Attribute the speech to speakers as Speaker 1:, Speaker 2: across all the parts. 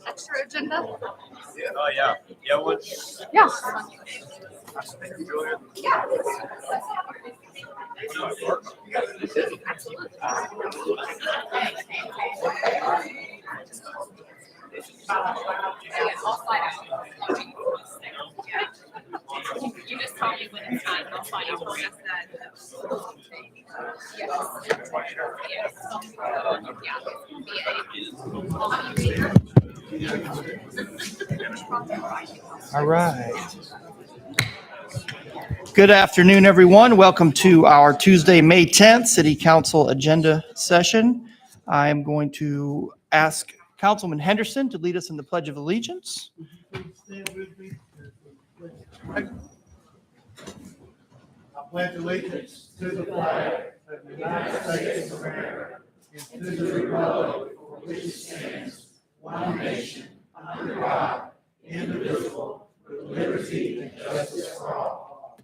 Speaker 1: Extra agenda?
Speaker 2: Oh, yeah. Yeah, what?
Speaker 1: Yeah.
Speaker 2: Yeah.
Speaker 1: You just tell me when it's time, I'll find out for you.
Speaker 3: All right. Good afternoon, everyone. Welcome to our Tuesday, May 10th City Council agenda session. I am going to ask Councilman Henderson to lead us in the Pledge of Allegiance.
Speaker 4: I pledge allegiance to the flag of the United States of America and to the republic for which it stands, one nation, under God, indivisible, with liberty and justice for all.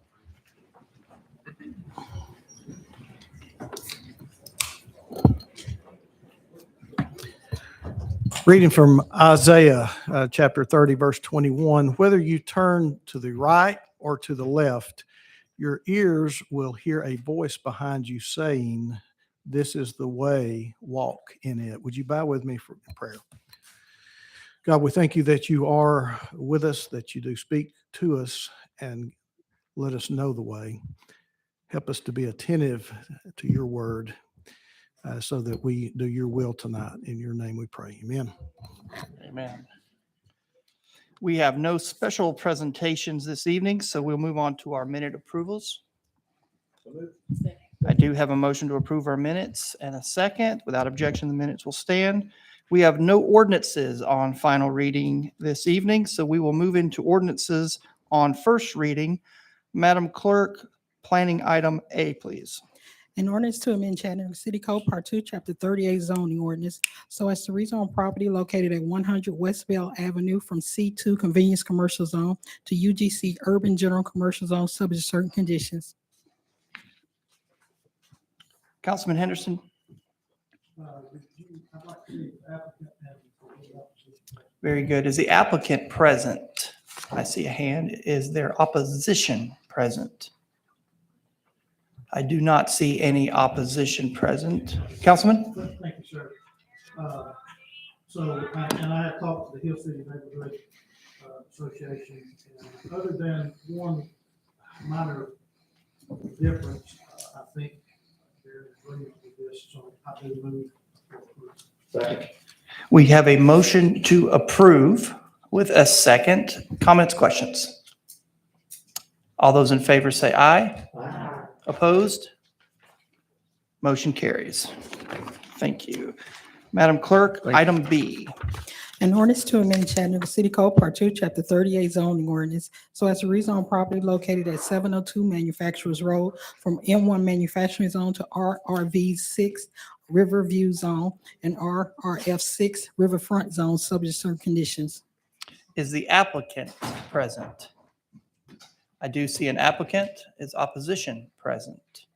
Speaker 4: Reading from Isaiah chapter 30, verse 21, whether you turn to the right or to the left, your ears will hear a voice behind you saying, this is the way, walk in it. Would you bow with me for prayer? God, we thank you that you are with us, that you do speak to us and let us know the way. Help us to be attentive to your word so that we do your will tonight. In your name we pray. Amen.
Speaker 3: Amen. We have no special presentations this evening, so we'll move on to our minute approvals. I do have a motion to approve our minutes and a second. Without objection, the minutes will stand. We have no ordinances on final reading this evening, so we will move into ordinances on first reading. Madam Clerk, planning item A, please.
Speaker 5: An ordinance to amend Chattanooga City Code Part 2, Chapter 38 zoning ordinance so as to rezone property located at 100 West Bell Avenue from C2 Convenience Commercial Zone to UGC Urban General Commercial Zone subject to certain conditions.
Speaker 3: Councilman Henderson. Very good. Is the applicant present? I see a hand. Is there opposition present? I do not see any opposition present. Councilman?
Speaker 4: Thank you, sir. And I have talked to the Hill City Neighborhood Association, and other than one minor difference, I think they're in agreement with this, so I do move for approval. Second.
Speaker 3: We have a motion to approve with a second. Comments, questions? All those in favor say aye.
Speaker 4: Aye.
Speaker 3: Opposed? Motion carries. Thank you. Madam Clerk, item B.
Speaker 5: An ordinance to amend Chattanooga City Code Part 2, Chapter 38 zoning ordinance so as to rezone property located at 702 Manufacturers Road from M1 Manufacturing Zone to RRV6 Riverview Zone and RRF6 Riverfront Zone subject to certain conditions.
Speaker 3: Is the applicant present? I do see an applicant. Is opposition present?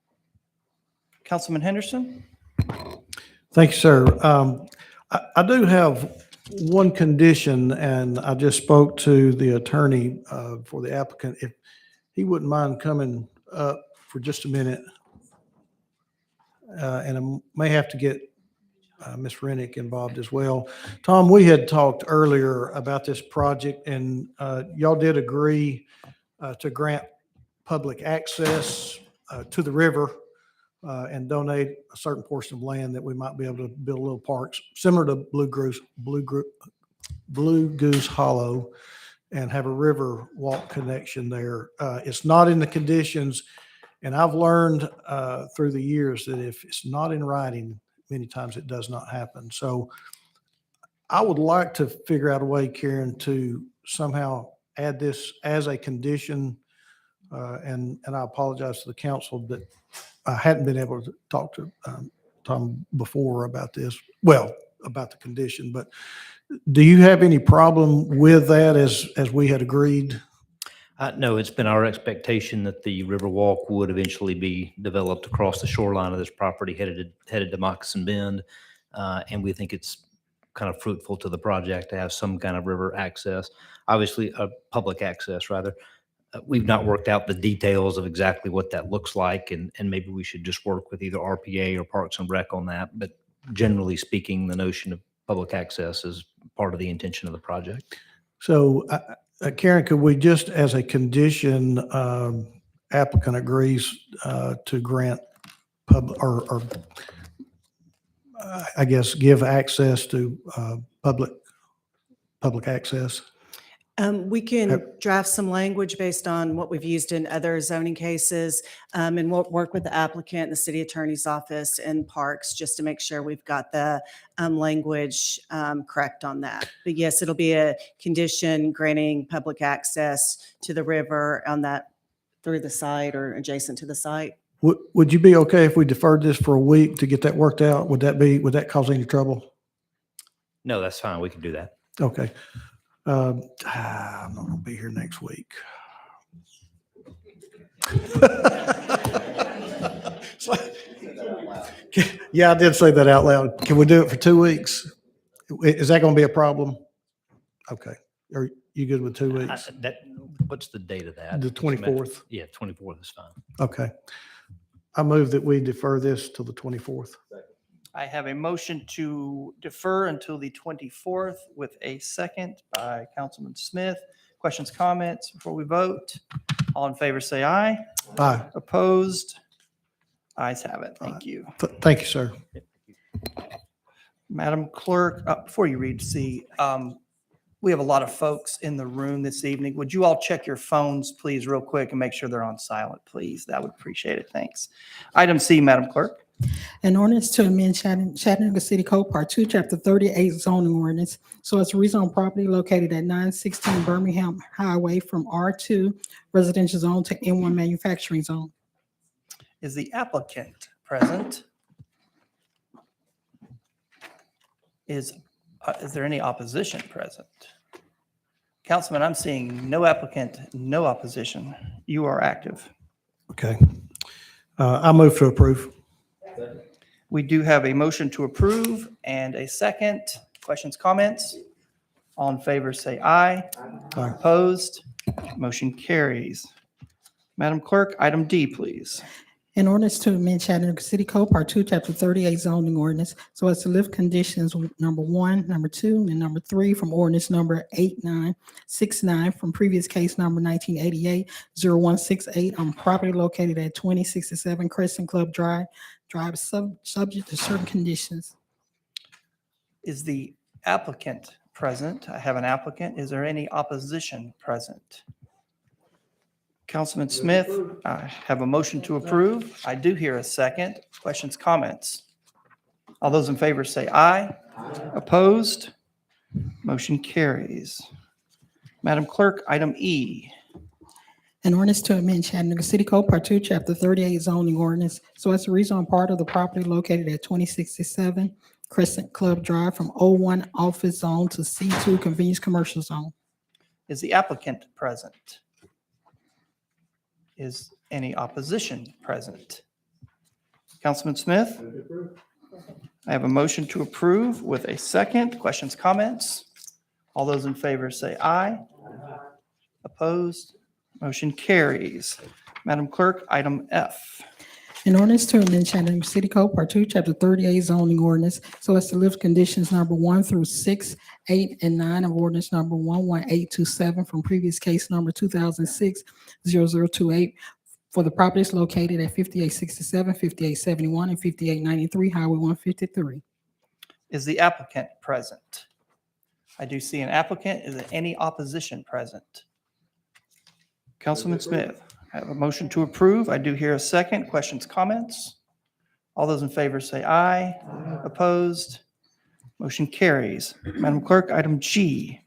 Speaker 3: Councilman Henderson?
Speaker 4: Thank you, sir. I do have one condition, and I just spoke to the attorney for the applicant. If he wouldn't mind coming up for just a minute, and I may have to get Ms. Rennick involved as well. Tom, we had talked earlier about this project, and y'all did agree to grant public access to the river and donate a certain portion of land that we might be able to build little parks similar to Blue Goose Hollow and have a river walk connection there. It's not in the conditions. And I've learned through the years that if it's not in writing, many times it does not happen. So I would like to figure out a way, Karen, to somehow add this as a condition. And I apologize to the council, but I hadn't been able to talk to Tom before about this, well, about the condition. But do you have any problem with that as we had agreed?
Speaker 6: No, it's been our expectation that the Riverwalk would eventually be developed across the shoreline of this property headed to Moccasin Bend. And we think it's kind of fruitful to the project to have some kind of river access, obviously, public access rather. We've not worked out the details of exactly what that looks like, and maybe we should just work with either RPA or Parks and Rec on that. But generally speaking, the notion of public access is part of the intention of the project.
Speaker 4: So Karen, could we just, as a condition, applicant agrees to grant public or I guess give access to public access?
Speaker 7: We can draft some language based on what we've used in other zoning cases, and we'll work with the applicant, the city attorney's office, and parks just to make sure we've got the language correct on that. But yes, it'll be a condition granting public access to the river on that through the site or adjacent to the site.
Speaker 4: Would you be okay if we deferred this for a week to get that worked out? Would that cause any trouble?
Speaker 6: No, that's fine. We can do that.
Speaker 4: Okay. I'm not going to be here next week. Yeah, I did say that out loud. Can we do it for 2 weeks? Is that going to be a problem? Okay. Are you good with 2 weeks?
Speaker 6: What's the date of that?
Speaker 4: The 24th.
Speaker 6: Yeah, 24th is fine.
Speaker 4: Okay. I move that we defer this till the 24th.
Speaker 3: I have a motion to defer until the 24th with a second by Councilman Smith. Questions, comments before we vote? All in favor, say aye.
Speaker 4: Aye.
Speaker 3: Opposed? Ayes have it. Thank you.
Speaker 4: Thank you, sir.
Speaker 3: Madam Clerk, before you read C, we have a lot of folks in the room this evening. Would you all check your phones, please, real quick and make sure they're on silent, please? That would appreciate it. Thanks. Item C, Madam Clerk.
Speaker 5: An ordinance to amend Chattanooga City Code Part 2, Chapter 38 zoning ordinance so as to rezone property located at 916 Birmingham Highway from R2 residential zone to N1 manufacturing zone.
Speaker 3: Is the applicant present? Is there any opposition present? Councilman, I'm seeing no applicant, no opposition. You are active.
Speaker 4: Okay. I move to approve.
Speaker 3: We do have a motion to approve and a second. Questions, comments? All in favor, say aye.
Speaker 4: Aye.
Speaker 3: Opposed? Motion carries. Madam Clerk, item D, please.
Speaker 5: An ordinance to amend Chattanooga City Code Part 2, Chapter 38 zoning ordinance so as to lift conditions number 1, number 2, and number 3 from ordinance number 8969 from previous case number 1988-0168 on property located at 2067 Crescent Club Drive, subject to certain conditions.
Speaker 3: Is the applicant present? I have an applicant. Is there any opposition present? Councilman Smith, I have a motion to approve. I do hear a second. Questions, comments? All those in favor say aye. Opposed? Motion carries. Madam Clerk, item E.
Speaker 5: An ordinance to amend Chattanooga City Code Part 2, Chapter 38 zoning ordinance so as to rezone part of the property located at 2067 Crescent Club Drive from O1 office zone to C2 convenience commercial zone.
Speaker 3: Is the applicant present? Is any opposition present? Councilman Smith? I have a motion to approve with a second. Questions, comments? All those in favor say aye. Opposed? Motion carries. Madam Clerk, item F.
Speaker 5: An ordinance to amend Chattanooga City Code Part 2, Chapter 38 zoning ordinance so as to lift conditions number 1 through 6, 8, and 9 of ordinance number 11827 from previous case number 2006-0028 for the properties located at 5867, 5871, and 5893 Highway 153.
Speaker 3: Is the applicant present? I do see an applicant. Is there any opposition present? Councilman Smith? I have a motion to approve. I do hear a second. Questions, comments? All those in favor say aye. Opposed? Motion carries. Madam Clerk, item G.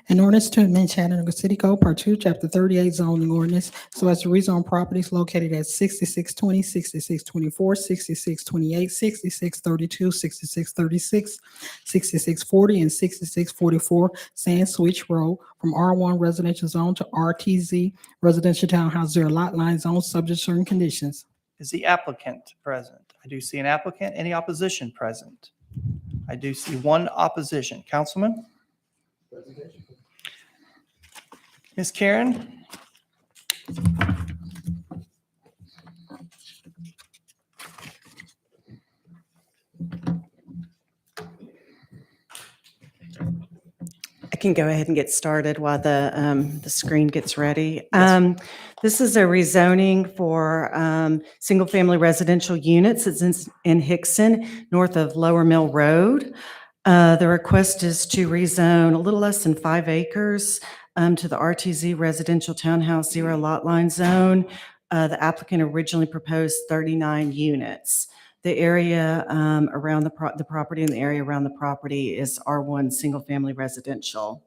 Speaker 5: An ordinance to amend Chattanooga City Code, Part 2, Chapter 38 zoning ordinance, so as to rezone properties located at 6620, 6624, 6628, 6632, 6636, 6640, and 6644 Sand Switch Road from R1 residential zone to RTZ residential townhouse zero lot line zone, subject to certain conditions.
Speaker 3: Is the applicant present? I do see an applicant. Any opposition present? I do see one opposition. Councilman? Ms. Karen?
Speaker 7: I can go ahead and get started while the screen gets ready.
Speaker 3: Yes.
Speaker 7: This is a rezoning for single-family residential units. It's in Hixson, north of Lower Mill Road. The request is to rezone a little less than 5 acres to the RTZ residential townhouse zero lot line zone. The applicant originally proposed 39 units. The area around the property and the area around the property is R1 single-family residential.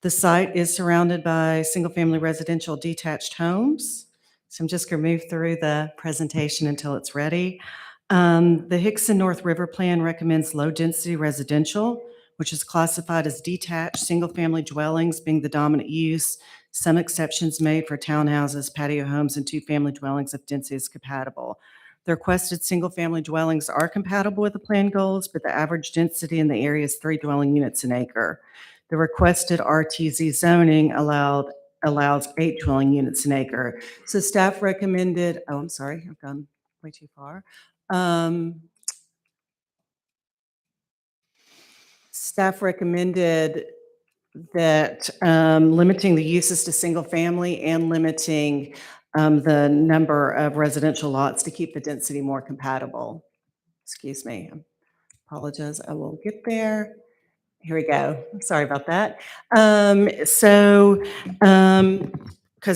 Speaker 7: The site is surrounded by single-family residential detached homes. So I'm just going to move through the presentation until it's ready. The Hixson North River Plan recommends low-density residential, which is classified as detached single-family dwellings being the dominant use. Some exceptions made for townhouses, patio homes, and two-family dwellings if density is compatible. The requested single-family dwellings are compatible with the plan goals, but the average density in the area is 3 dwelling units an acre. The requested RTZ zoning allows 8 dwelling units an acre. So staff recommended, oh, I'm sorry, I've gone way too far. Staff recommended that limiting the uses to single family and limiting the number of residential lots to keep the density more compatible. Excuse me, apologize, I will get there. Here we go. Sorry about that. Because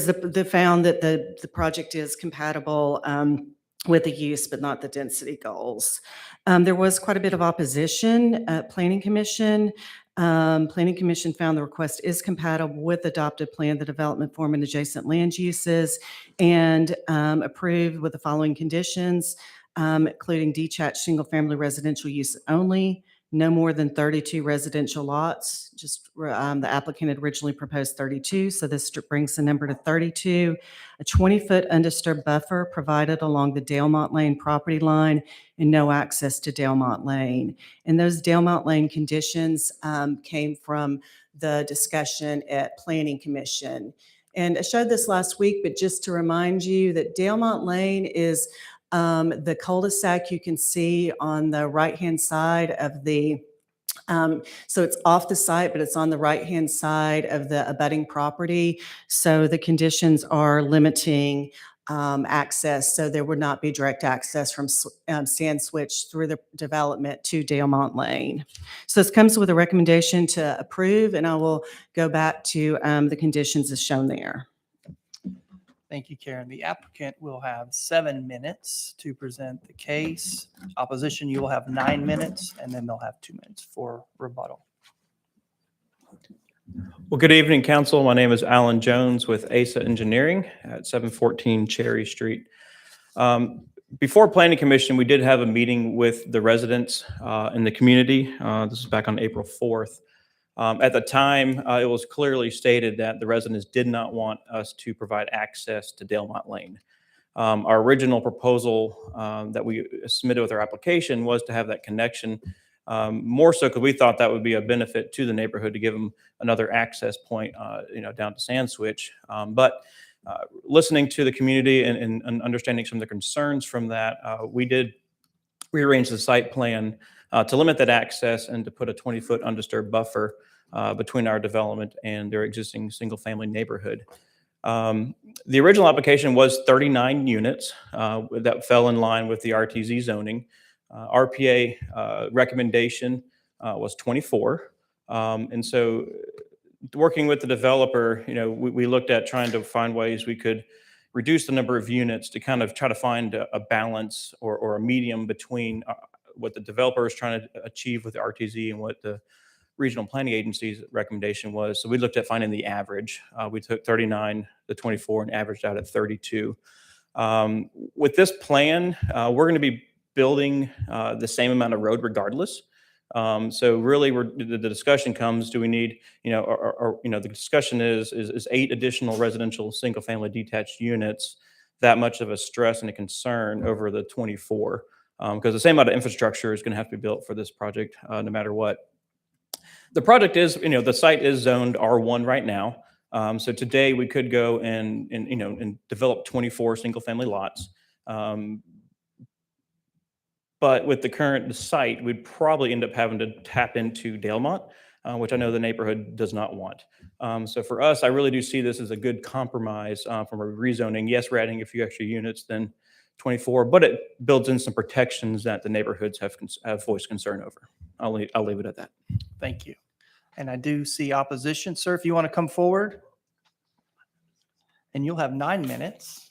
Speaker 7: they found that the project is compatible with the use, but not the density goals. There was quite a bit of opposition at Planning Commission. Planning Commission found the request is compatible with adopted plan, the development form and adjacent land uses, and approved with the following conditions, including detached single-family residential use only, no more than 32 residential lots. Just the applicant had originally proposed 32, so this brings the number to 32. A 20-foot undisturbed buffer provided along the Dalemont Lane property line and no access to Dalemont Lane. And those Dalemont Lane conditions came from the discussion at Planning Commission. And I showed this last week, but just to remind you that Dalemont Lane is the cul-de-sac you can see on the right-hand side of the, so it's off the site, but it's on the right-hand side of the abutting property. So the conditions are limiting access, so there would not be direct access from Sand Switch through the development to Dalemont Lane. So this comes with a recommendation to approve, and I will go back to the conditions as shown there.
Speaker 3: Thank you, Karen. The applicant will have 7 minutes to present the case. Opposition, you will have 9 minutes, and then they'll have 2 minutes for rebuttal.
Speaker 2: Well, good evening, council. My name is Alan Jones with ASA Engineering at 714 Cherry Street. Before Planning Commission, we did have a meeting with the residents in the community. This is back on April 4th. At the time, it was clearly stated that the residents did not want us to provide access to Dalemont Lane. Our original proposal that we submitted with our application was to have that connection, more so because we thought that would be a benefit to the neighborhood to give them another access point, down to Sand Switch. But listening to the community and understanding some of the concerns from that, we did rearrange the site plan to limit that access and to put a 20-foot undisturbed buffer between our development and their existing single-family neighborhood. The original application was 39 units that fell in line with the RTZ zoning. RPA recommendation was 24. And so working with the developer, we looked at trying to find ways we could, reduce the number of units to kind of try to find a balance or a medium between what the developer is trying to achieve with the RTZ and what the regional planning agency's recommendation was. So we looked at finding the average. We took 39 to 24 and averaged out at 32. With this plan, we're going to be building the same amount of road regardless. So really, the discussion comes: do we need, the discussion is 8 additional residential single-family detached units that much of a stress and a concern over the 24? Because the same amount of infrastructure is going to have to be built for this project, no matter what. The project is, the site is zoned R1 right now. So today we could go and develop 24 single-family lots. But with the current site, we'd probably end up having to tap into Delmont, which I know the neighborhood does not want. So for us, I really do see this as a good compromise from a rezoning. Yes, we're adding a few extra units than 24, but it builds in some protections that the neighborhoods have voiced concern over. I'll leave it at that.
Speaker 3: Thank you. And I do see opposition. Sir, if you want to come forward. And you'll have 9 minutes.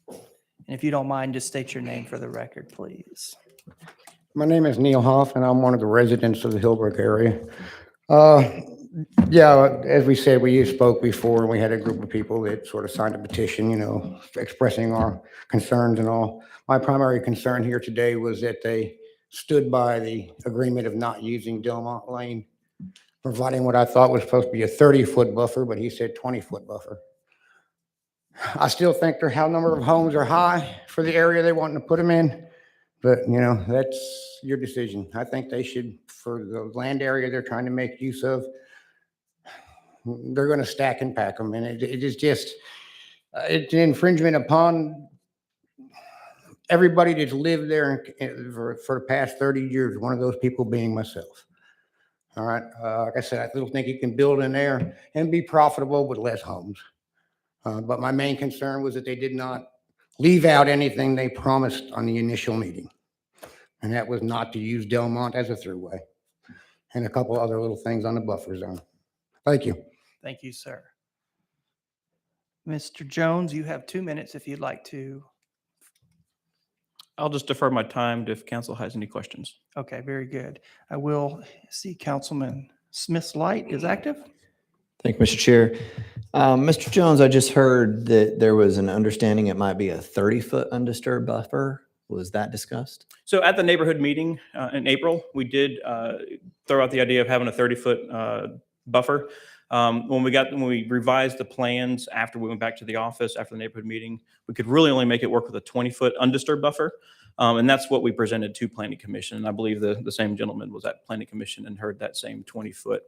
Speaker 3: And if you don't mind, just state your name for the record, please.
Speaker 8: My name is Neil Hoff, and I'm one of the residents of the Hillbrook area. Yeah, as we said, we spoke before, and we had a group of people that sort of signed a petition, expressing our concerns and all. My primary concern here today was that they stood by the agreement of not using Delmont Lane, providing what I thought was supposed to be a 30-foot buffer, but he said 20-foot buffer. I still think their number of homes are high for the area they want to put them in, but that's your decision. I think they should, for the land area they're trying to make use of, they're going to stack and pack them, and it is just it's an infringement upon everybody that's lived there for the past 30 years. One of those people being myself. All right, like I said, I still think you can build in there and be profitable with less homes. But my main concern was that they did not leave out anything they promised on the initial meeting. And that was not to use Delmont as a throughway. And a couple other little things on the buffer zone. Thank you.
Speaker 3: Thank you, sir. Mr. Jones, you have 2 minutes if you'd like to.
Speaker 2: I'll just defer my time if council has any questions.
Speaker 3: Okay, very good. I will see Councilman Smith's light is active.
Speaker 9: Thank you, Mr. Chair. Mr. Jones, I just heard that there was an understanding it might be a 30-foot undisturbed buffer. Was that discussed?
Speaker 2: So at the neighborhood meeting in April, we did throw out the idea of having a 30-foot buffer. When we revised the plans after we went back to the office after the neighborhood meeting, we could really only make it work with a 20-foot undisturbed buffer. And that's what we presented to Planning Commission. And I believe the same gentleman was at Planning Commission and heard that same 20-foot.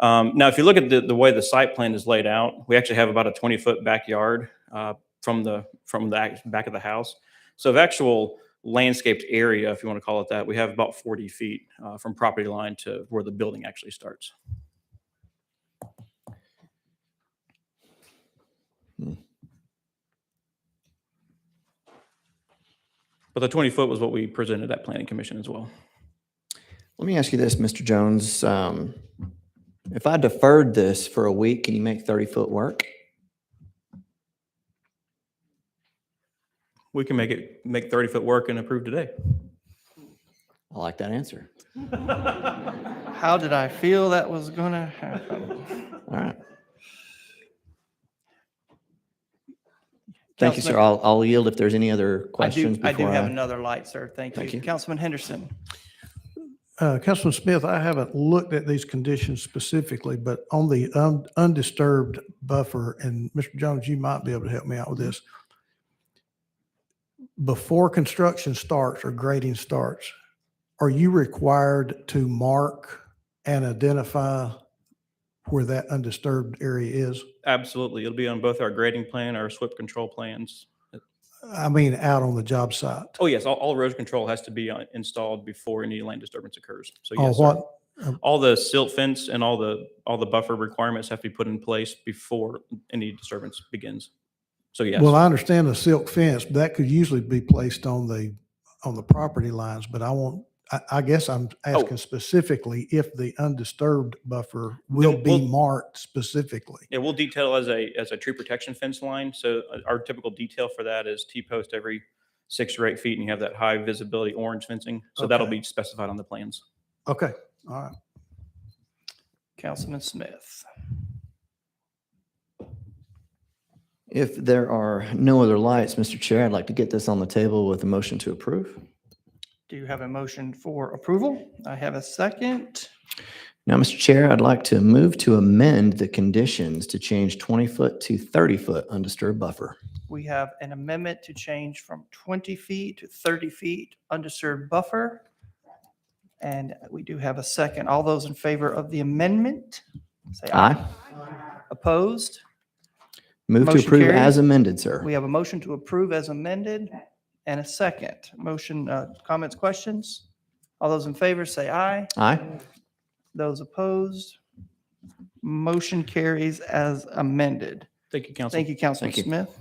Speaker 2: Now, if you look at the way the site plan is laid out, we actually have about a 20-foot backyard from the back of the house. So of actual landscaped area, if you want to call it that, we have about 40 feet from property line to where the building actually starts. But the 20-foot was what we presented at Planning Commission as well.
Speaker 9: Let me ask you this, Mr. Jones. If I deferred this for a week, can you make 30-foot work?
Speaker 2: We can make 30-foot work and approve today.
Speaker 9: I like that answer.
Speaker 3: How did I feel that was going to happen?
Speaker 9: All right. Thank you, sir.
Speaker 3: Councilman-
Speaker 9: I'll yield if there's any other
Speaker 3: I do
Speaker 9: questions.
Speaker 3: have
Speaker 9: before
Speaker 3: another light, sir. Thank
Speaker 9: Thank
Speaker 3: you.
Speaker 9: you.
Speaker 3: Councilman Henderson.
Speaker 4: Councilman Smith, I haven't looked at these conditions specifically, but on the undisturbed buffer, and Mr. Jones, you might be able to help me out with this. Before construction starts or grading starts, are you required to mark and identify where that undisturbed area is?
Speaker 2: Absolutely. It'll be on both our grading plan, our SWIP control plans.
Speaker 4: I mean, out on the job site.
Speaker 2: Oh, yes. All erosion control has to be installed before any land disturbance occurs. So
Speaker 4: Oh,
Speaker 2: yes, sir.
Speaker 4: what?
Speaker 2: All the silt fence and all the buffer requirements have to be put in place before any disturbance begins. So yes.
Speaker 4: Well, I understand the silk fence, but that could usually be placed on the property lines, but I want I guess I'm asking specifically if the undisturbed buffer will
Speaker 2: Then
Speaker 4: be
Speaker 2: we'll-
Speaker 4: marked specifically.
Speaker 2: Yeah, we'll detail as a tree protection fence line. So our typical detail for that is T-post every 6 or 8 feet, and you have that high visibility orange fencing. So that'll
Speaker 4: Okay.
Speaker 2: be specified on the plans.
Speaker 4: Okay, all right.
Speaker 3: Councilman Smith.
Speaker 9: If there are no other lights, Mr. Chair, I'd like to get this on the table with a motion to approve.
Speaker 3: Do you have a motion for approval? I have a second.
Speaker 9: Now, Mr. Chair, I'd like to move to amend the conditions to change 20-foot to 30-foot undisturbed buffer.
Speaker 3: We have an amendment to change from 20 feet to 30 feet undisturbed buffer. And we do have a second. All those in favor of the amendment, say aye.
Speaker 9: Aye.
Speaker 3: Opposed?
Speaker 9: Move to
Speaker 3: Motion
Speaker 9: approve
Speaker 3: carries.
Speaker 9: as amended, sir.
Speaker 3: We have a motion to approve as amended and a second. Motion, comments, questions? All those in favor, say aye.
Speaker 9: Aye.
Speaker 3: Those opposed? Motion carries as amended.
Speaker 2: Thank you, Council.
Speaker 3: Thank you, Councilman
Speaker 9: Thank you.
Speaker 3: Smith.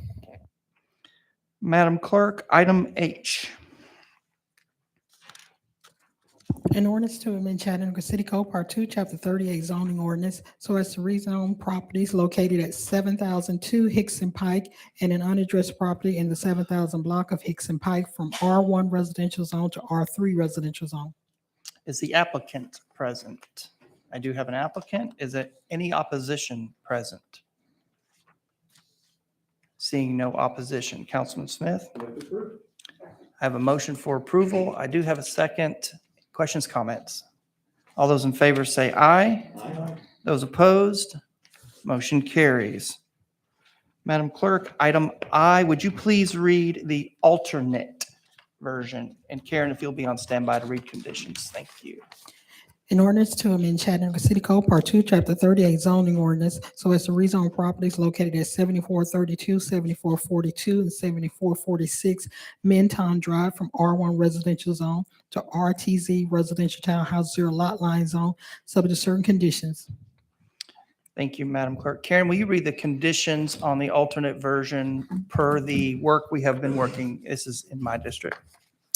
Speaker 3: Madam Clerk, item H.
Speaker 5: An ordinance to amend Chattanooga City Code Part 2, Chapter 38 zoning ordinance so as to rezone properties located at 7002 Hixson Pike and an unaddressed property in the 7000 block of Hixson Pike from R1 residential zone to R3 residential zone.
Speaker 3: Is the applicant present? I do have an applicant. Is there any opposition present? Seeing no opposition. Councilman Smith? I have a motion for approval. I do have a second. Questions, comments? All those in favor say aye. Those opposed? Motion carries. Madam Clerk, item I, would you please read the alternate version? And Karen, if you'll be on standby to read conditions. Thank you.
Speaker 5: An ordinance to amend Chattanooga City Code Part 2, Chapter 38 zoning ordinance so as to rezone properties located at 7432, 7442, and 7446 Minton Drive from R1 residential zone to RTZ residential townhouse zero lot line zone, subject to certain conditions.
Speaker 3: Thank you, Madam Clerk. Karen, will you read the conditions on the alternate version per the work we have been working? This is in my district.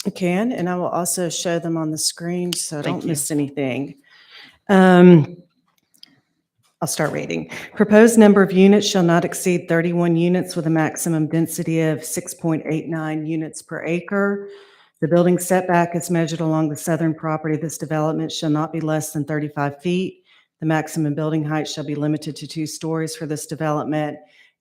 Speaker 7: I can, and I will also show them on the screen so I
Speaker 3: Thank
Speaker 7: don't
Speaker 3: you.
Speaker 7: miss anything. I'll start reading. Proposed number of units shall not exceed 31 units with a maximum density of 6.89 units per acre. The building setback is measured along the southern property of this development shall not be less than 35 feet. The maximum building height shall be limited to 2 stories for this development.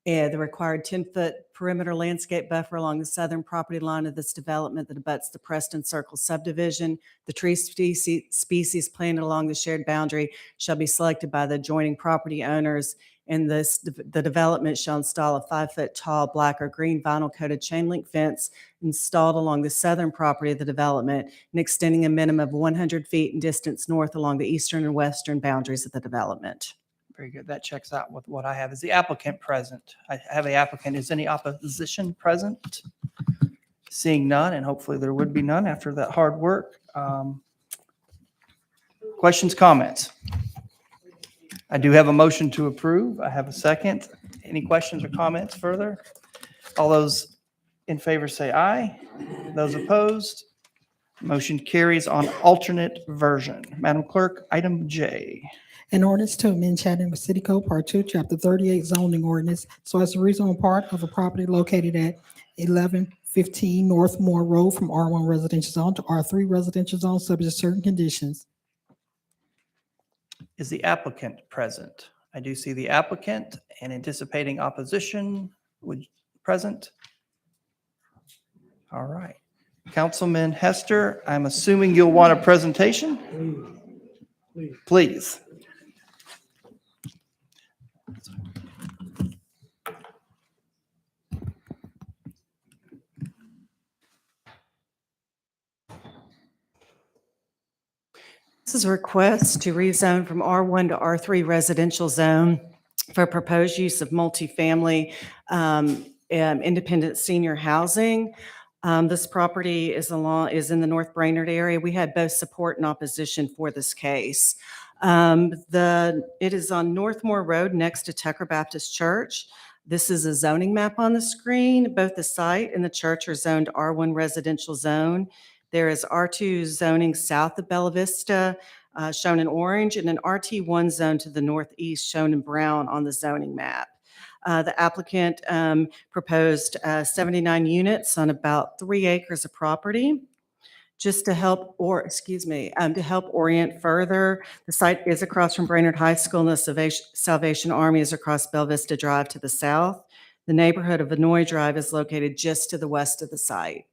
Speaker 7: And the required 10-foot perimeter landscape buffer along the southern property line of this development that abuts the Preston Circle subdivision. The tree species planted along the shared boundary shall be selected by the adjoining property owners. And the development shall install a 5-foot tall black or green vinyl coated chain link fence installed along the southern property of the development and extending a minimum of 100 feet in distance north along the eastern and western boundaries of the development.
Speaker 3: Very good. That checks out with what I have. Is the applicant present? I have a applicant. Is any opposition present? Seeing none, and hopefully there would be none after that hard work. Questions, comments? I do have a motion to approve. I have a second. Any questions or comments further? All those in favor say aye. Those opposed? Motion carries on alternate version. Madam Clerk, item J.
Speaker 5: An ordinance to amend Chattanooga City Code Part 2, Chapter 38 zoning ordinance so as to rezone part of a property located at 1115 North Moore Road from R1 residential zone to R3 residential zone, subject to certain conditions.
Speaker 3: Is the applicant present? I do see the applicant and anticipating opposition present. All right. Councilman Hester, I'm assuming you'll want a presentation? Please.
Speaker 7: This is a request to rezone from R1 to R3 residential zone for proposed use of multifamily independent senior housing. This property is in the North Brainerd area. We had both support and opposition for this case. It is on Northmore Road next to Tucker Baptist Church. This is a zoning map on the screen. Both the site and the church are zoned R1 residential zone. There is R2 zoning south of Bella Vista, shown in orange, and an RT1 zone to the northeast, shown in brown on the zoning map. The applicant proposed 79 units on about 3 acres of property. Just to help, to help orient further, the site is across from Brainerd High School, and the Salvation Army is across Bella Vista Drive to the south. The neighborhood of Vinoy Drive is located just to the west of the site.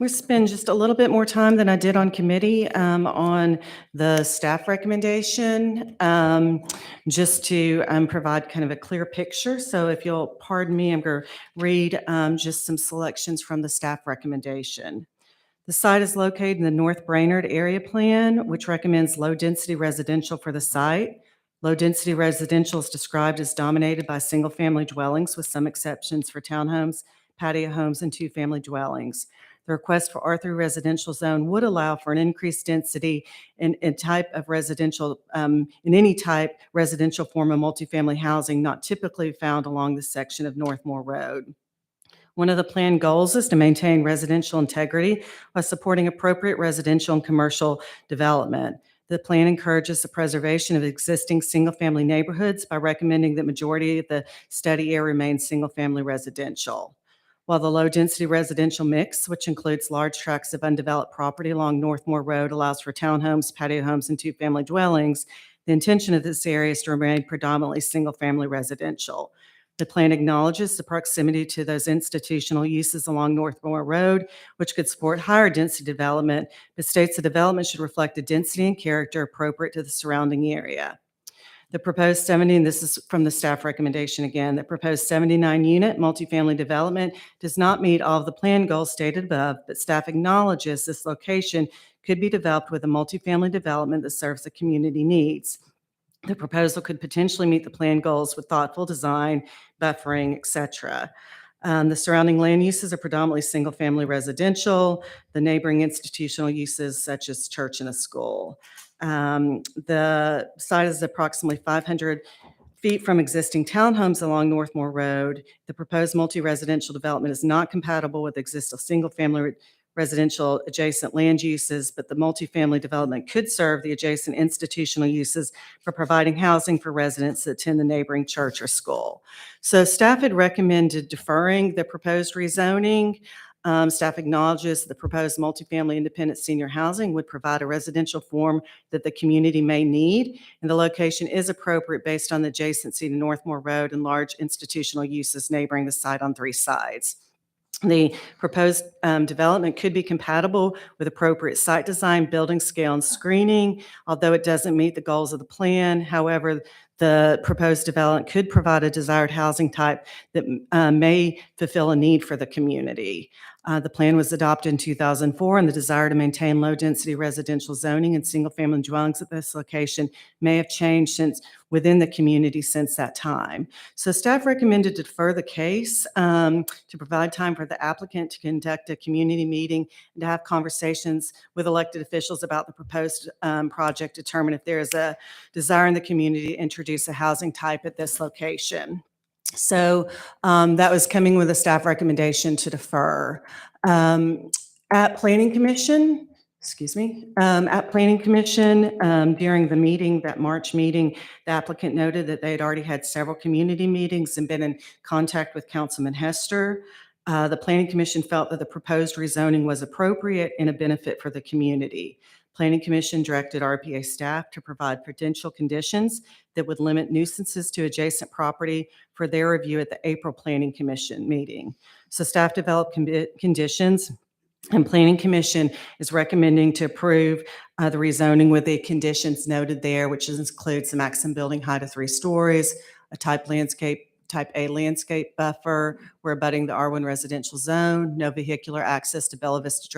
Speaker 7: We spend just a little bit more time than I did on committee on the staff recommendation, just to provide kind of a clear picture. So if you'll pardon me, I'm going to read just some selections from the staff recommendation. The site is located in the North Brainerd Area Plan, which recommends low-density residential for the site. Low-density residential is described as dominated by single-family dwellings, with some exceptions for townhomes, patio homes, and two-family dwellings. The request for R3 residential zone would allow for an increased density in type of residential, in any type residential form of multifamily housing not typically found along this section of Northmore Road. One of the plan goals is to maintain residential integrity by supporting appropriate residential and commercial development. The plan encourages the preservation of existing single-family neighborhoods by recommending that majority of the study area remains single-family residential. While the low-density residential mix, which includes large tracts of undeveloped property along Northmore Road, allows for townhomes, patio homes, and two-family dwellings, the intention of this area is to remain predominantly single-family residential. The plan acknowledges the proximity to those institutional uses along Northmore Road, which could support higher density development, but states the development should reflect the density and character appropriate to the surrounding area. The proposed 70, and this is from the staff recommendation again, the proposed 79-unit multifamily development does not meet all of the plan goals stated above, but staff acknowledges this location could be developed with a multifamily development that serves the community needs. The proposal could potentially meet the plan goals with thoughtful design, buffering, et cetera. The surrounding land uses are predominantly single-family residential. The neighboring institutional uses such as church and a school. The site is approximately 500 feet from existing townhomes along Northmore Road. The proposed multi-residential development is not compatible with existing single-family residential adjacent land uses, but the multifamily development could serve the adjacent institutional uses for providing housing for residents that attend the neighboring church or school. So staff had recommended deferring the proposed rezoning. Staff acknowledges the proposed multifamily independent senior housing would provide a residential form that the community may need, and the location is appropriate based on the adjacency to Northmore Road and large institutional uses neighboring the site on 3 sides. The proposed development could be compatible with appropriate site design, building scale, and screening, although it doesn't meet the goals of the plan. However, the proposed development could provide a desired housing type that may fulfill a need for the community. The plan was adopted in 2004, and the desire to maintain low-density residential zoning and single-family dwellings at this location may have changed within the community since that time. So staff recommended to defer the case to provide time for the applicant to conduct a community meeting and to have conversations with elected officials about the proposed project, determine if there is a desire in the community to introduce a housing type at this location. So that was coming with a staff recommendation to defer. At Planning Commission, during the meeting, that March meeting, the applicant noted that they had already had several community meetings and been in contact with Councilman Hester. The Planning Commission felt that the proposed rezoning was appropriate and a benefit for the community. Planning Commission directed RPA staff to provide prudential conditions that would limit nuisances to adjacent property for their review at the April Planning Commission meeting. So staff developed conditions, and Planning Commission is recommending to approve the rezoning with the conditions noted there, which includes the maximum building height of 3 stories, a type A landscape buffer. We're abutting the R1 residential zone, no vehicular access to Bella Vista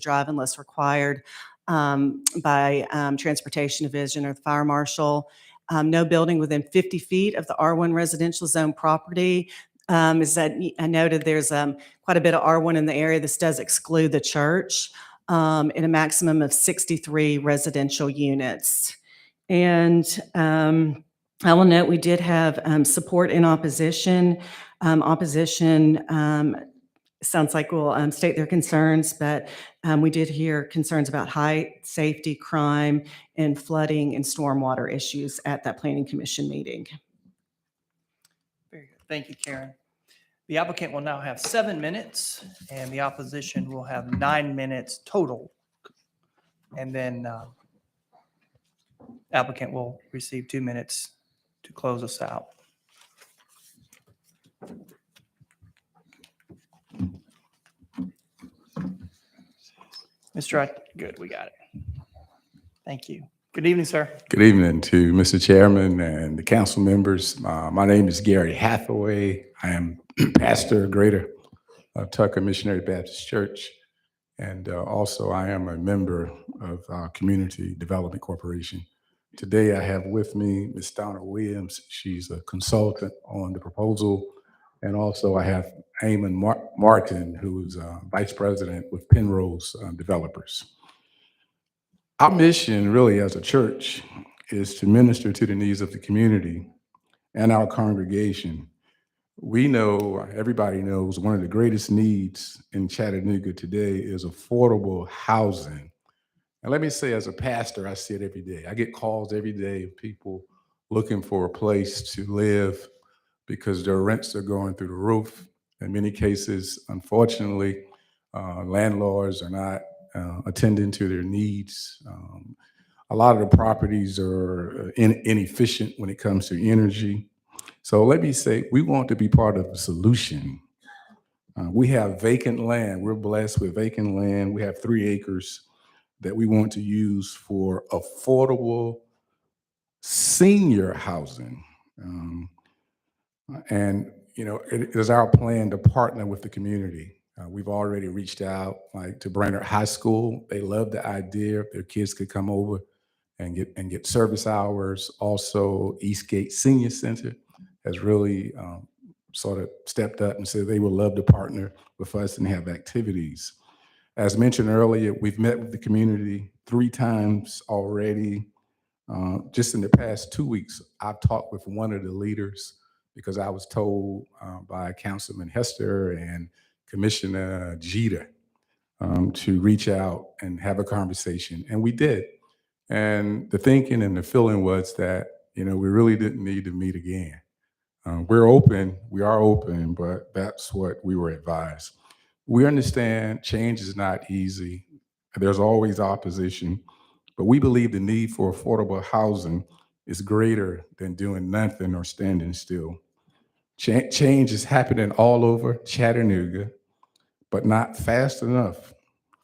Speaker 7: Drive unless required by Transportation Division or the Fire Marshal. No building within 50 feet of the R1 residential zone property. Is that I noted there's quite a bit of R1 in the area. This does exclude the church, in a maximum of 63 residential units. And I will note we did have support in opposition. Opposition sounds like we'll state their concerns, but we did hear concerns about height, safety, crime, and flooding and stormwater issues at that planning commission meeting.
Speaker 3: Very good. Thank you, Karen. The applicant will now have 7 minutes, and the opposition will have 9 minutes total. And then applicant will receive 2 minutes to close us out. Good, we got it. Thank you. Good evening, sir.
Speaker 10: Good evening to Mr. Chairman and the council members. My name is Gary Hathaway. I am pastor of Greater Tucker Missionary Baptist Church. And also I am a member of Community Development Corporation. Today I have with me Ms. Donna Williams. She's a consultant on the proposal. And also I have Eamon Martin, who is vice president with Penrose Developers. Our mission really as a church is to minister to the needs of the community and our congregation. We know, everybody knows, one of the greatest needs in Chattanooga today is affordable housing. And let me say, as a pastor, I see it every day. I get calls every day of people looking for a place to live because their rents are going through the roof. In many cases, unfortunately, landlords are not attending to their needs. A lot of the properties are inefficient when it comes to energy. So let me say, we want to be part of the solution. We have vacant land. We're blessed with vacant land. We have 3 acres that we want to use for affordable senior housing. And, you know, it is our plan to partner with the community. We've already reached out to Brainerd High School. They love the idea if their kids could come over and get service hours. Also, Eastgate Senior Center has really sort of stepped up and said they would love to partner with us and have activities. As mentioned earlier, we've met with the community 3 times already. Just in the past 2 weeks, I've talked with one of the leaders because I was told by Councilman Hester and Commissioner Jeter to reach out and have a conversation, and we did. And the thinking and the feeling was that, you know, we really didn't need to meet again. We are open, but that's what we were advised. We understand change is not easy. There's always opposition, but we believe the need for affordable housing is greater than doing nothing or standing still. Change is happening all over Chattanooga, but not fast enough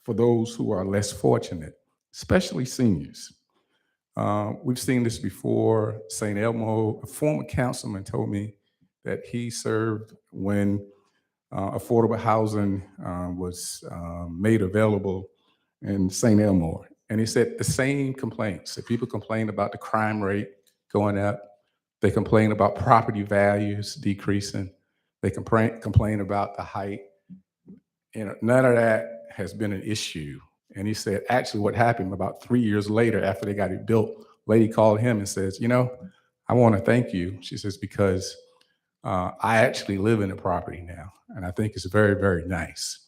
Speaker 10: for those who are less fortunate, especially seniors. We've seen this before. St. Elmo, a former councilman told me that he served when affordable housing was made available in St. Elmo. And he said the same complaints. That people complain about the crime rate going up. They complain about property values decreasing. They complain about the height. You know, none of that has been an issue. And he said, actually, what happened about 3 years later after they got it built, lady called him and says, you know, I want to thank you. She says, because I actually live in the property now. And I think it's very, very nice.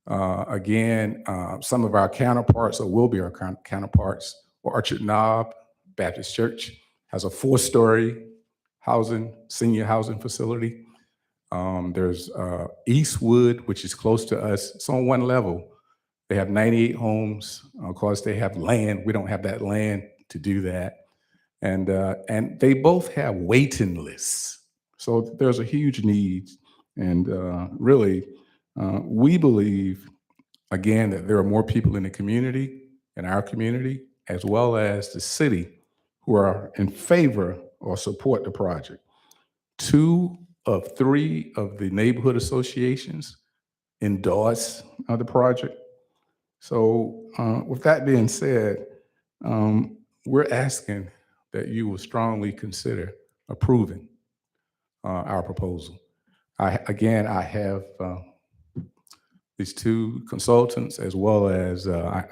Speaker 10: Again, some of our counterparts, or will be our counterparts, Orchard Knob Baptist Church has a 4-story senior housing facility. There's Eastwood, which is close to us. It's on 1 level. They have 98 homes. Of course, they have land. We don't have that land to do that. And they both have waiting lists. So there's a huge need. And really, we believe, again, that there are more people in the community, in our community, as well as the city, who are in favor or support the project. 2 of 3 of the neighborhood associations endorse the project. So with that being said, we're asking that you will strongly consider approving our proposal. I have these 2 consultants, as well as Donna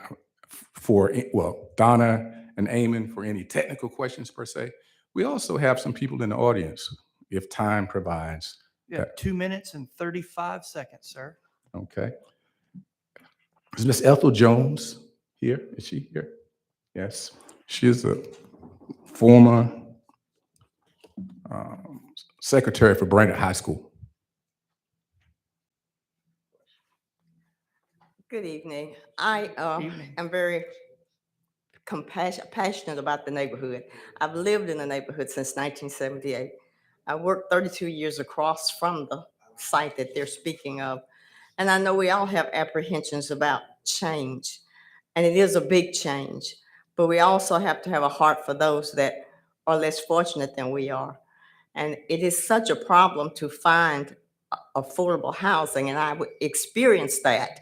Speaker 10: and Eamon for any technical questions per se. We also have some people in the audience, if time provides.
Speaker 3: You have 2 minutes and 35 seconds, sir.
Speaker 10: Okay. Is Miss Ethel Jones here? Is she here? Yes. She is a former secretary for Brainerd High School.
Speaker 11: Good evening. I am very passionate about the neighborhood. I've lived in the neighborhood since 1978. I worked 32 years across from the site that they're speaking of. And I know we all have apprehensions about change, and it is a big change, but we also have to have a heart for those that are less fortunate than we are. And it is such a problem to find affordable housing, and I experienced that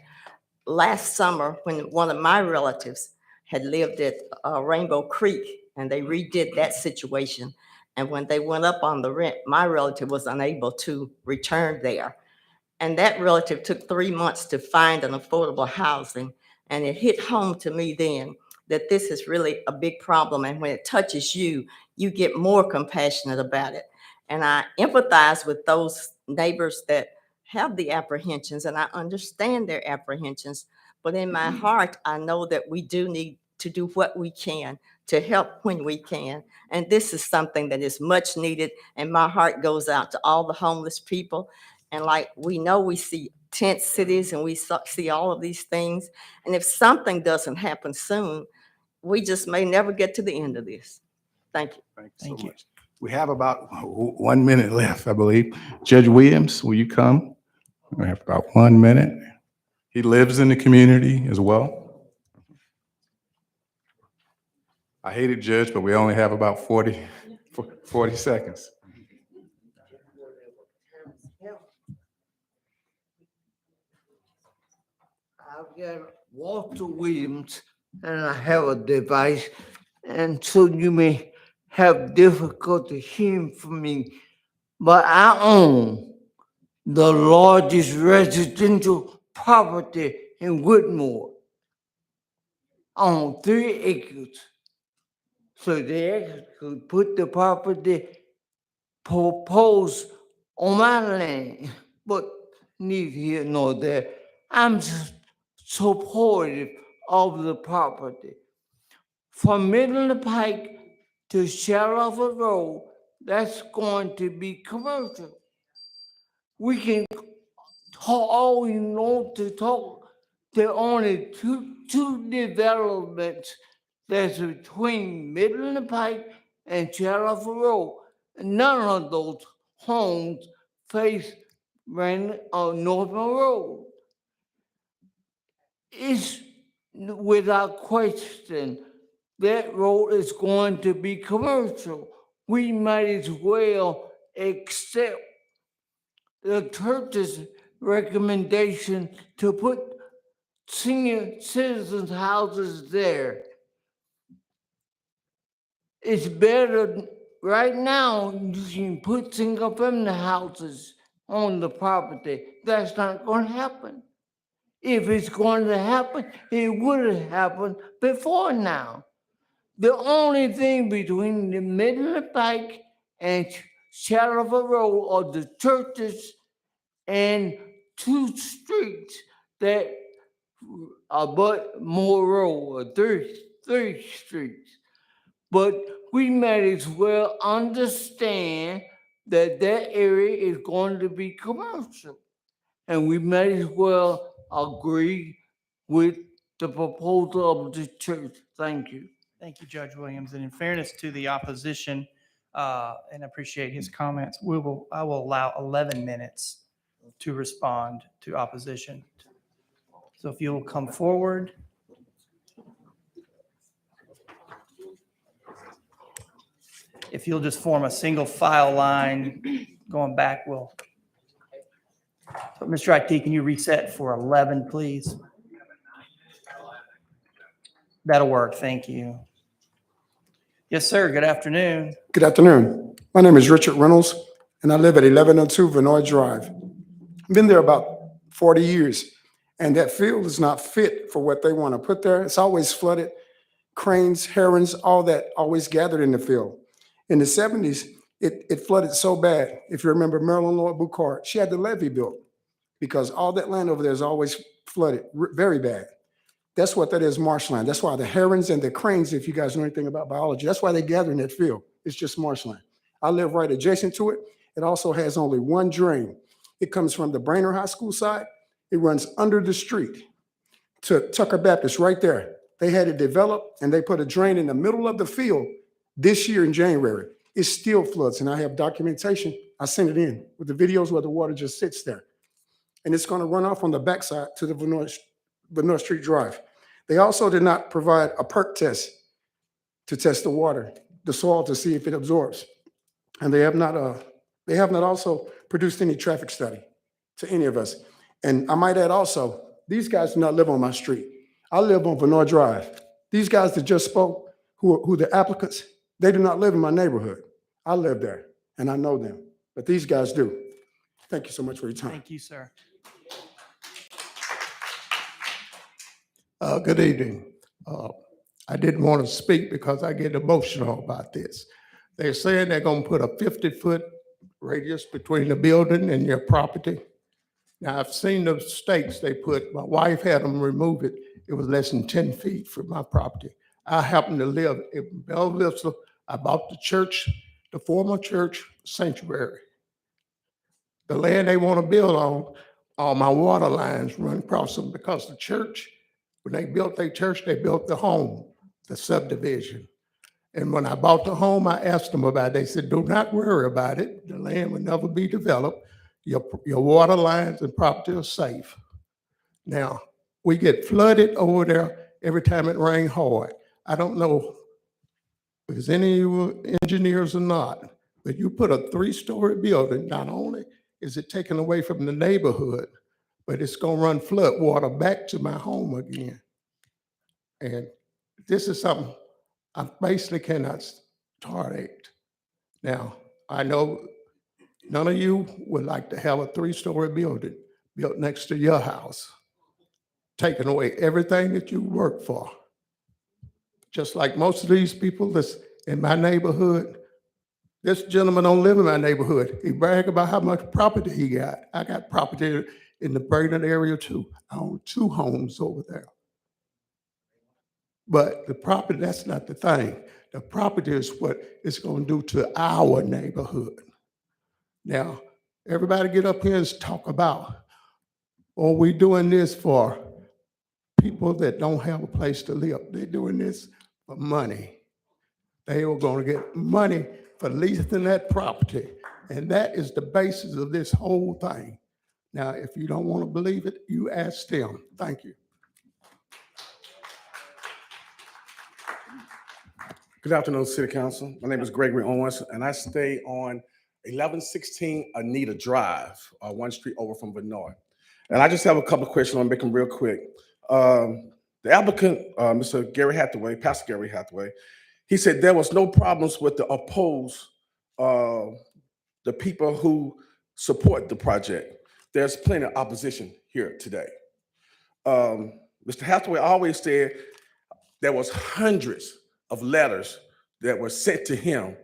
Speaker 11: last summer when one of my relatives had lived at Rainbow Creek, and they redid that situation. And when they went up on the rent, my relative was unable to return there. And that relative took 3 months to find an affordable housing. And it hit home to me then that this is really a big problem. And when it touches you, you get more compassionate about it. And I empathize with those neighbors that have the apprehensions, and I understand their apprehensions. But in my heart, I know that we do need to do what we can to help when we can. And this is something that is much needed. And my heart goes out to all the homeless people. And like we know, we see tent cities and we see all of these things. And if something doesn't happen soon, we just may never get to the end of this. Thank you.
Speaker 10: Thank
Speaker 3: Thank
Speaker 10: so
Speaker 3: you.
Speaker 10: much. We have about 1 minute left, I believe. Judge Williams, will you come? We have about 1 minute. He lives in the community as well. I hate it, Judge, but we only have about 40 seconds.
Speaker 12: I've got Walter Williams and I have a device, and so you may have difficulty hearing from me, but I own the largest residential property in Whitmore on 3 acres. So they could put the property proposed on my land, but neither here nor there. I'm supportive of the property. From Midland Pike to Sheriff Road, that's going to be commercial. We can talk all we want to talk. There are only two developments that's between Midland Pike and Sheriff Road. None of those homes face Brainerd or Northern Road. It's without question that road is going to be commercial. We might as well accept the church's recommendation to put senior citizens houses there. It's better right now. You can put single family houses on the property. That's not going to happen. If it's going to happen, it would have happened before now. The only thing between the Midland Pike and Sheriff Road are the churches and 2 streets that are but more road, or three streets. But we might as well understand that that area is going to be commercial. And we might as well agree with the proposal of the church. Thank you.
Speaker 3: Thank you, Judge Williams. And in fairness to the opposition, and appreciate his comments, I will allow 11 minutes to respond to opposition. So if you'll come forward. If you'll just form a single file line going back, so Mr. IT, can you reset for 11, please? That'll work. Thank you. Yes, sir. Good afternoon.
Speaker 13: Good afternoon. My name is Richard Reynolds, and I live at 1102 Venoy Drive. I've been there about 40 years, and that field is not fit for what they want to put there. It's always flooded. Cranes, herons, all that always gathered in the field. In the 70s, it flooded so bad. If you remember Marilyn Lloyd Bucard, she had the levee built because all that land over there is always flooded, very bad. That's what that is, marshland. That's why the herons and the cranes, if you guys know anything about biology, that's why they gather in that field. It's just marshland. I live right adjacent to it. It also has only one drain. It comes from the Brainerd High School side. It runs under the street to Tucker Baptist right there. They had it developed and they put a drain in the middle of the field this year in January. It still floods, and I have documentation. I sent it in with the videos where the water just sits there. And it's going to run off on the backside to the Brainerd Street Drive. They also did not provide a perk test to test the water, the soil, to see if it absorbs. And they have not also produced any traffic study to any of us. And I might add also, these guys do not live on my street. I live on Brainerd Drive. These guys that just spoke, who the applicants, they do not live in my neighborhood. I live there and I know them, but these guys do. Thank you so much for your time.
Speaker 3: Thank you, sir.
Speaker 12: Good evening. I didn't want to speak because I get emotional about this. They're saying they're going to put a 50-foot radius between the building and your property. Now, I've seen the stakes they put. My wife had them remove it. It was less than 10 feet from my property. I happen to live in Bella Vista. I bought the church, the former church sanctuary. The land they want to build on, all my water lines run across them because the church, when they built their church, they built the home, the subdivision. And when I bought the home, I asked them about it. They said, do not worry about it. The land will never be developed. Your water lines and property are safe. Now, we get flooded over there every time it rains hard. I don't know if there's any engineers or not, but you put a 3-story building, not only is it taken away from the neighborhood, but it's going to run flood water back to my home again. And this is something I basically cannot tolerate. Now, I know none of you would like to have a 3-story building built next to your house, taking away everything that you work for. Just like most of these people that's in my neighborhood, this gentleman don't live in my neighborhood. He brag about how much property he got. I got property in the Brainerd area too. I own 2 homes over there. But the property, that's not the thing. The property is what it's going to do to our neighborhood. Now, everybody get up here and talk about, oh, we doing this for people that don't have a place to live. They're doing this for money. They were going to get money for leasing that property. And that is the basis of this whole thing. Now, if you don't want to believe it, you ask them. Thank you.
Speaker 14: Good afternoon, City Council. My name is Gregory Owens, and I stay on 1116 Anita Drive, 1 street over from Brainerd. And I just have a couple of questions. I'll make them real quick. The applicant, Mr. Gary Hathaway, Pastor Gary Hathaway, he said there was no problems with the the people who support the project. There's plenty of opposition here today. Mr. Hathaway always said there was hundreds of letters that were sent to him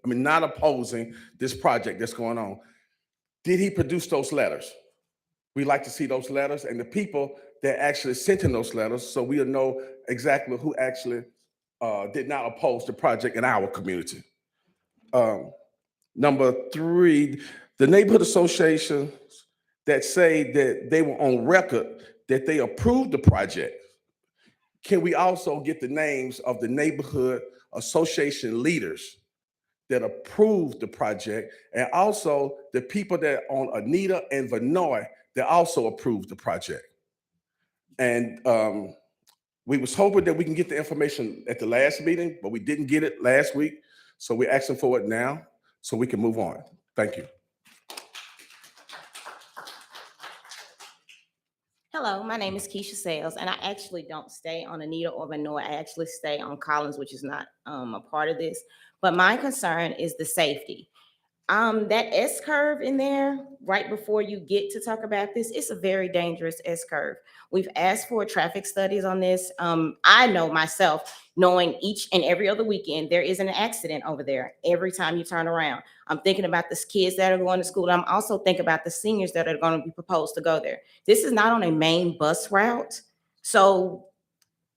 Speaker 14: not opposing this project that's going on. Did he produce those letters? We'd like to see those letters and the people that actually sent in those letters so we'll know exactly who actually did not oppose the project in our community. Number 3, the neighborhood associations that say that they were on record that they approved the project. Can we also get the names of the neighborhood association leaders that approved the project, and also the people that on Anita and Vinoy that also approved the project? And we was hoping that we can get the information at the last meeting, but we didn't get it last week. So we're asking for it now so we can move on. Thank you.
Speaker 15: Hello, my name is Keisha Sales, and I actually don't stay on Anita or Vinoy. I actually stay on Collins, which is not a part of this. But my concern is the safety. That S curve in there, right before you get to talk about this, it's a very dangerous S curve. We've asked for traffic studies on this. I know myself, knowing each and every other weekend, there is an accident over there every time you turn around. I'm thinking about the kids that are going to school. I'm also thinking about the seniors that are going to be proposed to go there. This is not on a main bus route. So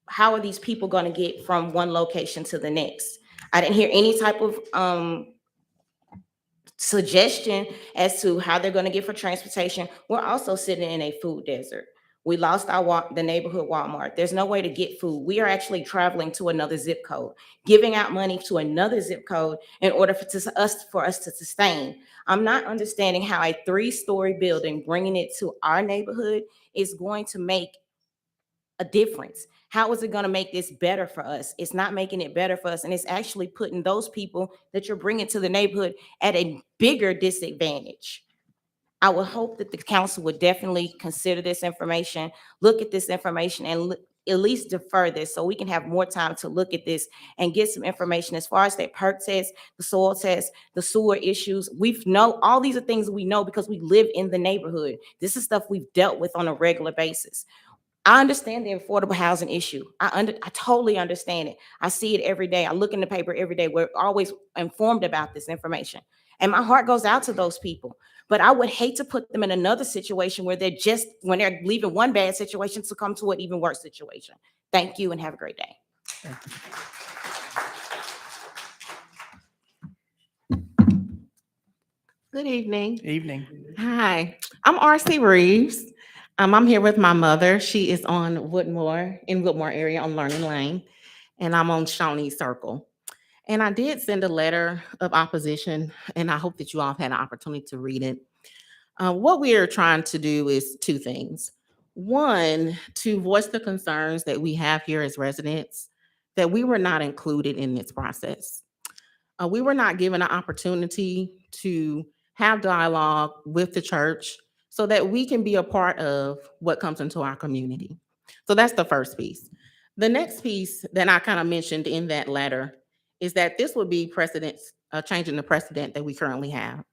Speaker 15: how are these people going to get from one location to the next? I didn't hear any type of suggestion as to how they're going to get for transportation. We're also sitting in a food desert. We lost the neighborhood Walmart. There's no way to get food. We are actually traveling to another zip code, giving out money to another zip code in order for us to sustain. I'm not understanding how a 3-story building, bringing it to our neighborhood, is going to make a difference. How is it going to make this better for us? It's not making it better for us, and it's actually putting those people that you're bringing to the neighborhood at a bigger disadvantage. I would hope that the council would definitely consider this information, look at this information, and at least defer this so we can have more time to look at this and get some information as far as that perk test, the soil test, the sewer issues. All these are things that we know because we live in the neighborhood. This is stuff we've dealt with on a regular basis. I understand the affordable housing issue. I totally understand it. I see it every day. I look in the paper every day. We're always informed about this information. And my heart goes out to those people. But I would hate to put them in another situation where when they're leaving one bad situation to come to an even worse situation. Thank you and have a great day.
Speaker 16: Good evening.
Speaker 3: Evening.
Speaker 16: Hi, I'm R.C. Reeves. I'm here with my mother. She is on in Woodmore area on Learning Lane, and I'm on Shawnee Circle. And I did send a letter of opposition, and I hope that you all have had an opportunity to read it. What we are trying to do is 2 things. One, to voice the concerns that we have here as residents, that we were not included in this process. We were not given an opportunity to have dialogue with the church so that we can be a part of what comes into our community. So that's the first piece. The next piece that I kind of mentioned in that letter is that this would be changing the precedent that we currently have.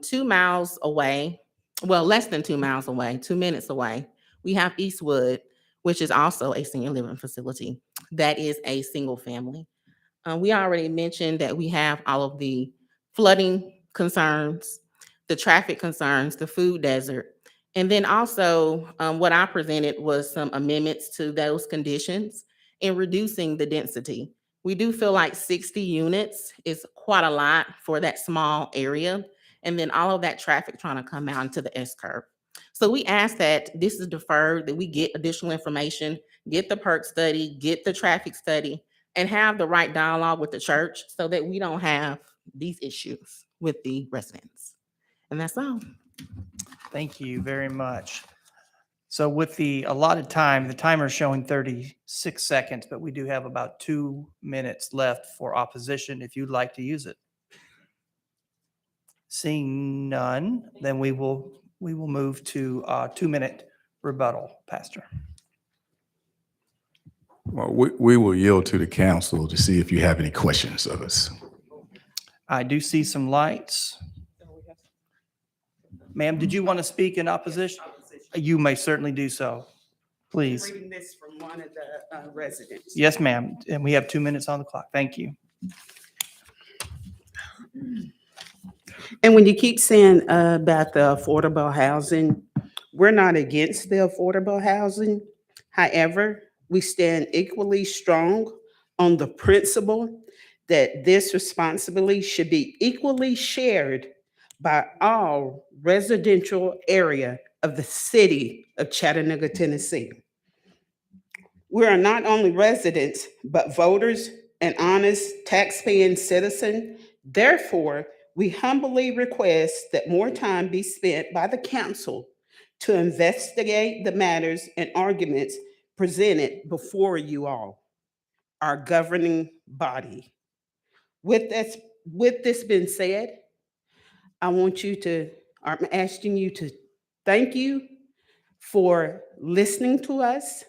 Speaker 16: 2 miles away, well, less than 2 miles away, 2 minutes away, we have Eastwood, which is also a senior living facility. That is a single family. We already mentioned that we have all of the flooding concerns, the traffic concerns, the food desert. And then also what I presented was some amendments to those conditions in reducing the density. We do feel like 60 units is quite a lot for that small area. And then all of that traffic trying to come out into the S curve. So we ask that this is deferred, that we get additional information, get the perk study, get the traffic study, and have the right dialogue with the church so that we don't have these issues with the residents. And that's all.
Speaker 3: Thank you very much. So with the allotted time, the timer is showing 36 seconds, but we do have about 2 minutes left for opposition if you'd like to use it. Seeing none, then we will move to a 2-minute rebuttal, Pastor.
Speaker 10: Well, we will yield to the council to see if you have any questions of us.
Speaker 3: I do see some lights. Ma'am, did you want to speak in opposition? You may certainly do so. Please.
Speaker 17: Reading this from one of the residents.
Speaker 3: Yes, ma'am. And we have 2 minutes on the clock. Thank you.
Speaker 17: And when you keep saying about the affordable housing, we're not against the affordable housing. However, we stand equally strong on the principle that this responsibility should be equally shared by all residential area of the city of Chattanooga, Tennessee. We are not only residents, but voters and honest tax-paying citizens. Therefore, we humbly request that more time be spent by the council to investigate the matters and arguments presented before you all, our governing body. With this being said, I'm asking you to thank you for listening to us.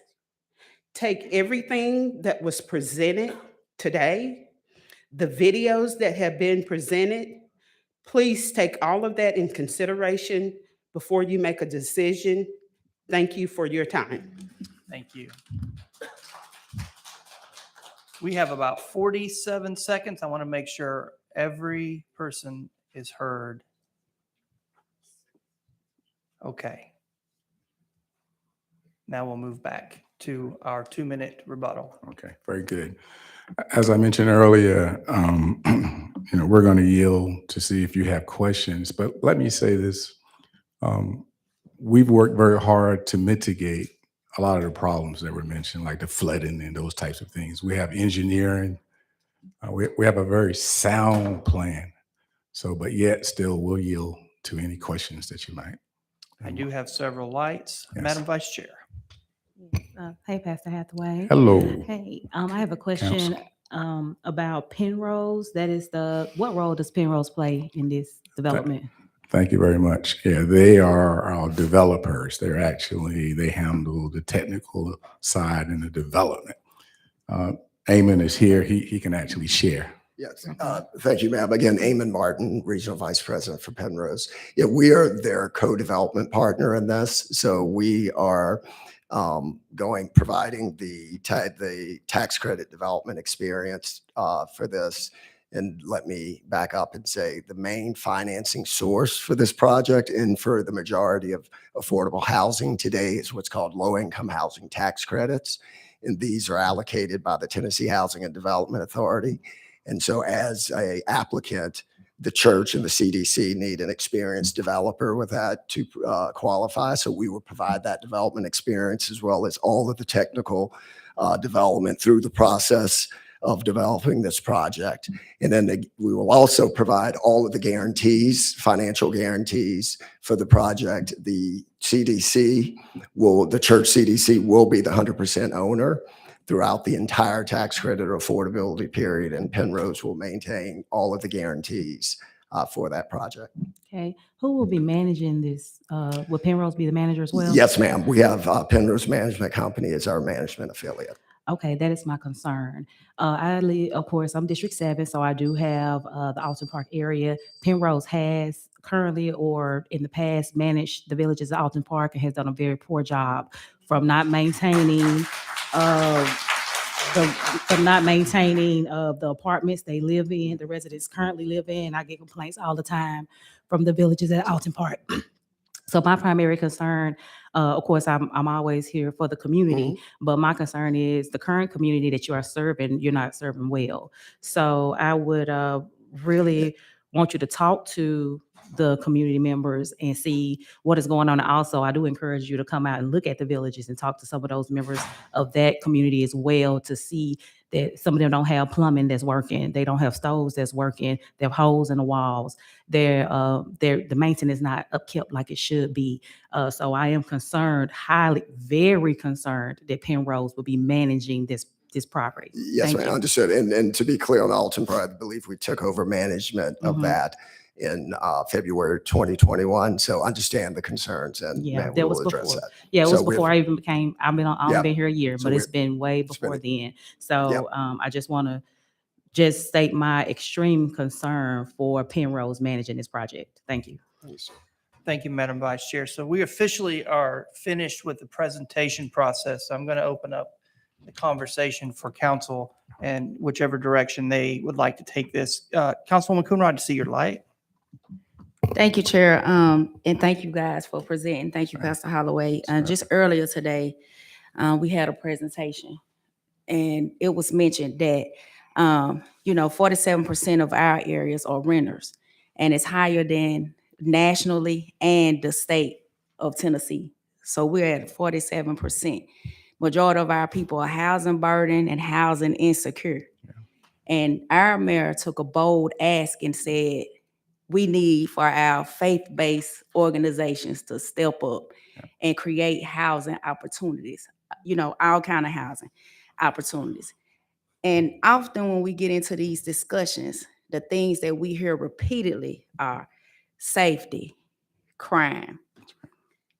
Speaker 17: Take everything that was presented today, the videos that have been presented, Please take all of that in consideration before you make a decision. Thank you for your time.
Speaker 3: Thank you. We have about 47 seconds. I want to make sure every person is heard. Okay. Now we'll move back to our 2-minute rebuttal.
Speaker 10: Okay, very good. As I mentioned earlier, we're going to yield to see if you have questions, but let me say this. We've worked very hard to mitigate a lot of the problems that were mentioned, like the flooding and those types of things. We have engineering. We have a very sound plan. So, but yet still we'll yield to any questions that you might.
Speaker 3: I do have several lights.
Speaker 10: Yes.
Speaker 3: Madam Vice Chair.
Speaker 18: Hey, Pastor Hathaway.
Speaker 10: Hello.
Speaker 18: Hey, I have a question about Penrose. That is what role does Penrose play in this development?
Speaker 10: Thank you very much. Yeah, they are our developers. They handle the technical side and the development. Eamon is here. He can actually share.
Speaker 19: Yes, thank you, ma'am. Again, Eamon Martin, Regional Vice President for Penrose. Yeah, we are their co-development partner in this. So we are providing the tax credit development experience for this. And let me back up and say the main financing source for this project and for the majority of affordable housing today is what's called low-income housing tax credits. And these are allocated by the Tennessee Housing and Development Authority. And so as a applicant, the church and the CDC need an experienced developer with that to qualify. So we will provide that development experience as well as all of the technical development through the process of developing this project. And then we will also provide all of the guarantees, financial guarantees for the project. The church CDC will be the 100% owner throughout the entire tax credit or affordability period, and Penrose will maintain all of the guarantees for that project.
Speaker 18: Okay, who will be managing this? Will Penrose be the manager as well?
Speaker 19: Yes, ma'am. We have Penrose Management Company as our management affiliate.
Speaker 18: Okay, that is my concern. I live, of course, I'm District 7, so I do have the Alton Park area. Penrose has currently or in the past managed the villages of Alton Park and has done a very poor job from not maintaining the apartments they live in, the residents currently live in. I get complaints all the time from the villages at Alton Park. So my primary concern, of course, I'm always here for the community, but my concern is the current community that you are serving, you're not serving well. So I would really want you to talk to the community members and see what is going on. Also, I do encourage you to come out and look at the villages and talk to some of those members of that community as well to see that some of them don't have plumbing that's working. They don't have stoves that's working. They have holes in the walls. The maintenance is not upkept like it should be. So I am concerned, very concerned that Penrose will be managing this property.
Speaker 19: Yes, ma'am, understood. And to be clear on Alton Park, I believe we took over management of that in February 2021. So understand the concerns and
Speaker 18: yeah,
Speaker 19: we
Speaker 18: that
Speaker 19: will
Speaker 18: was
Speaker 19: address
Speaker 18: before.
Speaker 19: that.
Speaker 18: Yeah, it
Speaker 19: So
Speaker 18: was before I even became, I've only been here a year,
Speaker 19: So
Speaker 18: but it's been way before then. So I just want to state my extreme concern for Penrose managing this project. Thank you.
Speaker 3: Thank you, Madam Vice Chair. So we officially are finished with the presentation process. So I'm going to open up the conversation for council and whichever direction they would like to take this. Councilwoman Coonrod, to see your light.
Speaker 20: Thank you, Chair. And thank you guys for presenting. Thank you, Pastor Holloway. Just earlier today, we had a presentation and it was mentioned that, 47% of our areas are renters and it's higher than nationally and the state of Tennessee. So we're at 47%. Majority of our people are housing burdened and housing insecure. And our mayor took a bold ask and said, we need for our faith-based organizations to step up and create housing opportunities, all kind of housing opportunities. And often when we get into these discussions, the things that we hear repeatedly are safety, crime,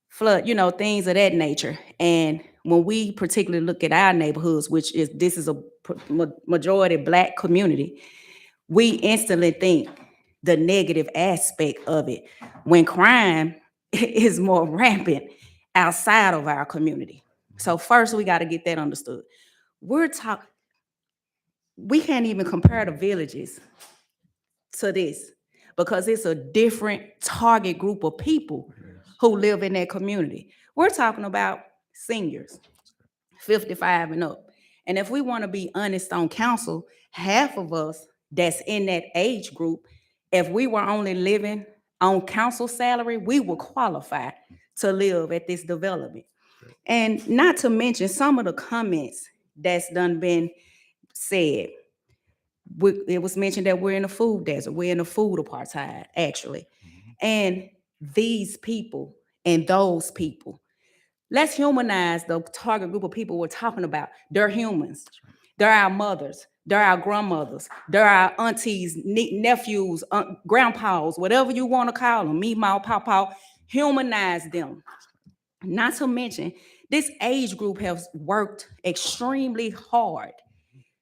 Speaker 20: flood, things of that nature. And when we particularly look at our neighborhoods, this is a majority Black community, we instantly think the negative aspect of it when crime is more rampant outside of our community. So first we got to get that understood. We can't even compare the villages to this because it's a different target group of people who live in that community. We're talking about seniors, 55 and up. And if we want to be honest on council, half of us that's in that age group, if we were only living on council salary, we would qualify to live at this development. And not to mention some of the comments that's done been said. It was mentioned that we're in a food desert. We're in a food apartheid, actually. And these people and those people, let's humanize the target group of people we're talking about. They're humans. They're our mothers. They're our grandmothers. They're our aunties, nephews, grandpas, whatever you want to call them, meemaw, pawpaw. Humanize them. Not to mention, this age group has worked extremely hard.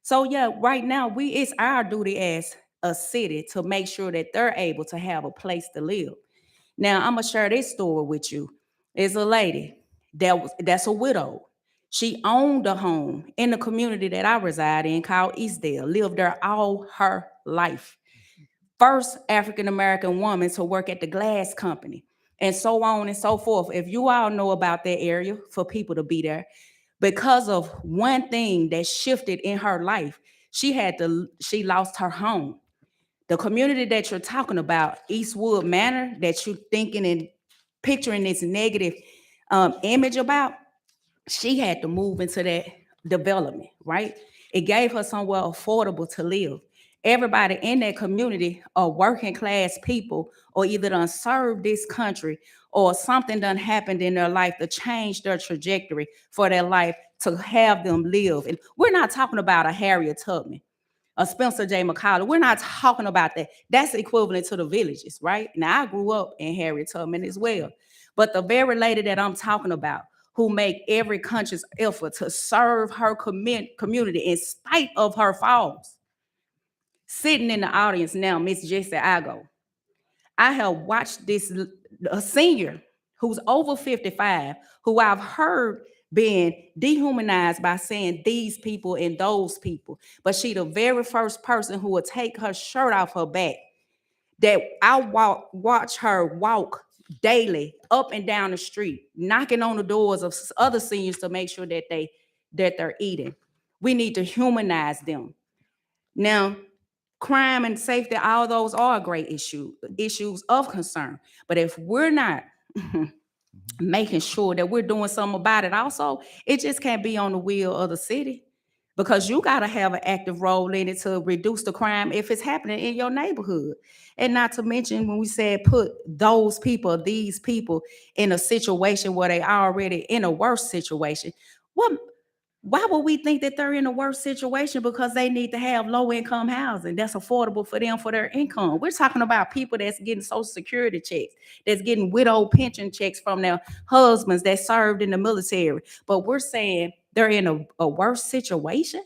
Speaker 20: So yeah, right now it's our duty as a city to make sure that they're able to have a place to live. Now I'm gonna share this story with you. It's a lady that's a widow. She owned a home in the community that I reside in called Eastdale, lived there all her life. First African-American woman to work at the glass company, and so on and so forth. If you all know about that area, for people to be there, because of one thing that shifted in her life, she lost her home. The community that you're talking about, Eastwood Manor, that you're thinking and picturing this negative image about, she had to move into that development, right? It gave her somewhere affordable to live. Everybody in that community are working class people, or either done served this country or something done happened in their life to change their trajectory for their life to have them live. And we're not talking about a Harriet Tubman, a Spencer J. McCullough. We're not talking about that. That's equivalent to the villages, right? Now, I grew up in Harriet Tubman as well. But the very lady that I'm talking about, who make every conscious effort to serve her community in spite of her faults, sitting in the audience now, Miss Jessie Ago. I have watched a senior who's over 55, who I've heard being dehumanized by saying these people and those people. But she the very first person who would take her shirt off her back, that I watch her walk daily up and down the street, knocking on the doors of other seniors to make sure that they're eating. We need to humanize them. Now, crime and safety, all those are great issues of concern. But if we're not making sure that we're doing something about it also, it just can't be on the wheel of the city, because you got to have an active role in it to reduce the crime if it's happening in your neighborhood. And not to mention, when we said put these people in a situation where they are already in a worse situation, why would we think that they're in a worse situation? Because they need to have low income housing that's affordable for them for their income. We're talking about people that's getting Social Security checks, that's getting widow pension checks from their husbands that served in the military. But we're saying they're in a worse situation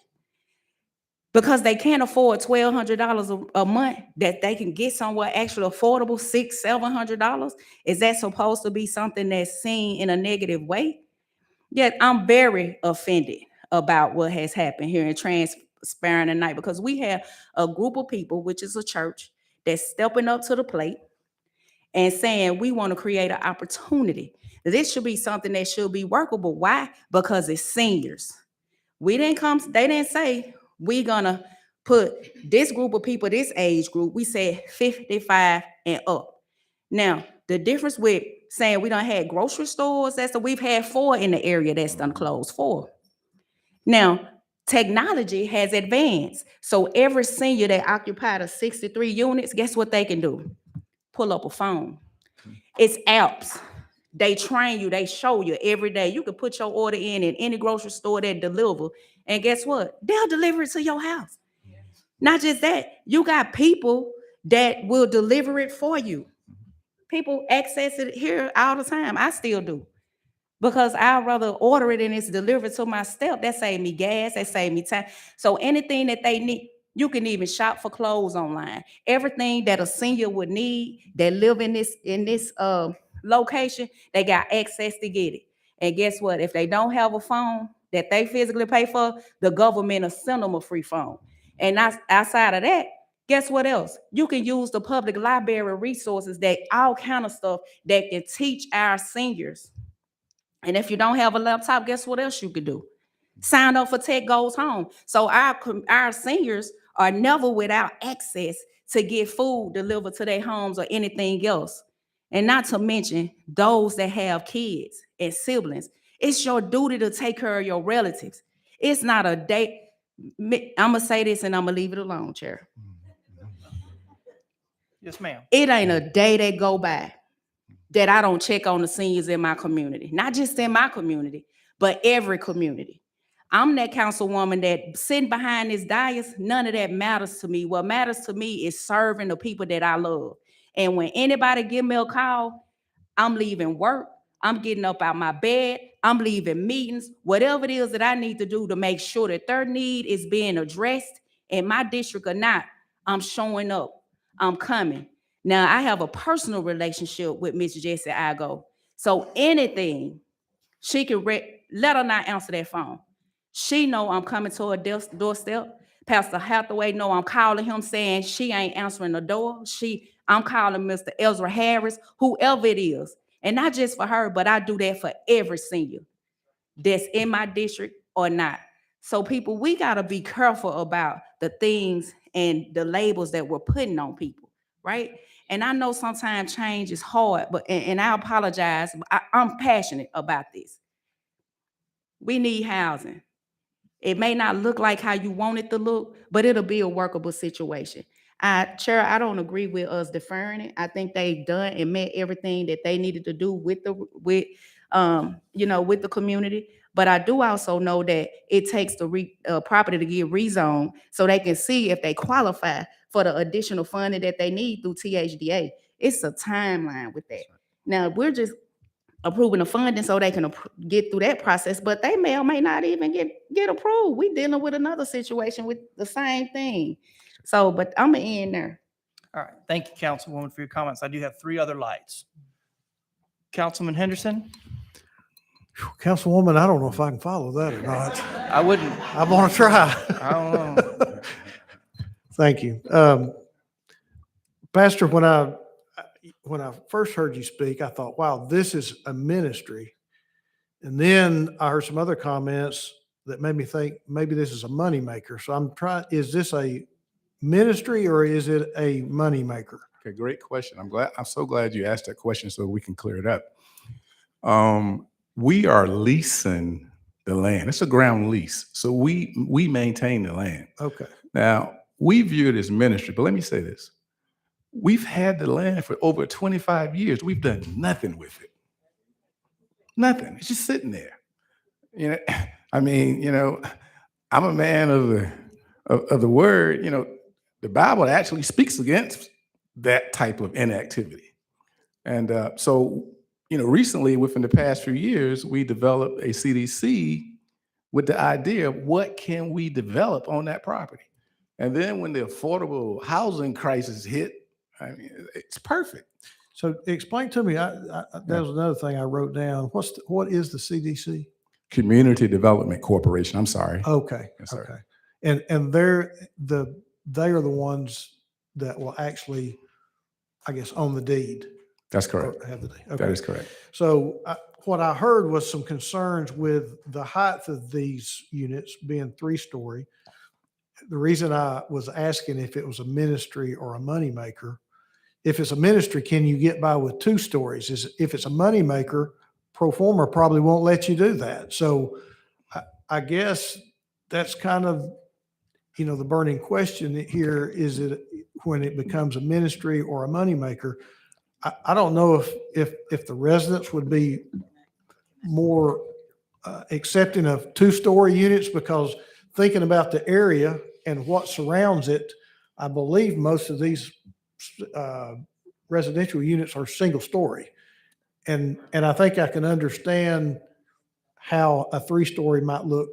Speaker 20: because they can't afford $1,200 a month, that they can get somewhere actually affordable, $600-700. Is that supposed to be something that's seen in a negative way? Yet I'm very offended about what has happened here in Transparent tonight, because we have a group of people, which is a church, that's stepping up to the plate and saying we want to create an opportunity. This should be something that should be workable. Why? Because it's seniors. They didn't say we're gonna put this group of people, this age group, we said 55 and up. Now, the difference with saying we done had grocery stores, we've had 4 in the area that's done closed, 4. Now, technology has advanced. So every senior that occupied a 63 units, guess what they can do? Pull up a phone. It's apps. They train you, they show you every day. You can put your order in any grocery store that deliver, and guess what? They'll deliver it to your house. Not just that, you got people that will deliver it for you. People access it here all the time. I still do, because I'd rather order it and it's delivered to my step. That saved me gas, that saved me time. So anything that they need, You can even shop for clothes online. Everything that a senior would need that live in this location, they got access to get it. And guess what? If they don't have a phone that they physically pay for, the government will send them a free phone. And outside of that, guess what else? You can use the public library resources, that all kind of stuff that can teach our seniors. And if you don't have a laptop, guess what else you could do? Sign up for Tech Goes Home. So our seniors are never without access to get food delivered to their homes or anything else. And not to mention those that have kids and siblings. It's your duty to take care of your relatives. It's not a day. I'm going to say this and I'm going to leave it alone, Chair.
Speaker 3: Yes, ma'am.
Speaker 20: It ain't a day that go by that I don't check on the seniors in my community. Not just in my community, but every community. I'm that councilwoman that sitting behind this dais, none of that matters to me. What matters to me is serving the people that I love. And when anybody give me a call, I'm leaving work, I'm getting up out my bed, I'm leaving meetings, whatever it is that I need to do to make sure that their need is being addressed in my district or not, I'm showing up, I'm coming. Now, I have a personal relationship with Miss Jessie Igo. So anything, she can let her not answer that phone. She know I'm coming to her doorstep. Pastor Hathaway know I'm calling him saying she ain't answering the door. I'm calling Mr. Ezra Harris, whoever it is. And not just for her, but I do that for every senior that's in my district or not. So people, we gotta be careful about the things and the labels that we're putting on people, right? And I know sometimes change is hard, but and I apologize. I'm passionate about this. We need housing. It may not look like how you want it to look, but it'll be a workable situation. Chair, I don't agree with us deferring it. I think they've done and met everything that they needed to do with the community. But I do also know that it takes the property to get rezoned so they can see if they qualify for the additional funding that they need through THDA. It's a timeline with that. Now, we're just approving the funding so they can get through that process, but they may or may not even get approved. We dealing with another situation with the same thing. So, but I'm gonna end there.
Speaker 3: All right. Thank you, Councilwoman, for your comments. I do have 3 other lights. Councilman Henderson?
Speaker 4: Councilwoman, I don't know if I can follow that or not.
Speaker 3: I wouldn't.
Speaker 4: I want to try.
Speaker 3: I don't know.
Speaker 4: Thank you. Pastor, when I first heard you speak, I thought, wow, this is a ministry. And then I heard some other comments that made me think maybe this is a moneymaker. So I'm trying, is this a ministry or is it a moneymaker?
Speaker 10: Okay, great question. I'm so glad you asked that question so we can clear it up. We are leasing the land. It's a ground lease. So we maintain the land.
Speaker 4: Okay.
Speaker 10: Now, we view it as ministry, but let me say this. We've had the land for over 25 years. We've done nothing with it. Nothing. It's just sitting there. I mean, I'm a man of the word. The Bible actually speaks against that type of inactivity. And so, recently, within the past few years, we developed a CDC with the idea of what can we develop on that property. And then when the affordable housing crisis hit, I mean, it's perfect.
Speaker 4: So explain to me, that was another thing I wrote down. What is the CDC?
Speaker 10: Community Development Corporation. I'm sorry.
Speaker 4: Okay.
Speaker 10: Yes, sir.
Speaker 4: Okay. And they are the ones that will actually, I guess, own the deed.
Speaker 10: That's correct.
Speaker 4: Have the deed.
Speaker 10: That is correct.
Speaker 4: So what I heard was some concerns with the height of these units being 3-story. The reason I was asking if it was a ministry or a moneymaker, if it's a ministry, can you get by with 2 stories? If it's a moneymaker, pro forma probably won't let you do that. So I guess that's kind of, the burning question here. Is it when it becomes a ministry or a moneymaker? I don't know if the residents would be more accepting of 2-story units, because thinking about the area and what surrounds it, I believe most of these residential units are 1-story. And I think I can understand how a 3-story might look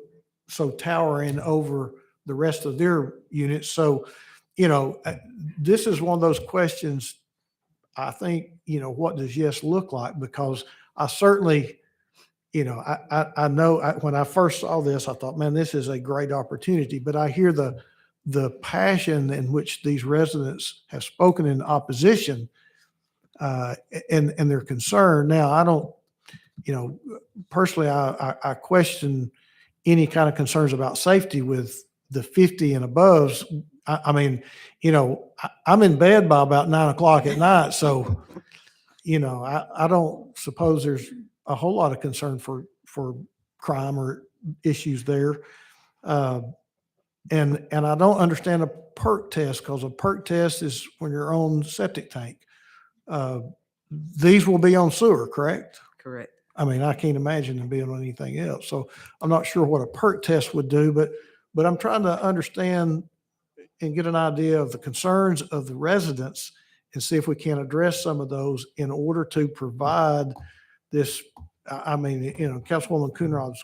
Speaker 4: so towering over the rest of their units. So, this is one of those questions. I think, what does yes look like? Because I certainly, I know when I first saw this, I thought, man, this is a great opportunity. But I hear the passion in which these residents have spoken in opposition, and their concern. Now, I don't, personally, I question any kind of concerns about safety with the 50 and aboves. I mean, I'm in bed by about 9 o'clock at night. So, I don't suppose there's a whole lot of concern for crime or issues there. And I don't understand a perk test, because a perk test is when you're on septic tank. These will be on sewer, correct?
Speaker 21: Correct.
Speaker 4: I mean, I can't imagine them being on anything else. So I'm not sure what a perk test would do, but I'm trying to understand and get an idea of the concerns of the residents and see if we can address some of those in order to provide this. I mean, Councilwoman Coonrod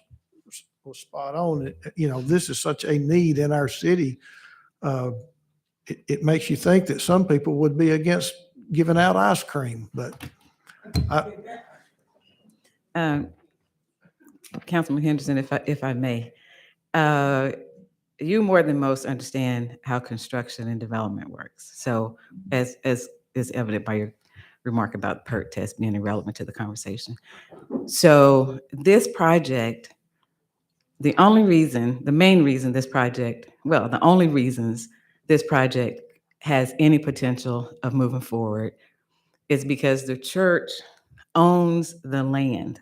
Speaker 4: was spot on. This is such a need in our city. It makes you think that some people would be against giving out ice cream, but
Speaker 21: Councilman Henderson, if I may, you more than most understand how construction and development works. So as is evident by your remark about perk test being irrelevant to the conversation. So this project, the only reasons this project has any potential of moving forward is because the church owns the land.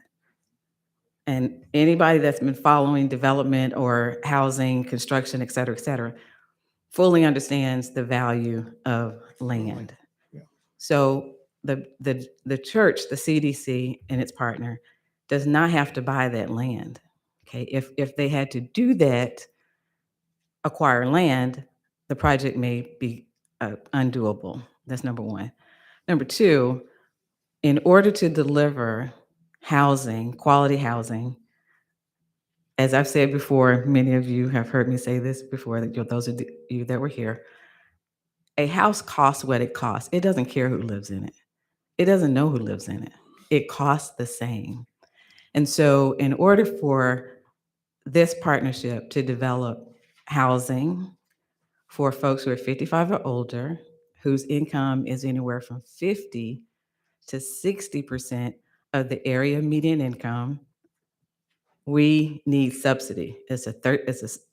Speaker 21: And anybody that's been following development or housing, construction, et cetera, fully understands the value of land. So the church, the CDC and its partner, does not have to buy that land. Okay, if they had to do that, acquire land, the project may be undoable. That's number one. Number two, in order to deliver housing, quality housing, as I've said before, many of you have heard me say this before, that those of you that were here, a house costs what it costs. It doesn't care who lives in it. It doesn't know who lives in it. It costs the same. And so in order for this partnership to develop housing for folks who are 55 or older, whose income is anywhere from 50 to 60% of the area median income, we need subsidy. It's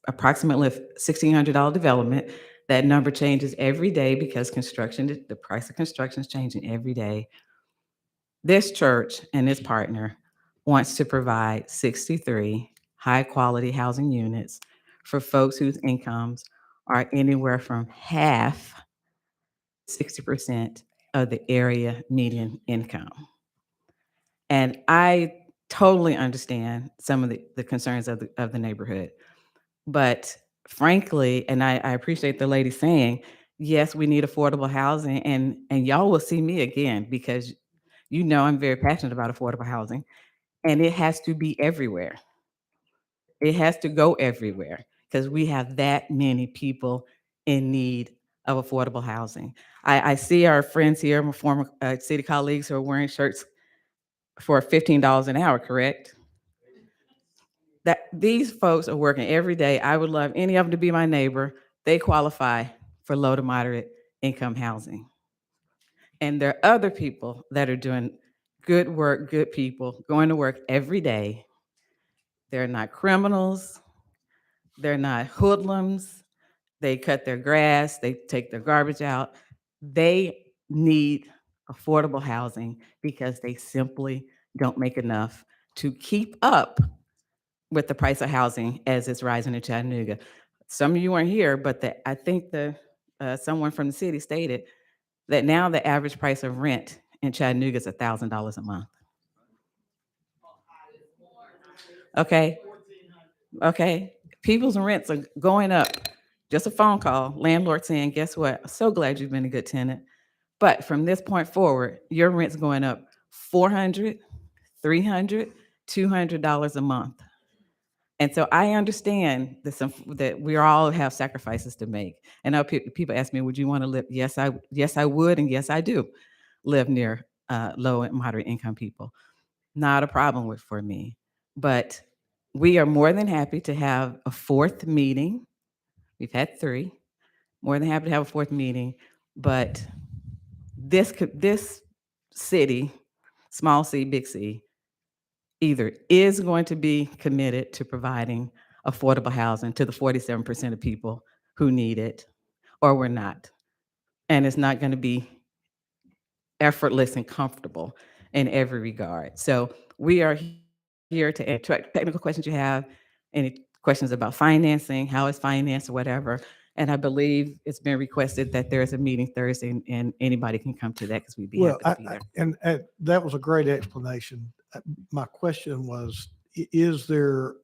Speaker 21: approximately $1,600 development. That number changes every day because the price of construction is changing every day. This church and its partner wants to provide 63 high-quality housing units for folks whose incomes are anywhere from half, 60% of the area median income. And I totally understand some of the concerns of the neighborhood. But frankly, and I appreciate the lady saying, yes, we need affordable housing, and y'all will see me again because I'm very passionate about affordable housing, and it has to be everywhere. It has to go everywhere because we have that many people in need of affordable housing. I see our friends here, my former city colleagues who are wearing shirts for $15 an hour, correct? That these folks are working every day. I would love any of them to be my neighbor. They qualify for low to moderate income housing. And there are other people that are doing good work, good people, going to work every day. They're not criminals. They're not hoodlums. They cut their grass. They take their garbage out. They need affordable housing because they simply don't make enough to keep up with the price of housing as it's rising in Chattanooga. Some of you weren't here, but I think someone from the city stated that now the average price of rent in Chattanooga is $1,000 a month. Okay. People's rents are going up. Just a phone call, landlord saying, guess what? I'm so glad you've been a good tenant. But from this point forward, your rent's going up $400, $300, $200 a month. And so I understand that we all have sacrifices to make. And now people ask me, would you want to live? Yes, I would. And yes, I do live near low and moderate income people. Not a problem for me. But we are more than happy to have a fourth meeting. We've had 3. More than happy to have a fourth meeting. But this city, small c, big C, either is going to be committed to providing affordable housing to the 47% of people who need it, or we're not. And it's not going to be effortless and comfortable in every regard. So we are here to answer technical questions you have, any questions about financing, how it's financed, or whatever. And I believe it's been requested that there's a meeting Thursday, and anybody can come to that because we'd be
Speaker 4: Well,
Speaker 21: happy to be there.
Speaker 4: and that was a great explanation. My question was, is there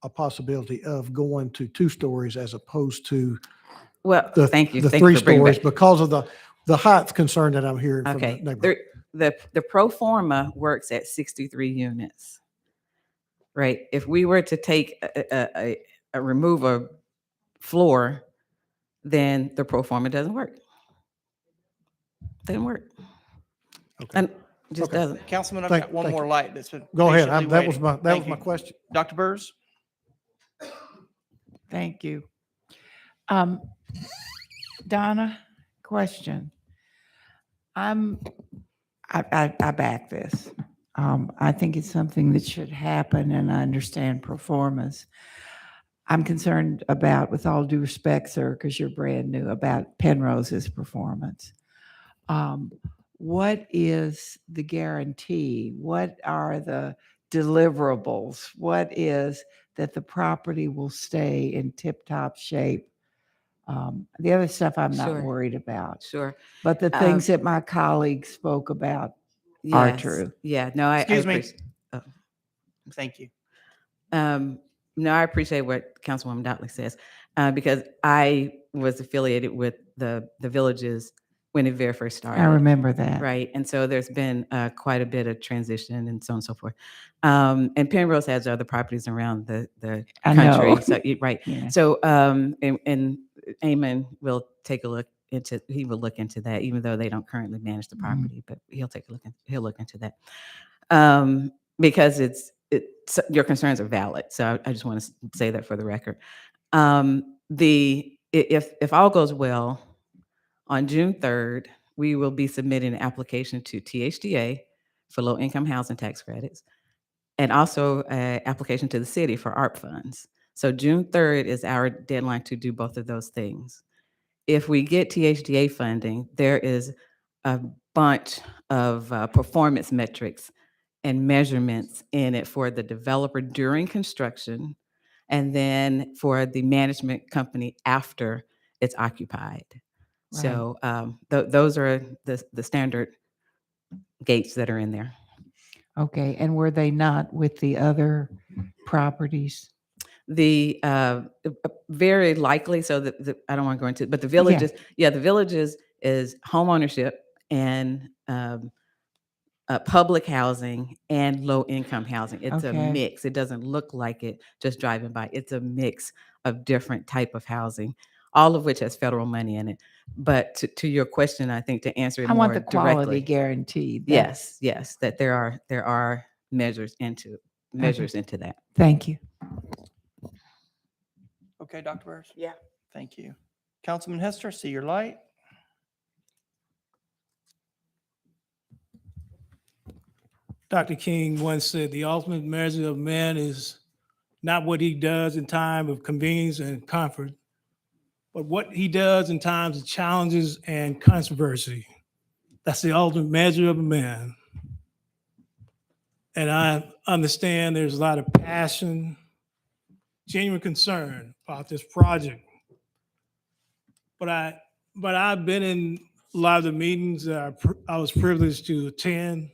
Speaker 4: a possibility of going to 2 stories as opposed to
Speaker 21: Well,
Speaker 4: the
Speaker 21: thank you.
Speaker 4: the
Speaker 21: Thank you
Speaker 4: 3
Speaker 21: for bringing
Speaker 4: stories
Speaker 21: back-
Speaker 4: because of the height concern that I'm hearing from the
Speaker 21: Okay,
Speaker 4: neighborhood?
Speaker 21: the pro forma works at 63 units, right? If we were to take remove a floor, then the pro forma doesn't work. Doesn't work.
Speaker 4: Okay.
Speaker 21: And it just doesn't.
Speaker 3: Councilman, I've
Speaker 4: Thank-
Speaker 3: got one
Speaker 4: thank
Speaker 3: more
Speaker 4: you.
Speaker 3: light that's been
Speaker 4: Go ahead.
Speaker 3: patiently
Speaker 4: That was
Speaker 3: waiting.
Speaker 4: my
Speaker 3: Thank you.
Speaker 4: question.
Speaker 3: Dr. Burrs?
Speaker 1: Thank you. Donna, question. I back this. I think it's something that should happen, and I understand performance. I'm concerned about, with all due respect, sir, because you're brand new, about Penrose's performance. What is the guarantee? What are the deliverables? What is that the property will stay in tip-top shape? The other stuff I'm not
Speaker 21: Sure.
Speaker 1: worried about.
Speaker 21: Sure.
Speaker 1: But the things that my colleagues spoke about are
Speaker 21: Yes.
Speaker 1: true.
Speaker 21: Yeah, no, I
Speaker 3: Excuse me.
Speaker 21: appreciate.
Speaker 3: Thank you.
Speaker 21: No, I appreciate what Councilwoman Dotley says, because I was affiliated with the villages when it very first started.
Speaker 1: I remember that.
Speaker 21: Right, and so there's been quite a bit of transition and so on and so forth. And Penrose has other properties around the
Speaker 1: I
Speaker 21: country.
Speaker 1: know.
Speaker 21: So right,
Speaker 1: Yeah.
Speaker 21: so and Eamon will take a look into. He will look into that, even though they don't currently manage the property, but he'll take a look. He'll look into that because it's your concerns are valid. So I just want to say that for the record. If all goes well, on June 3rd, we will be submitting an application to THDA for low-income housing tax credits, and also an application to the city for ARP funds. So June 3rd is our deadline to do both of those things. If we get THDA funding, there is a bunch of performance metrics and measurements in it for the developer during construction, and then for the management company after it's occupied. So those are the standard gates that are in there.
Speaker 1: Okay, and were they not with the other properties?
Speaker 21: The very likely, so I don't want to go into it, but the villages, the villages is home ownership and public housing and low income housing. It's a mix. It doesn't look like it just driving by. It's a mix of different type of housing, all of which has federal money in it. But to your question, I think to answer it
Speaker 1: I
Speaker 21: more
Speaker 1: want the quality
Speaker 21: directly,
Speaker 1: guaranteed.
Speaker 21: yes, that there are measures into that.
Speaker 1: Thank you.
Speaker 3: Okay, Dr. Burrs?
Speaker 15: Yeah.
Speaker 3: Thank you. Councilman Hester, see your light.
Speaker 22: Dr. King once said, the ultimate measure of man is not what he does in time of convenience and comfort, but what he does in times of challenges and controversy. That's the ultimate measure of a man. And I understand there's a lot of passion, genuine concern about this project. But I've been in a lot of the meetings that I was privileged to attend.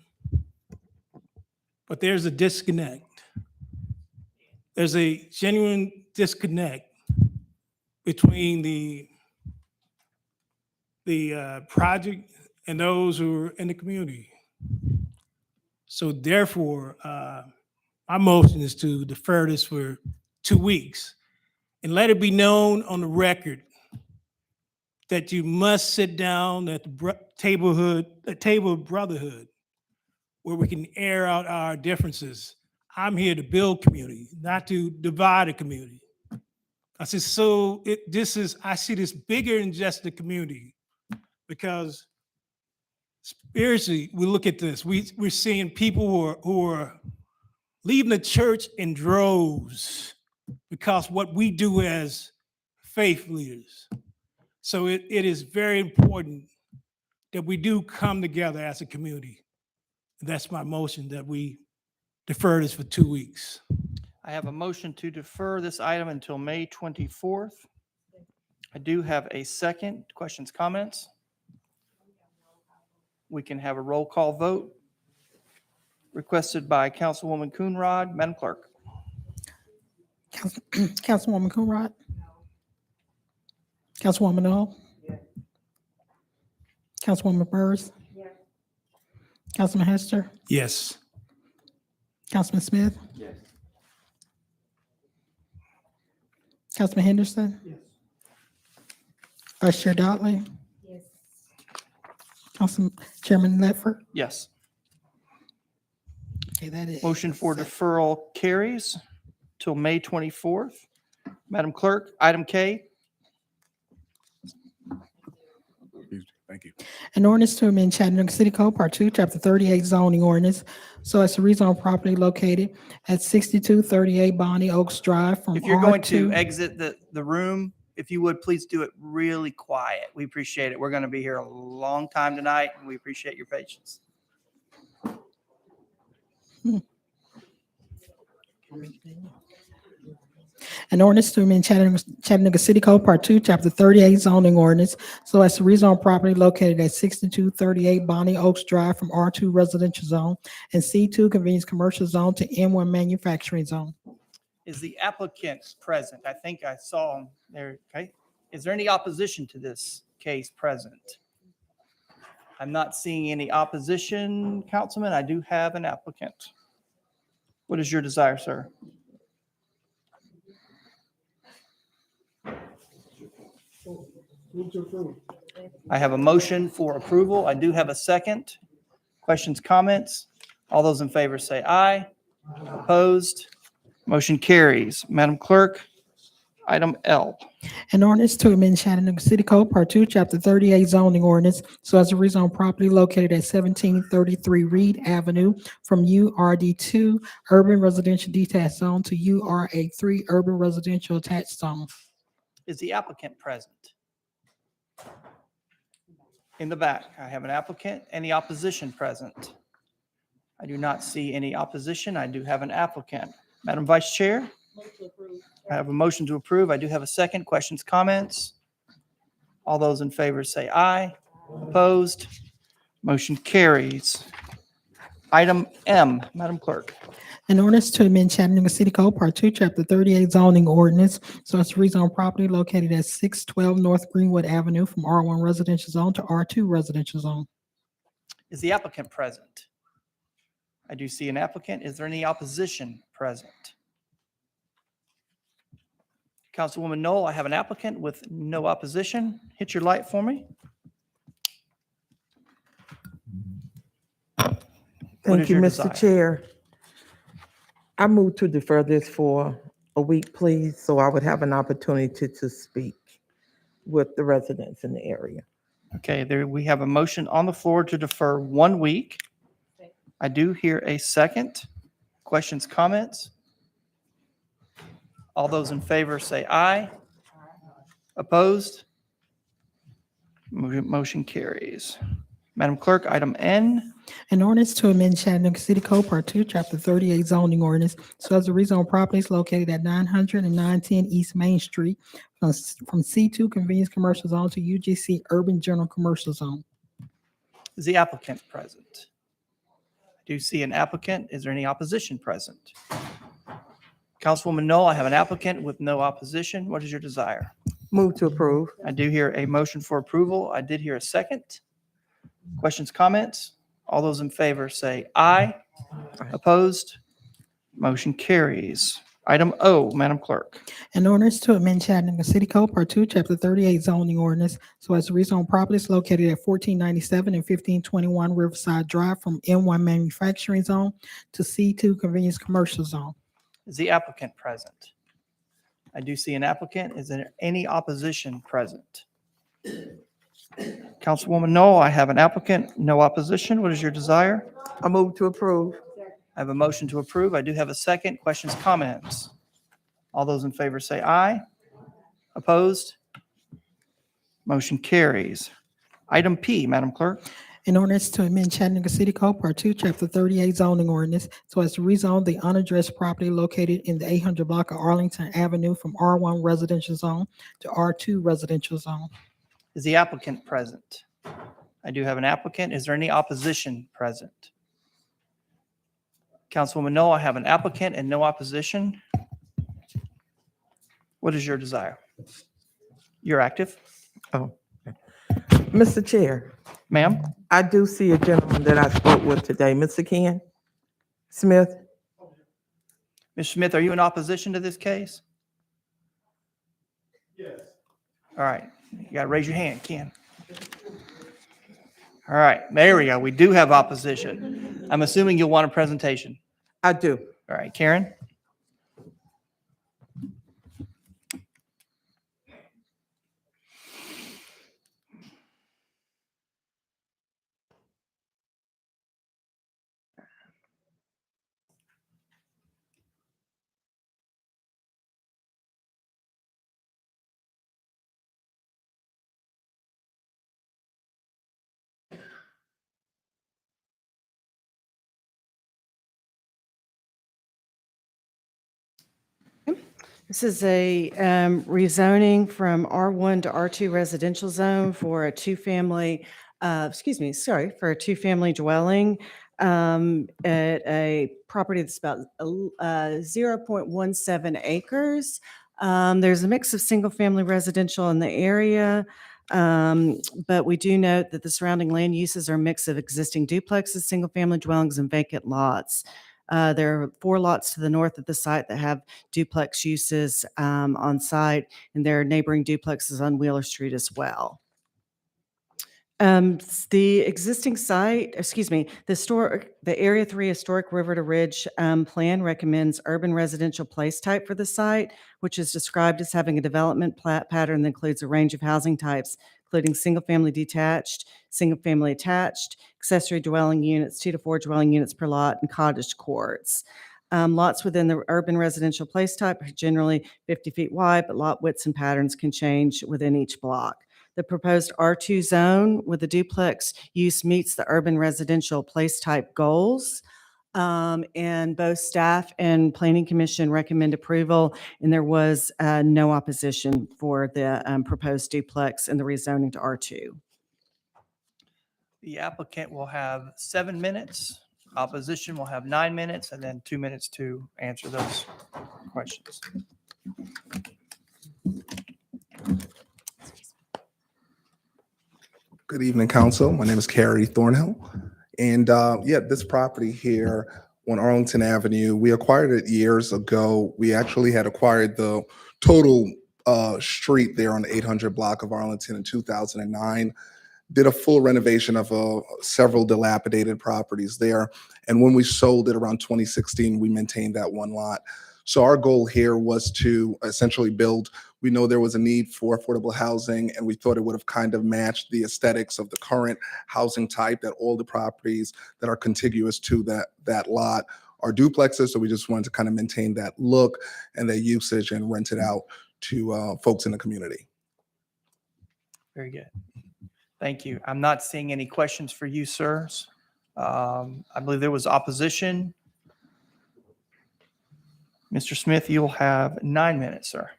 Speaker 22: But there's a disconnect. There's a genuine disconnect between the project and those who are in the community. So therefore, my motion is to defer this for 2 weeks. And let it be known on the record that you must sit down at the table of brotherhood where we can air out our differences. I'm here to build community, not to divide a community. I said, I see this bigger than just the community, because spiritually, we look at this, we're seeing people who are leaving the church in droves because what we do as faith leaders. So it is very important that we do come together as a community. That's my motion, that we defer this for 2 weeks.
Speaker 3: I have a motion to defer this item until May 24th. I do have a second. Questions, comments? We can have a roll call vote requested by Councilwoman Coonrod. Madam Clerk.
Speaker 5: Councilwoman Coonrod? Councilwoman Knoll? Councilwoman Burrs? Councilman Hester?
Speaker 22: Yes.
Speaker 5: Councilman Smith?
Speaker 22: Yes.
Speaker 5: Councilman Henderson?
Speaker 22: Yes.
Speaker 5: Vice Chair Dudley?
Speaker 20: Yes.
Speaker 5: Council Chairman Ledford?
Speaker 3: Yes.
Speaker 5: Okay, that is.
Speaker 3: Motion for deferral carries till May 24th. Madam Clerk, item K.
Speaker 10: Thank you.
Speaker 5: An ordinance to amend Chattanooga City Code, Part 2, Chapter 38 zoning ordinance, so as to rezone property located at 6238 Bonnie Oaks Drive from
Speaker 3: If you're going to
Speaker 5: R2.
Speaker 3: exit the room, if you would, please do it really quiet. We appreciate it. We're going to be here a long time tonight, and we appreciate your patience.
Speaker 5: An ordinance to amend Chattanooga City Code, Part 2, Chapter 38 zoning ordinance, so as to rezone property located at 6238 Bonnie Oaks Drive from R2 residential zone and C2 convenience commercial zone to N1 manufacturing zone.
Speaker 3: Is the applicant present? I think I saw him there. Okay. Is there any opposition to this case present? I'm not seeing any opposition, Councilman. I do have an applicant. What is your desire, sir? I have a motion for approval. I do have a second. Questions, comments? All those in favor say aye. Opposed? Motion carries. Madam Clerk, item L.
Speaker 5: An ordinance to amend Chattanooga City Code, Part 2, Chapter 38 zoning ordinance, so as to rezone property located at 1733 Reed Avenue from URD2 urban residential detached zone to URA3 urban residential attached zone.
Speaker 3: Is the applicant present? In the back, I have an applicant. Any opposition present? I do not see any opposition. I do have an applicant. Madam Vice Chair? I have a motion to approve. I do have a second. Questions, comments? All those in favor say aye. Opposed? Motion carries. Item M, Madam Clerk.
Speaker 5: An ordinance to amend Chattanooga City Code, Part 2, Chapter 38 zoning ordinance, so as to rezone property located at 612 North Greenwood Avenue from R1 residential zone to R2 residential zone.
Speaker 3: Is the applicant present? I do see an applicant. Is there any opposition present? Councilwoman Knoll, I have an applicant with no opposition. Hit your light for me. What
Speaker 6: Thank
Speaker 3: is
Speaker 6: you,
Speaker 3: your
Speaker 6: Mr.
Speaker 3: desire?
Speaker 6: Chair. I move to defer this for a week, please, so I would have an opportunity to speak with the residents in the area.
Speaker 3: Okay, there, we have a motion on the floor to defer 1 week. I do hear a second. Questions, comments? All those in favor say aye. Opposed? Motion carries. Madam Clerk, item N.
Speaker 5: An ordinance to amend Chattanooga City Code, Part 2, Chapter 38 zoning ordinance, so as to rezone properties located at 900 and 910 East Main Street from C2 convenience commercial zone to UGC urban general commercial zone.
Speaker 3: Is the applicant present? I do see an applicant. Is there any opposition present? Councilwoman Knoll, I have an applicant with no opposition. What is your desire?
Speaker 6: Move to approve.
Speaker 3: I do hear a motion for approval. I did hear a second. Questions, comments? All those in favor say aye. Opposed? Motion carries. Item O, Madam Clerk.
Speaker 5: An ordinance to amend Chattanooga City Code, Part 2, Chapter 38 zoning ordinance so as to rezone properties located at 1497 and 1521 Riverside Drive from M1 manufacturing zone to C2 convenience commercial zone.
Speaker 3: Is the applicant present? I do see an applicant. Is there any opposition present? Councilwoman Knoll, I have an applicant, no opposition. What is your desire?
Speaker 6: I move to approve.
Speaker 3: I have a motion to approve. I do have a second. Questions, comments? All those in favor say aye. Opposed? Motion carries. Item P, Madam Clerk.
Speaker 5: An ordinance to amend Chattanooga City Code, Part 2, Chapter 38 zoning ordinance so as to rezone the unaddressed property located in the 800 block of Arlington Avenue from R1 residential zone to R2 residential zone.
Speaker 3: Is the applicant present? I do have an applicant. Is there any opposition present? Councilwoman Knoll, I have an applicant and no opposition. What is your desire? You're active?
Speaker 6: Oh, okay. Mr. Chair,
Speaker 3: Ma'am?
Speaker 6: I do see a gentleman that I spoke with today, Mr. Ken Smith.
Speaker 3: Mr. Smith, are you in opposition to this case?
Speaker 4: Yes.
Speaker 3: All right. You got to raise your hand, Ken. All right. There we go. We do have opposition. I'm assuming you'll want a presentation.
Speaker 6: I do.
Speaker 3: All right. Karen?
Speaker 7: This is a rezoning from R1 to R2 residential zone for a two-family, for a two-family dwelling at a property that's about 0.17 acres. There's a mix of single-family residential in the area, but we do note that the surrounding land uses are a mix of existing duplexes, single-family dwellings, and vacant lots. There are 4 lots to the north of the site that have duplex uses on site, and there are neighboring duplexes on Wheeler Street as well. The existing site, the Area 3 Historic River to Ridge plan recommends urban residential place type for the site, which is described as having a development pattern that includes a range of housing types, including single-family detached, single-family attached, accessory dwelling units, 2 to 4 dwelling units per lot, and cottage courts. Lots within the urban residential place type are generally 50 feet wide, but lot widths and patterns can change within each block. The proposed R2 zone with the duplex use meets the urban residential place type goals. And both staff and planning commission recommend approval, and there was no opposition for the proposed duplex and the rezoning to R2.
Speaker 3: The applicant will have 7 minutes. Opposition will have 9 minutes, and then 2 minutes to answer those questions.
Speaker 2: Good evening, Council. My name is Carrie Thornhill. And this property here on Arlington Avenue, we acquired it years ago. We actually had acquired the total street there on the 800 block of Arlington in 2009. Did a full renovation of several dilapidated properties there. And when we sold it around 2016, we maintained that one lot. So our goal here was to essentially build. We know there was a need for affordable housing, and we thought it would have kind of matched the aesthetics of the current housing type, that all the properties that are contiguous to that lot are duplexes. So we just wanted to kind of maintain that look and that usage and rent it out to folks in the community.
Speaker 3: Very good. Thank you. I'm not seeing any questions for you, sirs. I believe there was opposition. Mr. Smith, you'll have 9 minutes, sir.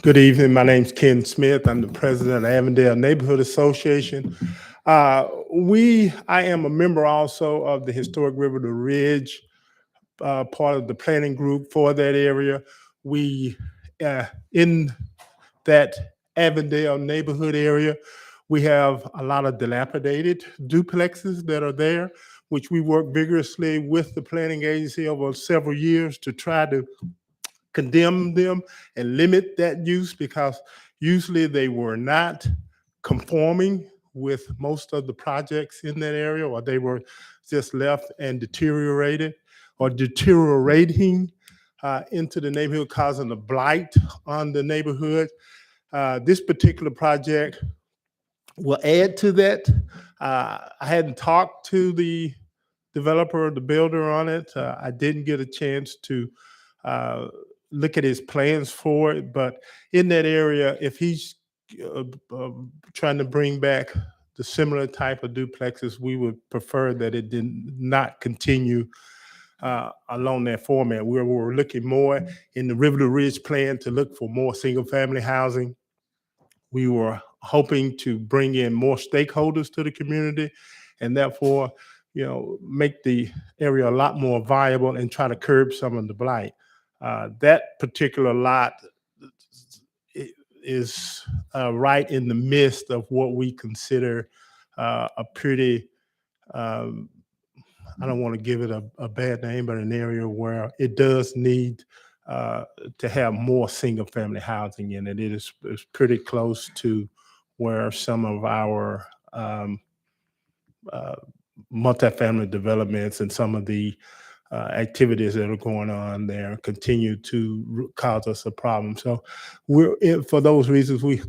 Speaker 8: Good evening. My name's Ken Smith. I'm the president of the Avondale Neighborhood Association. I am a member also of the Historic River to Ridge, part of the planning group for that area. We, in that Avondale neighborhood area, We have a lot of dilapidated duplexes that are there, which we work vigorously with the planning agency over several years to try to condemn them and limit that use, because usually they were not conforming with most of the projects in that area, or they were just left and deteriorated or deteriorating into the neighborhood, causing a blight on the neighborhood. This particular project will add to that. I hadn't talked to the developer or the builder on it. I didn't get a chance to look at his plans for it, but in that area, if he's trying to bring back the similar type of duplexes, we would prefer that it did not continue along that format. We're looking more in the River to Ridge plan to look for more single-family housing. We were hoping to bring in more stakeholders to the community, and therefore, make the area a lot more viable and try to curb some of the blight. That particular lot is right in the midst of what we consider a pretty, I don't want to give it a bad name, but an area where it does need to have more single-family housing in it. It's pretty close to where some of our multifamily developments and some of the activities that are going on there continue to cause us a problem. So for those reasons, we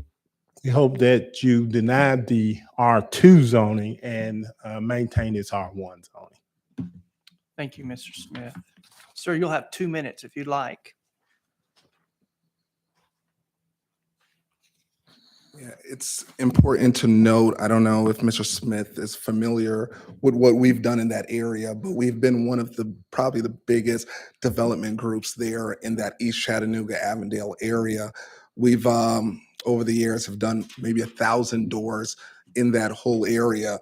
Speaker 8: hope that you deny the R2 zoning and maintain its R1 zoning.
Speaker 3: Thank you, Mr. Smith. Sir, you'll have 2 minutes if you'd like.
Speaker 2: Yeah, it's important to note, I don't know if Mr. Smith is familiar with what we've done in that area, but we've been one of probably the biggest development groups there in that East Chattanooga, Avondale area. We've, over the years, have done maybe 1,000 doors in that whole area.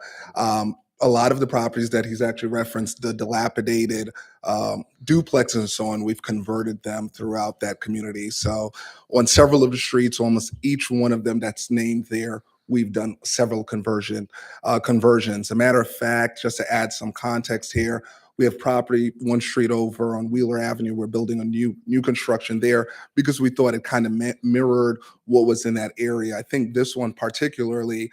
Speaker 2: A lot of the properties that he's actually referenced, the dilapidated duplexes and so on, we've converted them throughout that community. So on several of the streets, almost each one of them that's named there, we've done several conversions. A matter of fact, just to add some context here, we have property one street over on Wheeler Avenue. We're building a new construction there because we thought it kind of mirrored what was in that area. I think this one particularly,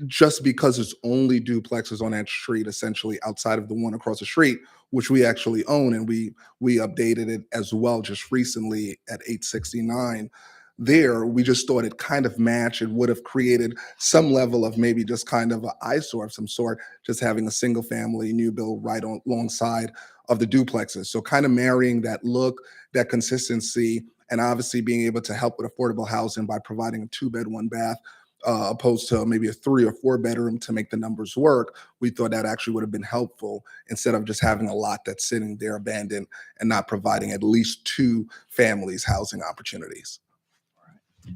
Speaker 2: just because it's only duplexes on that street, essentially outside of the one across the street, which we actually own, and we updated it as well just recently at 869. There, we just thought it kind of matched. It would have created some level of maybe just kind of an eyesore of some sort, just having a single family new build right alongside of the duplexes. So kind of marrying that look, that consistency, and obviously being able to help with affordable housing by providing a 2-bed, 1-bath, opposed to maybe a 3 or 4 bedroom to make the numbers work. We thought that actually would have been helpful instead of just having a lot that's sitting there abandoned and not providing at least 2 families housing opportunities.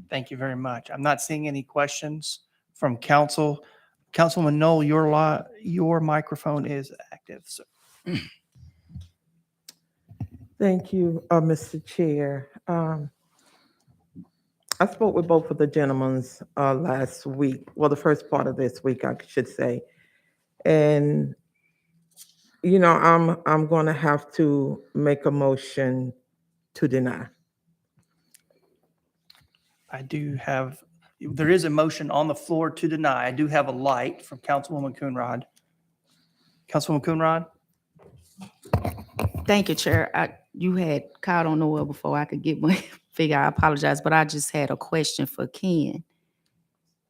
Speaker 3: Thank you very much. I'm not seeing any questions from council. Councilman Knoll, your microphone is active, sir.
Speaker 6: Thank you, Mr. Chair. I spoke with both of the gentlemen last week, well, the first part of this week, I should say. And, I'm going to have to make a motion to deny.
Speaker 3: There is a motion on the floor to deny. I do have a light from Councilwoman Coonrod. Councilwoman Coonrod?
Speaker 20: Thank you, Chair. You had called on Noel before I could get my figure. I apologize, but I just had a question for Ken.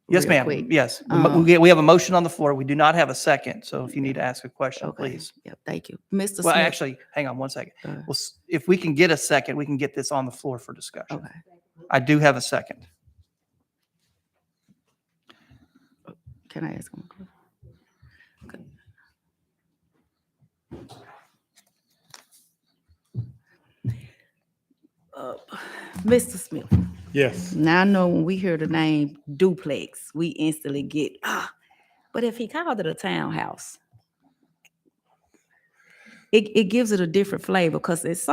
Speaker 3: Yes,
Speaker 20: real
Speaker 3: ma'am.
Speaker 20: quick.
Speaker 3: Yes. We have a motion on the floor. We do not have a second. So if you need to ask a question, please.
Speaker 20: Yeah, thank you. Mr.
Speaker 3: Well,
Speaker 20: Smith.
Speaker 3: actually, hang on one second. Well, if we can get a second, we can get this on the floor for discussion.
Speaker 20: Okay.
Speaker 3: I do have a second.
Speaker 20: Can I ask him a question? Mr. Smith.
Speaker 8: Yes.
Speaker 20: Now I know when we hear the name duplex, we instantly get, but if he called it a townhouse, it gives it a different flavor because it's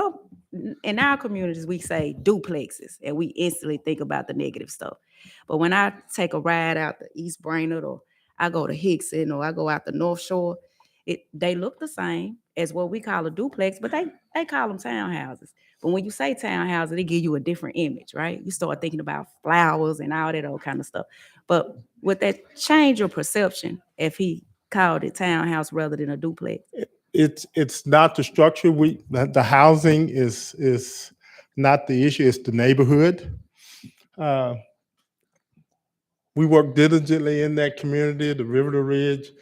Speaker 20: in our communities, we say duplexes, and we instantly think about the negative stuff. But when I take a ride out to East Brainerd, or I go to Hixson, or I go out the North Shore, they look the same as what we call a duplex, but they call them townhouses. But when you say townhouses, they give you a different image, right? You start thinking about flowers and all that old kind of stuff. But would that change your perception if he called it townhouse rather than a duplex?
Speaker 8: It's not the structure. The housing is not the issue. It's the neighborhood. We work diligently in that community, the River to Ridge.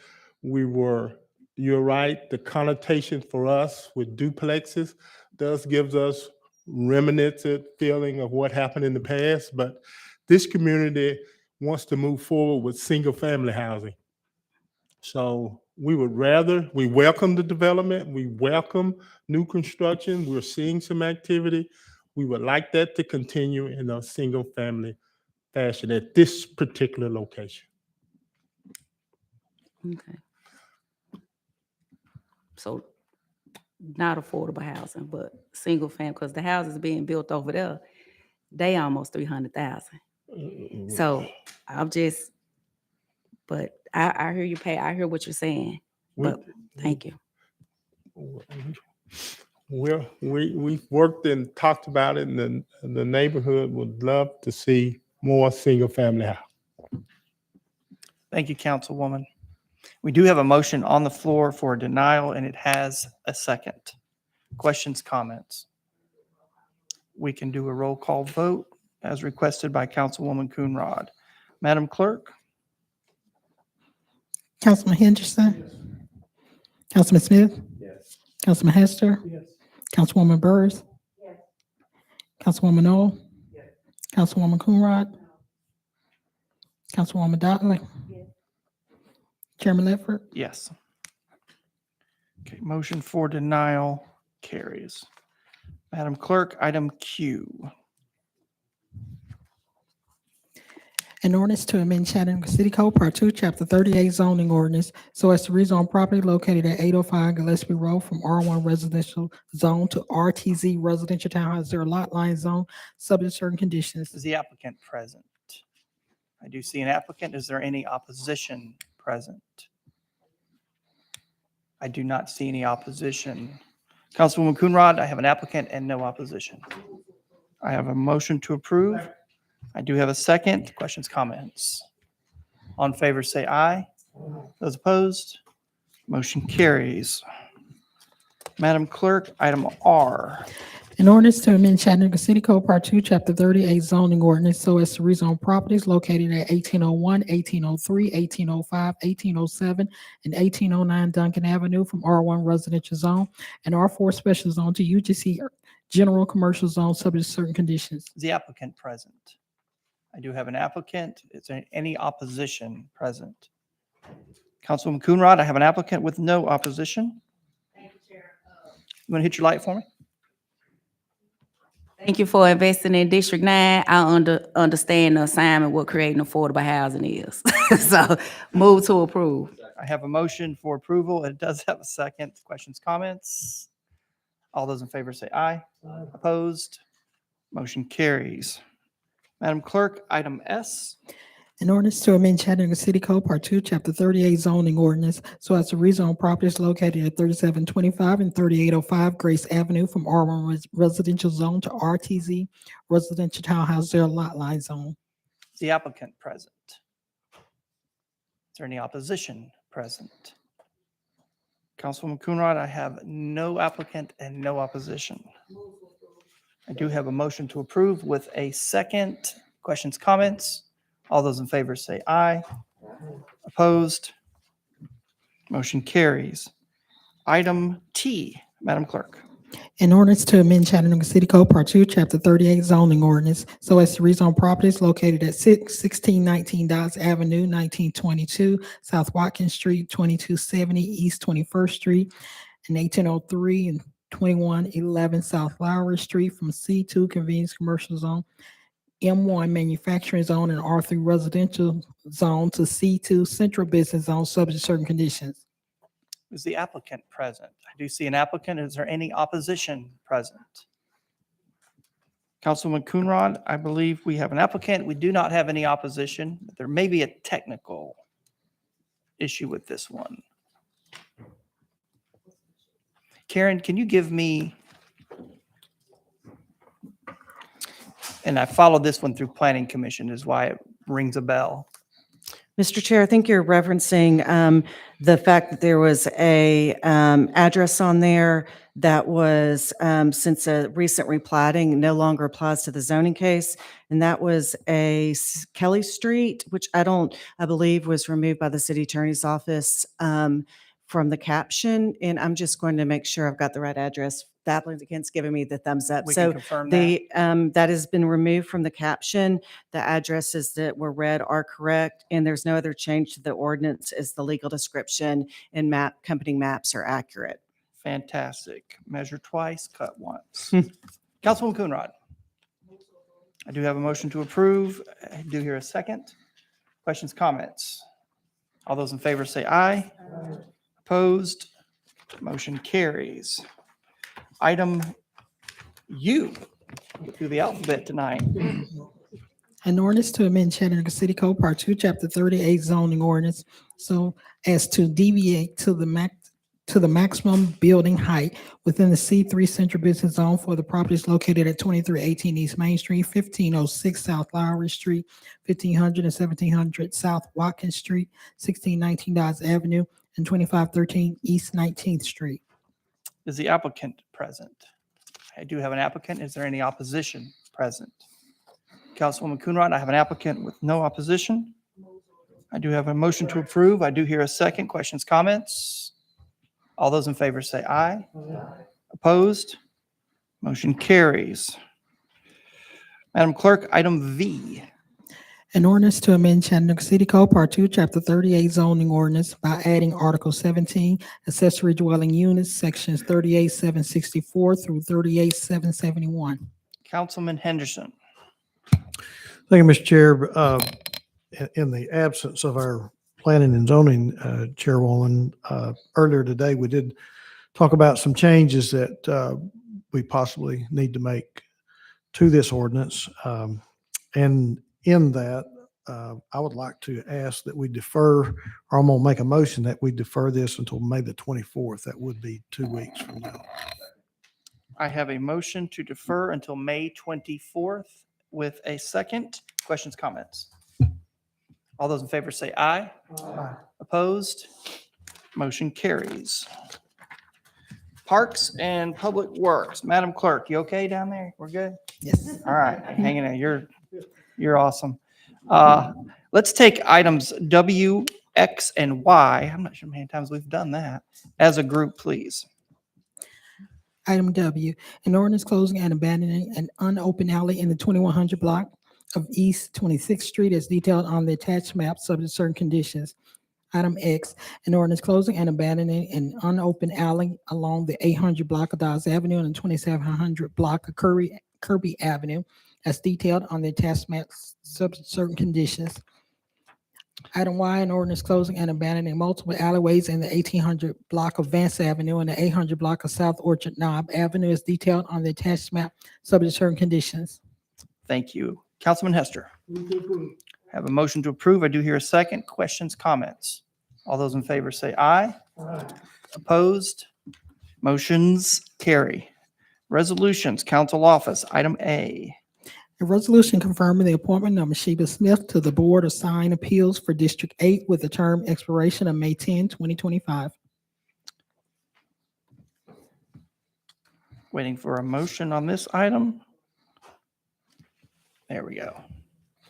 Speaker 8: You're right, the connotation for us with duplexes gives us reminiscent feeling of what happened in the past, but this community wants to move forward with single family housing. So we welcome the development, we welcome new construction, we're seeing some activity. We would like that to continue in a single family fashion at this particular location.
Speaker 20: Okay. So not affordable housing, but single family, because the houses being built over there, they almost 300,000. So but I hear you, I hear what you're saying, but thank you.
Speaker 8: We've worked and talked about it, and the neighborhood would love to see more single family housing.
Speaker 3: Thank you, Councilwoman. We do have a motion on the floor for denial, and it has a second. Questions, comments? We can do a roll call vote as requested by Councilwoman Coonrod. Madam Clerk?
Speaker 5: Councilman Henderson? Councilman Smith?
Speaker 8: Yes.
Speaker 5: Councilman Hester?
Speaker 8: Yes.
Speaker 5: Councilwoman Burrs? Councilwoman Knoll? Councilwoman Coonrod? Councilwoman Dotley? Chairman Ledford?
Speaker 3: Yes. Okay, motion for denial carries. Madam Clerk, item Q.
Speaker 5: An ordinance to amend Chattanooga City Code Part 2, Chapter 38 zoning ordinance so as to rezone property located at 805 Gillespie Road from R1 residential zone to RTZ residential townhouse zero lot line zone, subject to certain conditions.
Speaker 3: Is the applicant present? I do see an applicant. Is there any opposition present? I do not see any opposition. Councilwoman Coonrod, I have an applicant and no opposition. I have a motion to approve. I do have a second. Questions, comments? All in favor, say aye. Those opposed? Motion carries. Madam Clerk, item R.
Speaker 5: An ordinance to amend Chattanooga City Code Part 2, Chapter 38 zoning ordinance so as to rezone properties located at 1801, 1803, 1805, 1807, and 1809 Duncan Avenue from R1 residential zone and R4 special zone to UGC general commercial zone, subject to certain conditions.
Speaker 3: Is the applicant present? I do have an applicant. Is there any opposition present? Councilwoman Coonrod, I have an applicant with no opposition. Thank you, Chair. You want to hit your light for me?
Speaker 20: Thank you for investing in District 9. I understand the assignment what creating affordable housing is. So move to approve.
Speaker 3: I have a motion for approval. It does have a second. Questions, comments? All those in favor say aye. Opposed? Motion carries. Madam Clerk, item S.
Speaker 5: An ordinance to amend Chattanooga City Code Part 2, Chapter 38 zoning ordinance so as to rezone properties located at 3725 and 3805 Grace Avenue from R1 residential zone to RTZ residential townhouse zero lot line zone.
Speaker 3: Is the applicant present? Is there any opposition present? Councilwoman Coonrod, I have no applicant and no opposition. I do have a motion to approve with a second. Questions, comments? All those in favor say aye. Opposed? Motion carries. Item T, Madam Clerk.
Speaker 5: An ordinance to amend Chattanooga City Code Part 2, Chapter 38 zoning ordinance so as to rezone properties located at 1619 Dodge Avenue, 1922 South Watkins Street, 2270 East 21st Street, and 1803 and 2111 South Lowry Street from C2 Convenience Commercial Zone, M1 Manufacturing Zone, and R3 Residential Zone to C2 Central Business Zone, subject to certain conditions.
Speaker 3: Is the applicant present? I do see an applicant. Is there any opposition present? Councilwoman Coonrod, I believe we have an applicant. We do not have any opposition. There may be a technical issue with this one. Karen, can you give me, and I followed this one through Planning Commission is why it rings a bell.
Speaker 7: Mr. Chair, I think you're referencing the fact that there was a address on there that was, since a recent replatting, no longer applies to the zoning case. And that was a Kelly Street, which I believe was removed by the city attorney's office from the caption. And I'm just going to make sure I've got the right address. The applicant's giving me the thumbs up.
Speaker 3: We can
Speaker 7: So
Speaker 3: confirm that.
Speaker 7: that has been removed from the caption. The addresses that were read are correct, and there's no other change to the ordinance as the legal description and accompanying maps are accurate.
Speaker 3: Fantastic. Measure twice, cut once. Councilwoman Coonrod. I do have a motion to approve. I do hear a second. Questions, comments? All those in favor say aye. Opposed? Motion carries. Item U, through the alphabet tonight.
Speaker 5: An ordinance to amend Chattanooga City Code Part 2, Chapter 38 zoning ordinance, so as to deviate to the maximum building height within the C3 Central Business Zone for the properties located at 2318 East Main Street, 1506 South Lowry Street, 1500 and 1700 South Watkins Street, 1619 Dodge Avenue, and 2513 East 19th Street.
Speaker 3: Is the applicant present? I do have an applicant. Is there any opposition present? Councilwoman Coonrod, I have an applicant with no opposition. I do have a motion to approve. I do hear a second. Questions, comments? All those in favor say aye. Opposed? Motion carries. Madam Clerk, item V.
Speaker 5: An ordinance to amend Chattanooga City Code Part 2, Chapter 38 zoning ordinance by adding Article 17, accessory dwelling units, sections 38,764 through 38,771.
Speaker 3: Councilman Henderson.
Speaker 4: Thank you, Mr. Chair. In the absence of our planning and zoning chairwoman, earlier today, we did talk about some changes that we possibly need to make to this ordinance. And in that, I would like to ask that we defer, or I'm going to make a motion that we defer this until May the 24th. That would be 2 weeks from now.
Speaker 3: I have a motion to defer until May 24th with a second. Questions, comments? All those in favor say aye. Aye. Opposed? Motion carries. Parks and Public Works. Madam Clerk, you okay down there? We're good?
Speaker 5: Yes.
Speaker 3: All right, hanging in. You're awesome. Let's take items W, X, and Y. I'm not sure how many times we've done that as a group, please.
Speaker 5: Item W, an ordinance closing and abandoning an unopened alley in the 2100 block of East 26th Street as detailed on the attached map subject to certain conditions. Item X, an ordinance closing and abandoning an unopened alley along the 800 block of Dodge Avenue and the 2700 block of Kirby Avenue as detailed on the attached map subject to certain conditions. Item Y, an ordinance closing and abandoning multiple alleyways in the 1800 block of Vance Avenue and the 800 block of South Orchard Knob Avenue as detailed on the attached map subject to certain conditions.
Speaker 3: Thank you. Councilman Hester. Have a motion to approve. I do hear a second. Questions, comments? All those in favor say aye. Aye. Opposed? Motions carry. Resolutions, council office, item A.
Speaker 5: A resolution confirming the appointment of Sheba Smith to the Board of Sign Appeals for District 8 with a term expiration of May 10, 2025.
Speaker 3: Waiting for a motion on this item. There we go.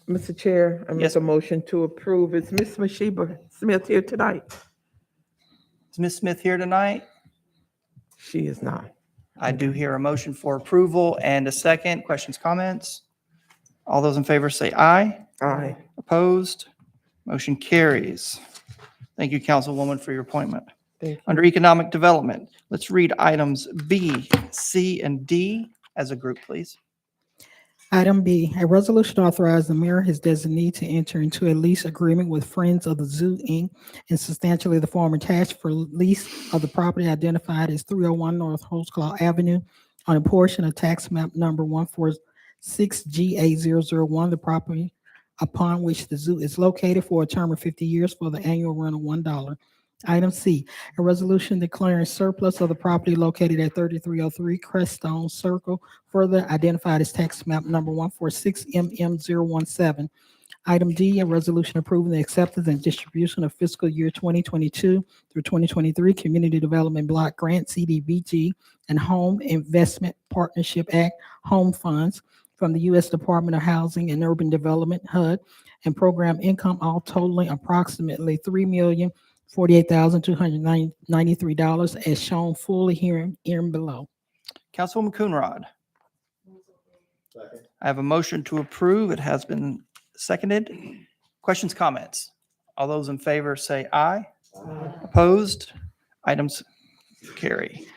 Speaker 6: Mr. Chair, I make
Speaker 3: Yes.
Speaker 6: a motion to approve. Is Ms. Sheba Smith here tonight?
Speaker 3: Is Ms. Smith here tonight?
Speaker 6: She is not.
Speaker 3: I do hear a motion for approval and a second. Questions, comments? All those in favor say aye.
Speaker 6: Aye.
Speaker 3: Opposed? Motion carries. Thank you, Councilwoman, for your appointment.
Speaker 6: Thank you.
Speaker 3: Under Economic Development, let's read items B, C, and D as a group, please.
Speaker 5: Item B, a resolution authorizing the mayor, his designee, to enter into a lease agreement with Friends of the Zoo, Inc. in substantially the form attached for lease of the property identified as 301 North Holtzclaw Avenue on a portion of tax map number 6GA001, the property upon which the zoo is located, for a term of 50 years for the annual rent of $1. Item C, a resolution declaring surplus of the property located at 3303 Creststone Circle, further identified as tax map number 146MM017. Item D, a resolution approving the acceptance and distribution of fiscal year 2022 through 2023 Community Development Block Grant CDBG and Home Investment Partnership Act home funds from the U.S. Department of Housing and Urban Development HUD and program income, all totaling approximately $3,048,293 as shown fully here below.
Speaker 3: Councilwoman Coonrod. I have a motion to approve. It has been seconded. Questions, comments? All those in favor say aye. Opposed? Items carry.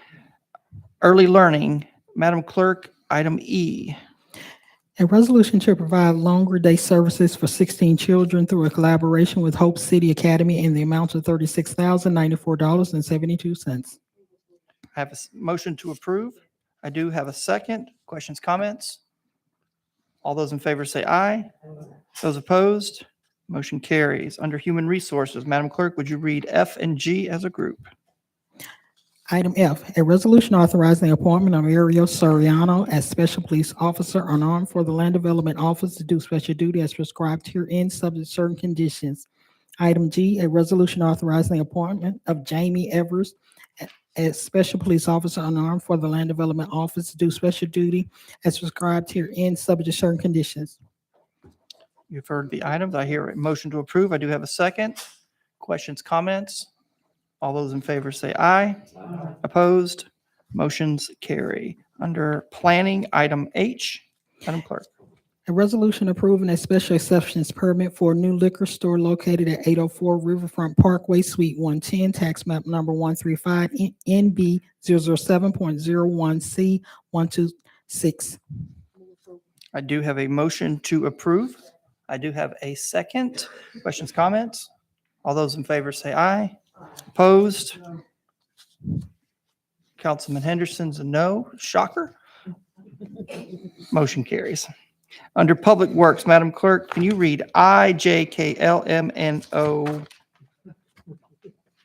Speaker 3: Early learning, Madam Clerk, item E.
Speaker 5: A resolution to provide longer day services for 16 children through a collaboration with Hope City Academy in the amount of $36,094.72.
Speaker 3: I have a motion to approve. I do have a second. Questions, comments? All those in favor say aye. Those opposed? Motion carries. Under Human Resources, Madam Clerk, would you read F and G as a group?
Speaker 5: Item F, a resolution authorizing the appointment of Ariel Soriano as Special Police Officer unarmed for the Land Development Office to do special duty as prescribed herein, subject to certain conditions. Item G, a resolution authorizing the appointment of Jamie Evers as Special Police Officer unarmed for the Land Development Office to do special duty as prescribed herein, subject to certain conditions.
Speaker 3: You've heard the items. I hear a motion to approve. I do have a second. Questions, comments? All those in favor say aye. Opposed? Motions carry. Under Planning, item H, Madam Clerk.
Speaker 5: A resolution approving a special exceptions permit for a new liquor store located at 804 Riverfront Parkway, Suite 110, tax map number 135, NB 007.01C 126.
Speaker 3: I do have a motion to approve. I do have a second. Questions, comments? All those in favor say aye. Opposed? Councilman Henderson's a no. Shocker. Motion carries. Under Public Works, Madam Clerk, can you read I, J, K, L, M, N, O,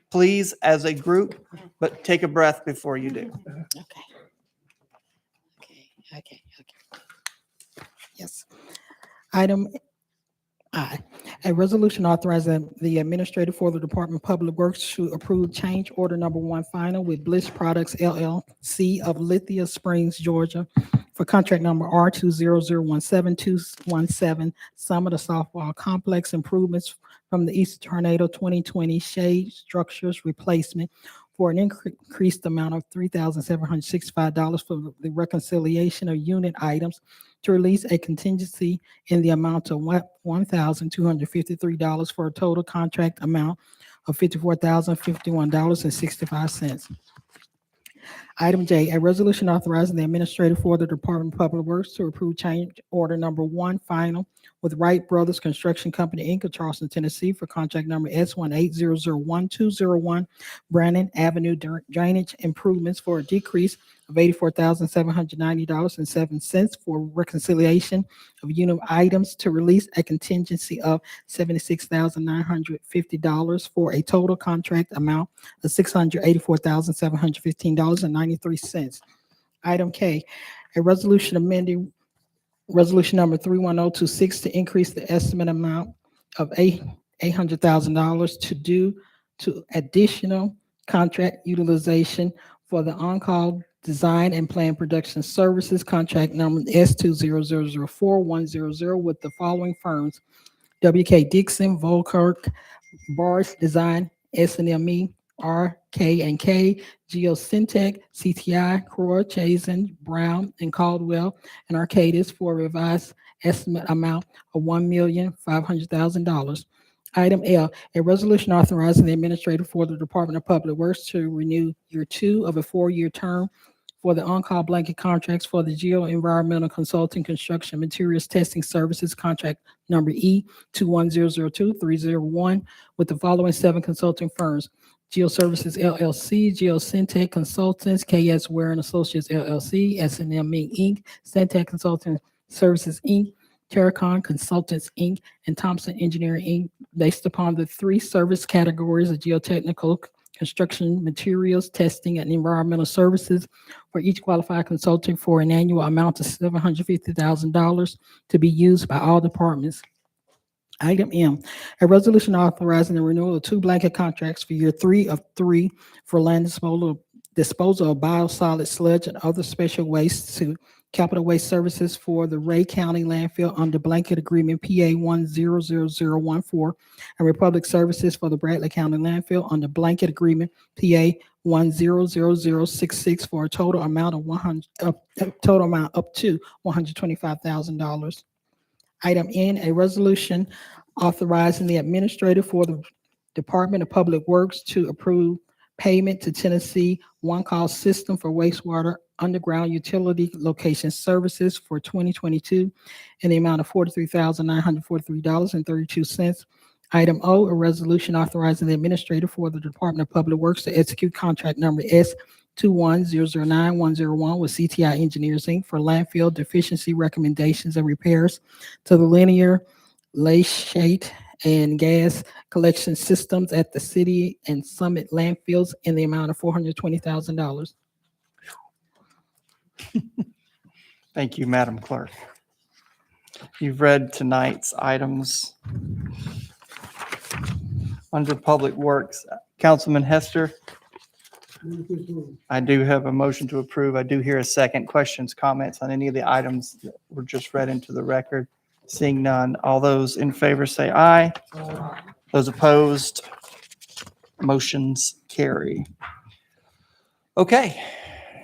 Speaker 3: please, as a group, but take a breath before you do.
Speaker 5: Okay. Yes. Item I, a resolution authorizing the administrator for the Department of Public Works to approve change order number 1 final with Bliss Products LLC of Lithia Springs, Georgia, for contract number R20017217, some of the softball complex improvements from the East Tornado 2020 shade structures replacement for an increased amount of $3,765 for the reconciliation of unit items to release a contingency in the amount of $1,253 for a total contract amount of $54,051.65. Item J, a resolution authorizing the administrator for the Department of Public Works to approve change order number 1 final with Wright Brothers Construction Company, Inc. of Charleston, Tennessee for contract number S18001-201 Brandon Avenue drainage improvements for a decrease of $84,790.07 for reconciliation of unit items to release a contingency of $76,950 for a total contract amount of $684,715.93. Item K, a resolution amending resolution number 31026 to increase the estimate amount of $800,000 to due to additional contract utilization for the on-call design and plan production services contract number S20004-100 with the following firms: WK Dixon, Volkirk, Bars Design, S&ME, RK&K, Geosyntec, CTI, Croy, Chazen, Brown, and Caldwell, and Arcadis for a revised estimate amount of $1,500,000. Item L, a resolution authorizing the administrator for the Department of Public Works to renew year 2 of a 4-year term for the on-call blanket contracts for the Geo-Environmental Consulting Construction Materials Testing Services contract number E21002-301 with the following 7 consulting firms: Geoservices LLC, Geosyntec Consultants, KS Ware and Associates LLC, S&ME Inc., Syntec Consulting Services, Inc., Terracon Consultants, Inc., and Thompson Engineering, Inc., based upon the three service categories of geotechnical, construction materials, testing, and environmental services for each qualified consultant for an annual amount of $750,000 to be used by all departments. Item M, a resolution authorizing the renewal of 2 blanket contracts for year 3 of 3 for land disposal of biosolids, sludge, and other special wastes to Capital Waste Services for the Ray County landfill under blanket agreement PA 100014, and Republic Services for the Bradley County landfill under blanket agreement PA 100066 for a total amount of up to $125,000. Item N, a resolution authorizing the administrator for the Department of Public Works to approve payment to Tennessee One Call System for wastewater underground utility location services for 2022 in the amount of $43,943.32. Item O, a resolution authorizing the administrator for the Department of Public Works to execute contract number S21009-101 with CTI Engineers, Inc. for landfill deficiency recommendations and repairs to the linear leachate and gas collection systems at the City and Summit landfills in the amount of $420,000.
Speaker 3: Thank you, Madam Clerk. You've read tonight's items. Under Public Works, Councilman Hester. I do have a motion to approve. I do hear a second. Questions, comments on any of the items that were just read into the record? Seeing none, all those in favor say aye. Those opposed, motions carry. Okay,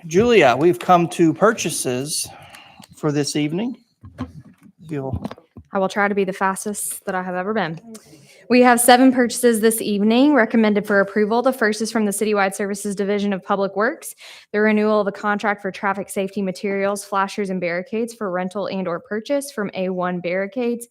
Speaker 3: Julia, we've come to purchases for this evening.
Speaker 9: I will try to be the fastest that I have ever been. We have 7 purchases this evening recommended for approval. The first is from the Citywide Services Division of Public Works, the renewal of a contract for traffic safety materials, flashers, and barricades for rental and/or purchase from A1 Barricades.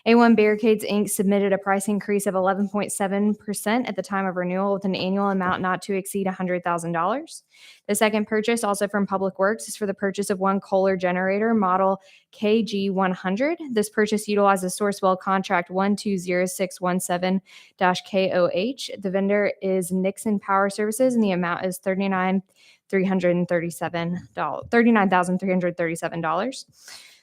Speaker 9: A1 Barricades, Inc. submitted a price increase of 11.7% at the time of renewal with an annual amount not to exceed $100,000. The second purchase, also from Public Works, is for the purchase of 1 Kohler generator model KG100. This purchase utilizes Sourcewell contract 120617-KOH. The vendor is Nixon Power Services, and the amount is $39,337.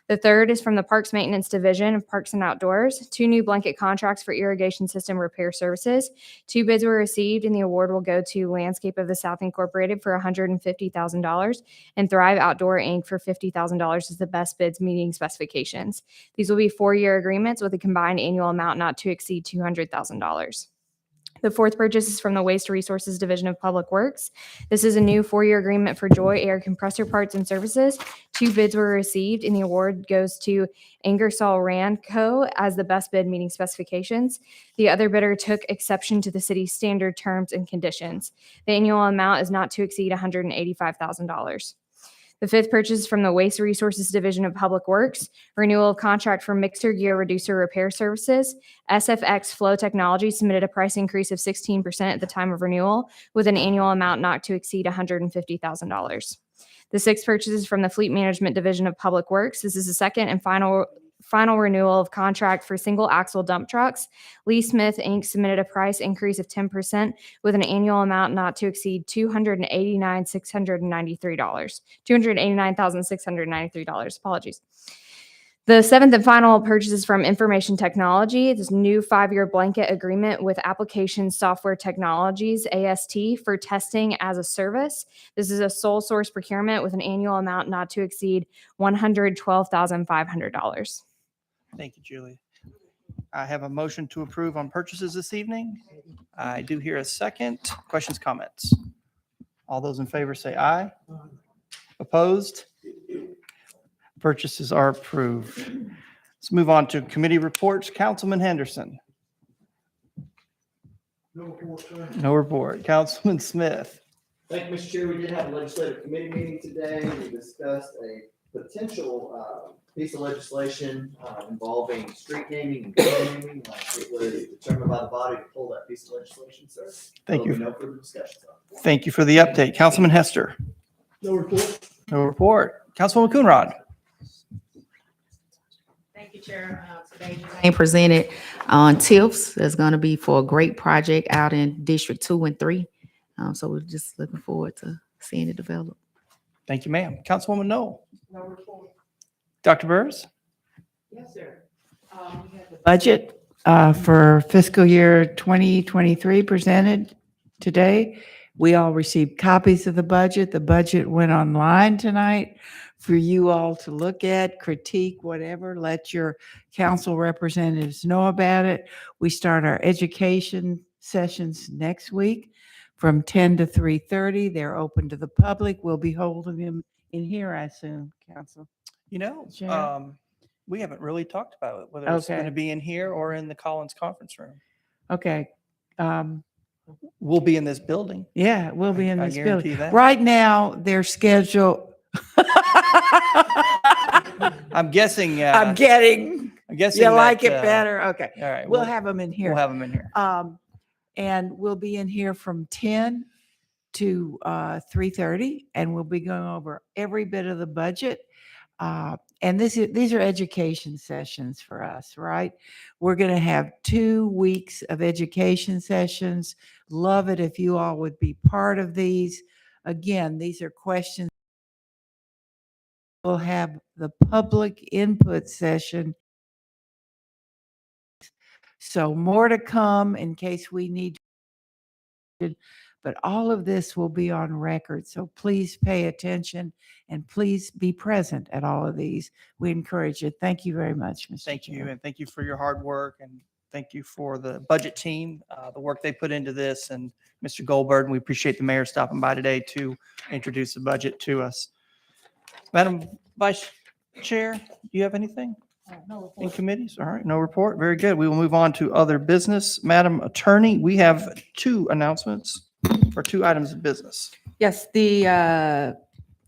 Speaker 9: The third is from the Parks Maintenance Division of Parks and Outdoors, 2 new blanket contracts for irrigation system repair services. 2 bids were received, and the award will go to Landscape of the South Incorporated for $150,000 and Thrive Outdoor Inc. for $50,000 as the best bids meeting specifications. These will be 4-year agreements with a combined annual amount not to exceed $200,000. The fourth purchase is from the Waste Resources Division of Public Works. This is a new 4-year agreement for Joy Air Compressor Parts and Services. 2 bids were received, and the award goes to Ingersoll Rand Co. as the best bid meeting specifications. The other bidder took exception to the city's standard terms and conditions. The annual amount is not to exceed $185,000. The fifth purchase is from the Waste Resources Division of Public Works, renewal of contract for mixer gear reducer repair services. SFX Flow Technology submitted a price increase of 16% at the time of renewal with an annual amount not to exceed $150,000. The sixth purchase is from the Fleet Management Division of Public Works. This is the second and final renewal of contract for single axle dump trucks. Lee Smith Inc. submitted a price increase of 10% with an annual amount not to exceed $289,693. Apologies. The seventh and final purchase is from Information Technology. This new 5-year blanket agreement with Application Software Technologies, AST, for testing as a service. This is a sole source procurement with an annual amount not to exceed $112,500.
Speaker 3: Thank you, Julie. I have a motion to approve on purchases this evening. I do hear a second. Questions, comments? All those in favor say aye. Opposed? Purchases are approved. Let's move on to committee reports. Councilman Henderson. No report. Councilman Smith.
Speaker 11: Thank you, Mr. Chair. We did have a legislative committee meeting today. We discussed a potential piece of legislation involving street naming and gun naming. It was determined by the body to pull that piece of legislation, sir.
Speaker 3: Thank you.
Speaker 11: No further discussion.
Speaker 3: Thank you for the update. Councilman Hester.
Speaker 11: No report.
Speaker 3: No report. Councilwoman Coonrod.
Speaker 12: Chair, today Jane presented on TIFs. That's going to be for a great project out in District 2 and 3. So we're just looking forward to seeing it develop.
Speaker 3: Thank you, ma'am. Councilwoman Noel. Dr. Burrs?
Speaker 1: Yes, sir. Budget for fiscal year 2023 presented today. We all received copies of the budget. The budget went online tonight for you all to look at, critique, whatever. Let your council representatives know about it. We start our education sessions next week from 10 to 3:30. They're open to the public. We'll be holding them in here, I assume, council.
Speaker 3: You know,
Speaker 1: Chair?
Speaker 3: we haven't really talked about it, whether it's going to
Speaker 1: Okay.
Speaker 3: be in here or in the Collins conference room.
Speaker 1: Okay.
Speaker 3: We'll be in this building.
Speaker 1: Yeah, we'll be in
Speaker 3: I
Speaker 1: this
Speaker 3: guarantee
Speaker 1: building.
Speaker 3: that.
Speaker 1: Right now, they're scheduled.
Speaker 3: I'm guessing.
Speaker 1: I'm
Speaker 3: guessing
Speaker 1: You like
Speaker 3: that,
Speaker 1: it better? Okay.
Speaker 3: All right.
Speaker 1: We'll have them in here.
Speaker 3: We'll have them in here.
Speaker 1: And we'll be in here from 10 to 3:30, and we'll be going over every bit of the budget. And these are education sessions for us, right? We're going to have 2 weeks of education sessions. Love it if you all would be part of these. Again, these are questions. We'll have the public input session. So more to come in case we need to, but all of this will be on record. So please pay attention and please be present at all of these. We encourage you. Thank you very much, Mr.
Speaker 3: Thank you,
Speaker 1: Chair.
Speaker 3: and thank you for your hard work, and thank you for the budget team, the work they put into this, and Mr. Goldberg. And we appreciate the mayor stopping by today to introduce the budget to us. Madam Vice Chair, do you have anything? In committees? All right, no report. Very good. We will move on to other business. Madam Attorney, we have 2 announcements or 2 items of business.
Speaker 13: Yes, the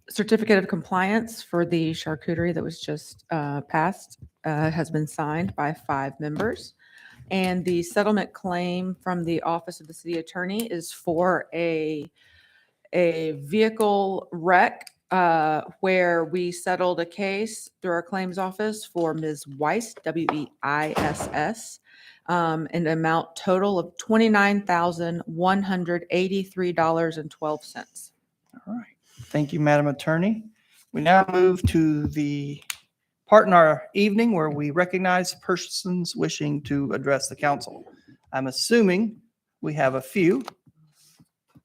Speaker 13: certificate of compliance for the charcuterie that was just passed has been signed by 5 members. And the settlement claim from the Office of the City Attorney is for a vehicle wreck where we settled a case through our claims office for Ms. Weiss, Weiss, an amount total of $29,183.12.
Speaker 3: All right. Thank you, Madam Attorney. We now move to the part in our evening where we recognize persons wishing to address the council. I'm assuming we have a few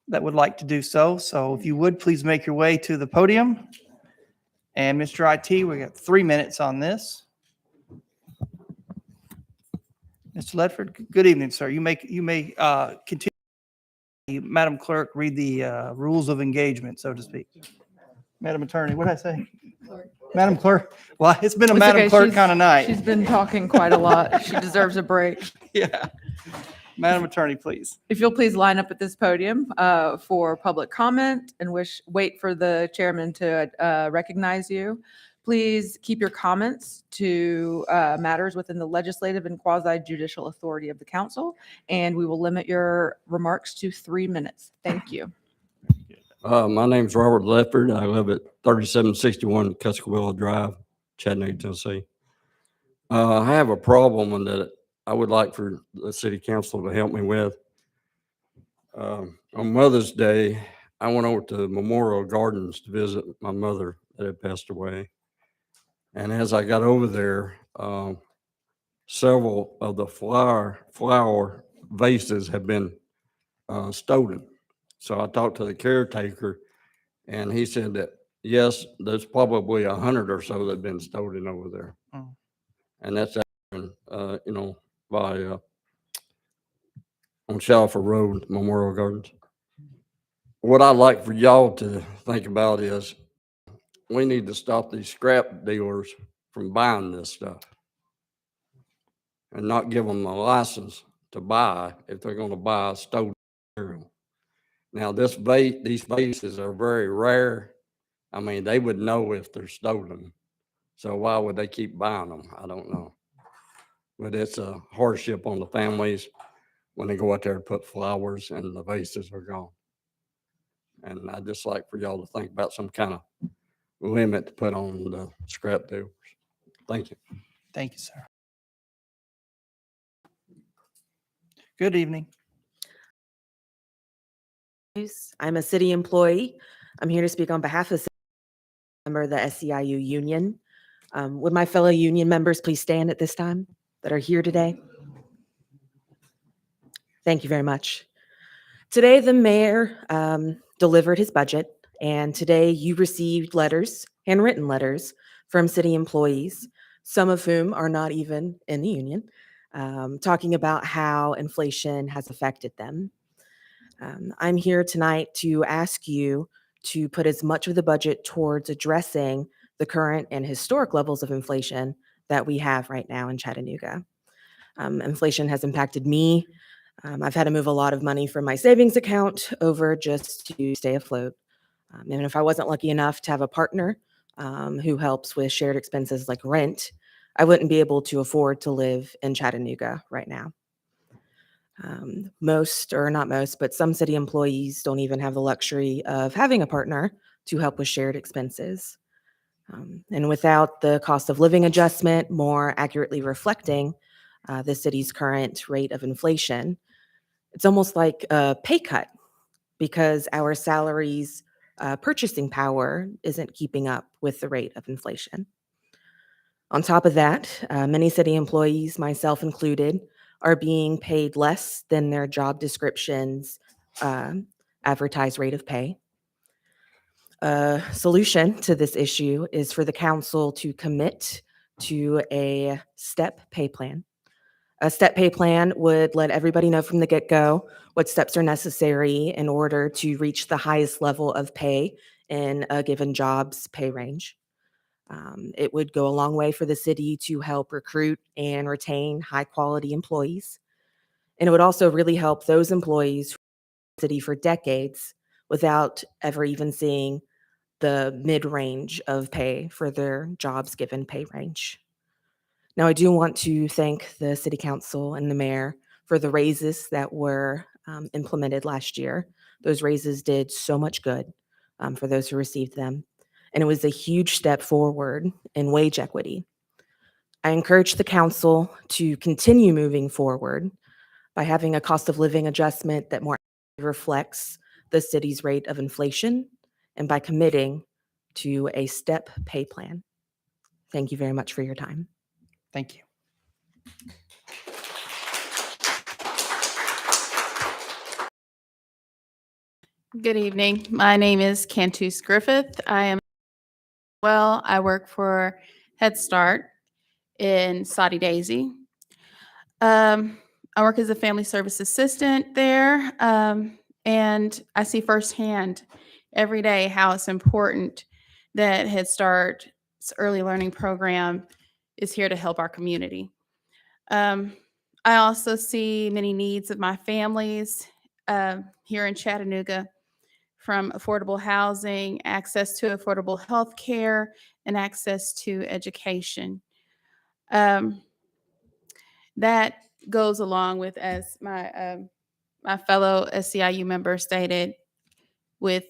Speaker 3: that would like to do so. So if you would, please make your way to the podium. And Mr. IT, we got 3 minutes on this. Mr. Ledford, good evening, sir. You may continue. Madam Clerk, read the rules of engagement, so to speak. Madam Attorney, what did I say? Madam Clerk. Well, it's been a
Speaker 13: It's
Speaker 3: Madam
Speaker 13: okay.
Speaker 3: Clerk kind of night.
Speaker 13: She's been talking quite a lot. She deserves a break.
Speaker 3: Yeah. Madam Attorney, please.
Speaker 13: If you'll please line up at this podium for public comment and wait for the chairman to recognize you. Please keep your comments to matters within the legislative and quasi-judicial authority of the council, and we will limit your remarks to 3 minutes. Thank you.
Speaker 23: My name's Robert Ledford. I live at 3761 Cuscowilla Drive, Chattanooga, Tennessee. I have a problem that I would like for the city council to help me with. On Mother's Day, I went over to Memorial Gardens to visit my mother that had passed away. And as I got over there, several of the flower vases have been stolen. So I talked to the caretaker, and he said that, yes, there's probably 100 or so that have been stolen over there.
Speaker 3: Mm.
Speaker 23: And that's, by on Shalford Road, Memorial Gardens. What I'd like for y'all to think about is we need to stop these scrap dealers from buying this stuff and not give them a license to buy if they're going to buy stolen material. Now, these vases are very rare. I mean, they would know if they're stolen. So why would they keep buying them? I don't know. But it's a hardship on the families when they go out there to put flowers and the vases are gone. And I'd just like for y'all to think about some kind of limit to put on the scrap dealers. Thank you.
Speaker 3: Thank you, sir. Good evening.
Speaker 14: I'm a city employee. I'm here to speak on behalf of a member of the SEIU union. Would my fellow union members please stand at this time that are here today? Thank you very much. Today, the mayor delivered his budget, and today you received letters, handwritten letters from city employees, some of whom are not even in the union, talking about how inflation has affected them. I'm here tonight to ask you to put as much of the budget towards addressing the current and historic levels of inflation that we have right now in Chattanooga. Inflation has impacted me. I've had to move a lot of money from my savings account over just to stay afloat. And if I wasn't lucky enough to have a partner who helps with shared expenses like rent, I wouldn't be able to afford to live in Chattanooga right now. Most, or not most, but some city employees don't even have the luxury of having a partner to help with shared expenses. And without the cost of living adjustment more accurately reflecting the city's current rate of inflation, it's almost like a pay cut because our salaries purchasing power isn't keeping up with the rate of inflation. On top of that, many city employees, myself included, are being paid less than their job descriptions advertised rate of pay. A solution to this issue is for the council to commit to a step pay plan. A step pay plan would let everybody know from the get-go what steps are necessary in order to reach the highest level of pay in a given job's pay range. It would go a long way for the city to help recruit and retain high-quality employees. And it would also really help those employees who are in the city for decades without ever even seeing the mid-range of pay for their jobs given pay range. Now, I do want to thank the city council and the mayor for the raises that were implemented last year. Those raises did so much good for those who received them, and it was a huge step forward in wage equity. I encourage the council to continue moving forward by having a cost of living adjustment that more reflects the city's rate of inflation and by committing to a step pay plan. Thank you very much for your time.
Speaker 3: Thank you.
Speaker 16: Good evening. My name is Cantus Griffith. I work for Head Start in Soddy Daisy. I work as a family service assistant there, and I see firsthand every day how it's important that Head Start's early learning program is here to help our community. I also see many needs of my families here in Chattanooga, from affordable housing, access to affordable health care, and access to education. That goes along with, as my fellow SEIU member stated, with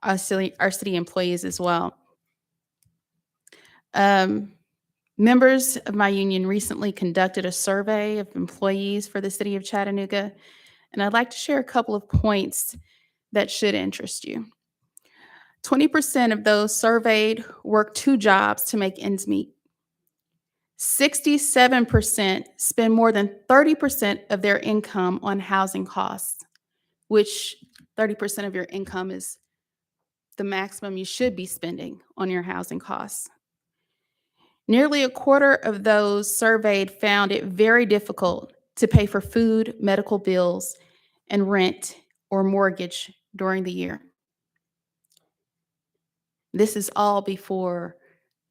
Speaker 16: our city employees as well. Members of my union recently conducted a survey of employees for the city of Chattanooga, and I'd like to share a couple of points that should interest you. 20% of those surveyed work 2 jobs to make ends meet. 67% spend more than 30% of their income on housing costs, which 30% of your income is the maximum you should be spending on your housing costs. Nearly a quarter of those surveyed found it very difficult to pay for food, medical bills, and rent or mortgage during the year. This is all before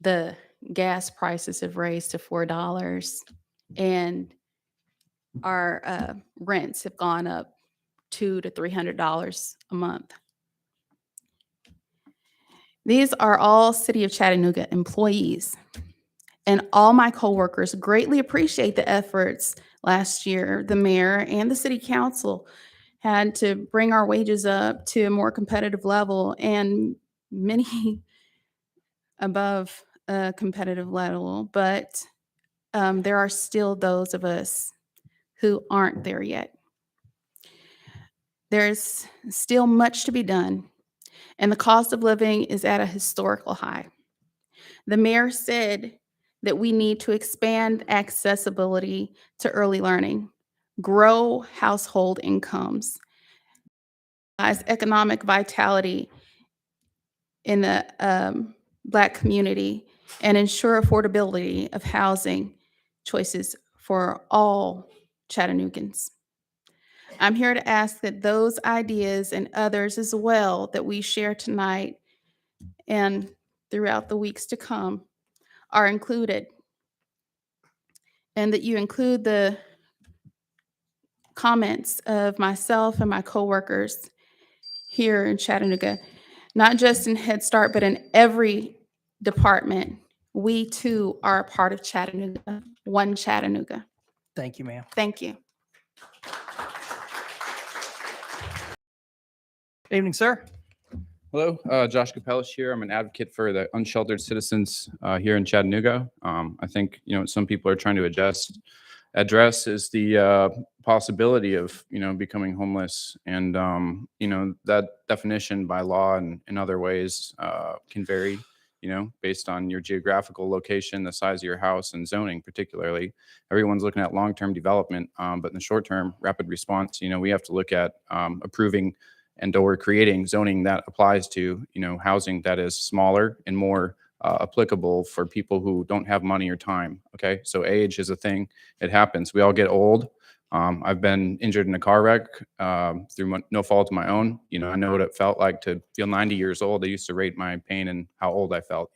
Speaker 16: the gas prices have raised to $4 and our rents have gone up $200 to $300 a month. These are all City of Chattanooga employees, and all my coworkers greatly appreciate the efforts last year. The mayor and the city council had to bring our wages up to a more competitive level, and many above a competitive level, but there are still those of us who aren't there yet. There's still much to be done, and the cost of living is at a historical high. The mayor said that we need to expand accessibility to early learning, grow household incomes, as economic vitality in the Black community, and ensure affordability of housing choices for all Chattanoogans. I'm here to ask that those ideas and others as well that we share tonight and throughout the weeks to come are included, and that you include the comments of myself and my coworkers here in Chattanooga, not just in Head Start, but in every department. We too are a part of Chattanooga, one Chattanooga.
Speaker 3: Thank you, ma'am.
Speaker 16: Thank you.
Speaker 3: Evening, sir.
Speaker 17: Hello, Josh Capellish here. I'm an advocate for the unsheltered citizens here in Chattanooga. I think some people are trying to address is the possibility of becoming homeless, and that definition by law and in other ways can vary. Based on your geographical location, the size of your house, and zoning. Particularly, everyone's looking at long-term development, but in the short-term, rapid response. We have to look at approving and/or creating zoning that applies to housing that is smaller and more applicable for people who don't have money or time. Okay, so age is a thing; it happens. We all get old. I've been injured in a car wreck through no fault of my own. I know what it felt like to feel 90 years old. I used to rate my pain and how old I felt.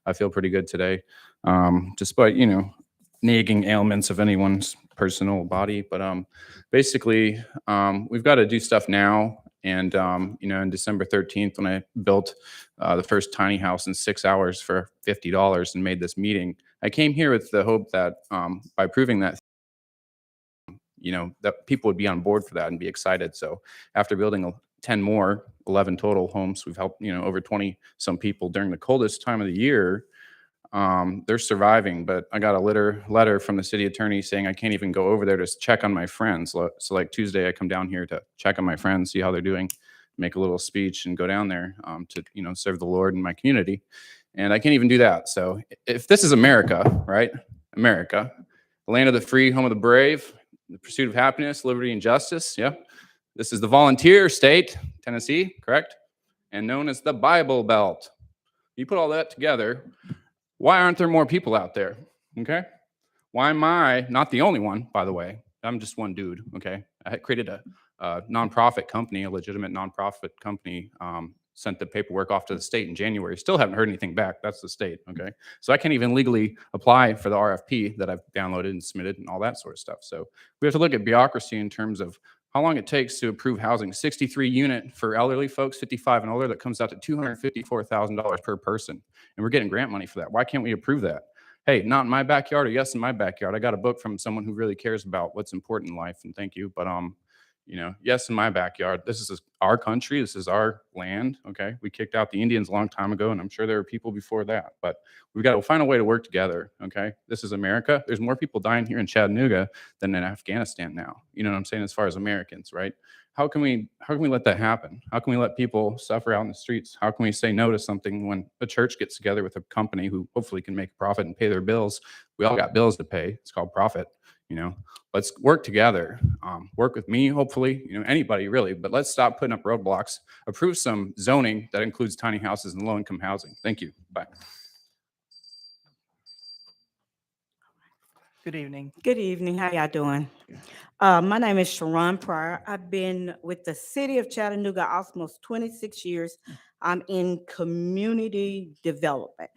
Speaker 17: I feel pretty good today, despite nagging ailments of anyone's personal body. But basically, we've got to do stuff now. And, on December 13th, when I built the first tiny house in 6 hours for $50 and made this meeting, I came here with the hope that by proving that, that people would be on board for that and be excited. So after building 10 more, 11 total homes, we've helped, over 20 some people during the coldest time of the year. They're surviving, but I got a letter from the city attorney saying I can't even go over there to check on my friends. So like Tuesday, I come down here to check on my friends, see how they're doing, make a little speech, and go down there to serve the Lord in my community. And I can't even do that. So if this is America, right? America, the land of the free, home of the brave, the pursuit of happiness, liberty, and justice. Yeah, this is the volunteer state, Tennessee, correct? And known as the Bible Belt. You put all that together. Why aren't there more people out there? Okay. Why am I not the only one, by the way? I'm just one dude. Okay. I had created a nonprofit company, a legitimate nonprofit company, sent the paperwork off to the state in January. Still haven't heard anything back. That's the state. Okay. So I can't even legally apply for the RFP that I've downloaded and submitted and all that sort of stuff. So we have to look at bureaucracy in terms of how long it takes to approve housing. 63 unit for elderly folks, 55 and older, that comes out to $254,000 per person. And we're getting grant money for that. Why can't we approve that? Hey, not in my backyard, or yes, in my backyard. I got a book from someone who really cares about what's important in life, and thank you. But yes, in my backyard. This is our country. This is our land. Okay, we kicked out the Indians a long time ago, and I'm sure there were people before that. But we've got to find a way to work together. Okay, this is America. There's more people dying here in Chattanooga than in Afghanistan now. You know what I'm saying? As far as Americans, right? How can we let that happen? How can we let people suffer out in the streets? How can we say no to something when a church gets together with a company who hopefully can make a profit and pay their bills? We all got bills to pay. It's called profit. Let's work together. Work with me, hopefully, anybody really, but let's stop putting up roadblocks. Approve some zoning that includes tiny houses and low-income housing. Thank you. Bye.
Speaker 3: Good evening.
Speaker 18: Good evening. How y'all doing? My name is Sharon Pryor. I've been with the city of Chattanooga almost 26 years. I'm in community development.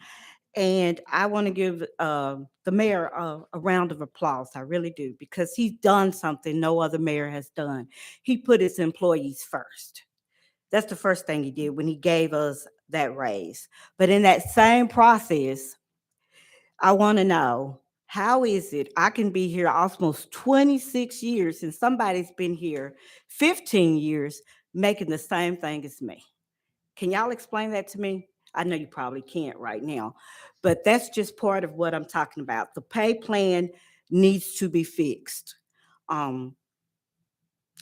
Speaker 18: And I want to give the mayor a round of applause. I really do, because he's done something no other mayor has done. He put his employees first. That's the first thing he did when he gave us that raise. But in that same process, I want to know, how is it I can be here almost 26 years and somebody's been here 15 years making the same thing as me? Can y'all explain that to me? I know you probably can't right now, but that's just part of what I'm talking about. The pay plan needs to be fixed.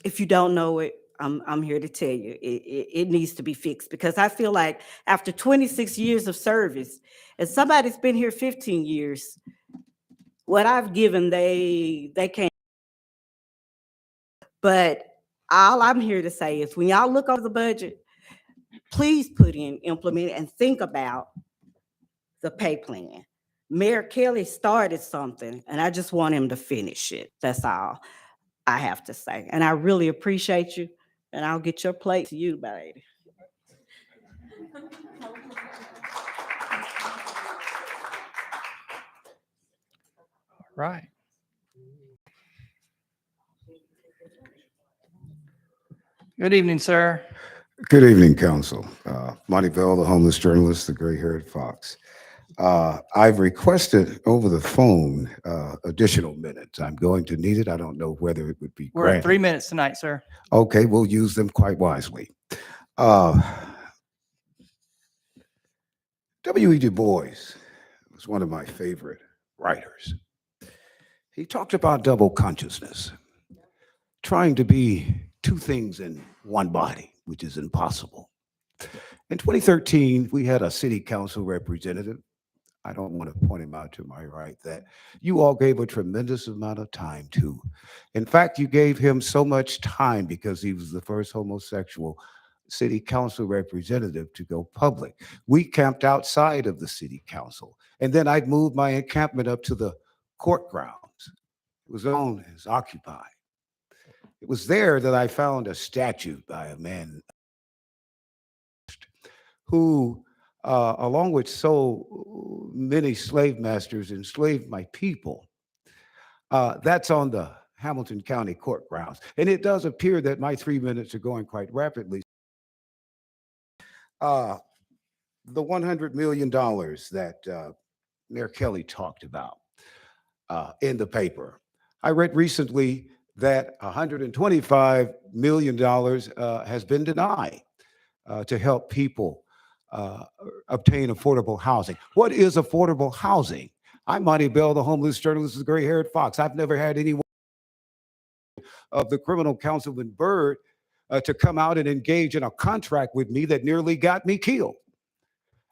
Speaker 18: If you don't know it, I'm here to tell you, it needs to be fixed, because I feel like after 26 years of service, and somebody's been here 15 years, what I've given, they can't. But all I'm here to say is when y'all look over the budget, please put in, implement, and think about the pay plan. Mayor Kelly started something, and I just want him to finish it. That's all I have to say. And I really appreciate you, and I'll get your plate to you, baby.
Speaker 3: Right. Good evening, sir.
Speaker 15: Good evening, Council. Monty Bell, the homeless journalist, the gray-haired fox. I've requested over the phone additional minutes. I'm going to need it. I don't know whether it would be
Speaker 3: We're at 3
Speaker 15: granted.
Speaker 3: minutes tonight, sir.
Speaker 15: Okay, we'll use them quite wisely. W.E. Du Bois was one of my favorite writers. He talked about double consciousness, trying to be two things in one body, which is impossible. In 2013, we had a city council representative, I don't want to point him out to my right, that you all gave a tremendous amount of time to. In fact, you gave him so much time because he was the first homosexual city council representative to go public. We camped outside of the city council, and then I'd moved my encampment up to the court grounds. It was owned as occupied. It was there that I found a statue by a man who, along with so many slave masters, enslaved my people. That's on the Hamilton County Court grounds. And it does appear that my 3 minutes are going quite rapidly. The $100 million that Mayor Kelly talked about in the paper. I read recently that $125 million has been denied to help people obtain affordable housing. What is affordable housing? I'm Monty Bell, the homeless journalist, the gray-haired fox. I've never had anyone of the criminal councilman Byrd to come out and engage in a contract with me that nearly got me killed.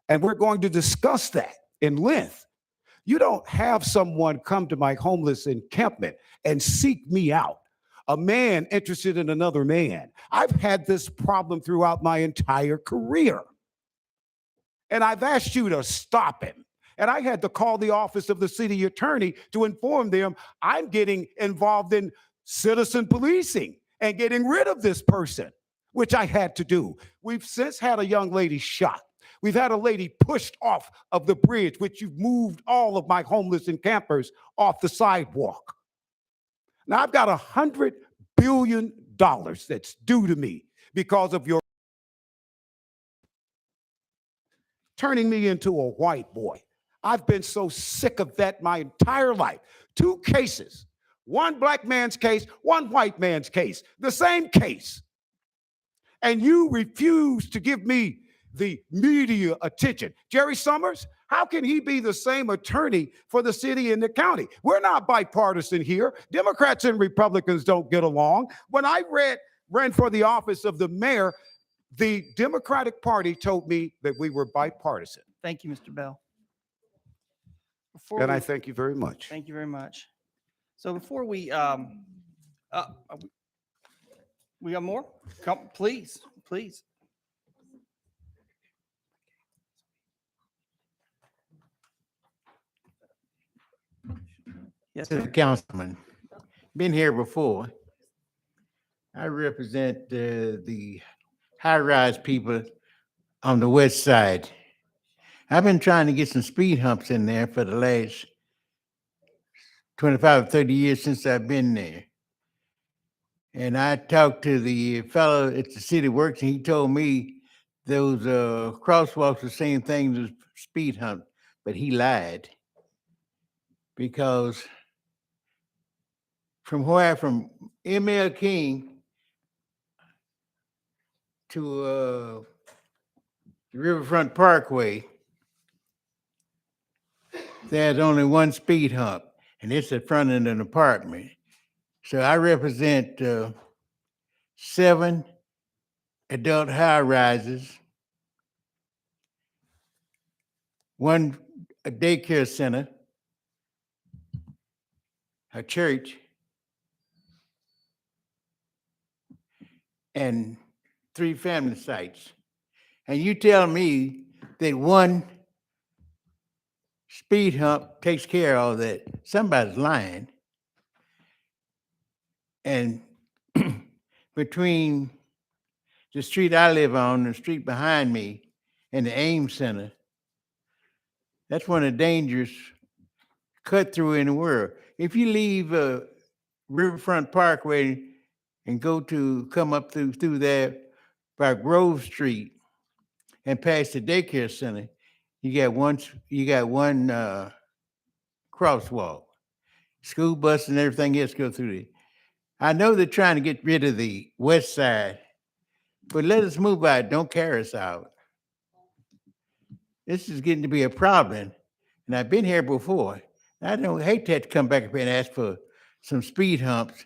Speaker 15: And we're going to discuss that in length. You don't have someone come to my homeless encampment and seek me out. A man interested in another man. I've had this problem throughout my entire career. And I've asked you to stop him. And I had to call the office of the city attorney to inform them I'm getting involved in citizen policing and getting rid of this person, which I had to do. We've since had a young lady shot. We've had a lady pushed off of the bridge, which you've moved all of my homeless encampers off the sidewalk. Now I've got $100 billion that's due to me because of your turning me into a white boy. I've been so sick of that my entire life. 2 cases, one black man's case, one white man's case, the same case. And you refuse to give me the media attention. Jerry Summers, how can he be the same attorney for the city and the county? We're not bipartisan here. Democrats and Republicans don't get along. When I ran for the office of the mayor, the Democratic Party told me that we were bipartisan.
Speaker 3: Thank you, Mr. Bell.
Speaker 15: And I thank you very much.
Speaker 3: Thank you very much. So before we got more? Come, please, please. Yes,
Speaker 19: To the councilman, been here before. I represent the high-rise people on the west side. I've been trying to get some speed humps in there for the last 25 or 30 years since I've been there. And I talked to the fellow at the city works, and he told me those crosswalks are the same thing as speed humps, but he lied. Because from ML King to the Riverfront Parkway, there's only one speed hump, and it's at front of an apartment. So I represent 7 adult high rises, 1 a daycare center, a church, and 3 family sites. And you tell me that 1 speed hump takes care of all that. Somebody's lying. And between the street I live on, the street behind me, and the Ames Center, that's one of the dangerous cut through in the world. If you leave Riverfront Parkway and come up through there by Grove Street and past the daycare center, you got one crosswalk. School bus and everything else go through there. I know they're trying to get rid of the west side, but let us move by it. Don't carry us out. This is getting to be a problem. And I've been here before. I don't hate to have to come back up here and ask for some speed humps.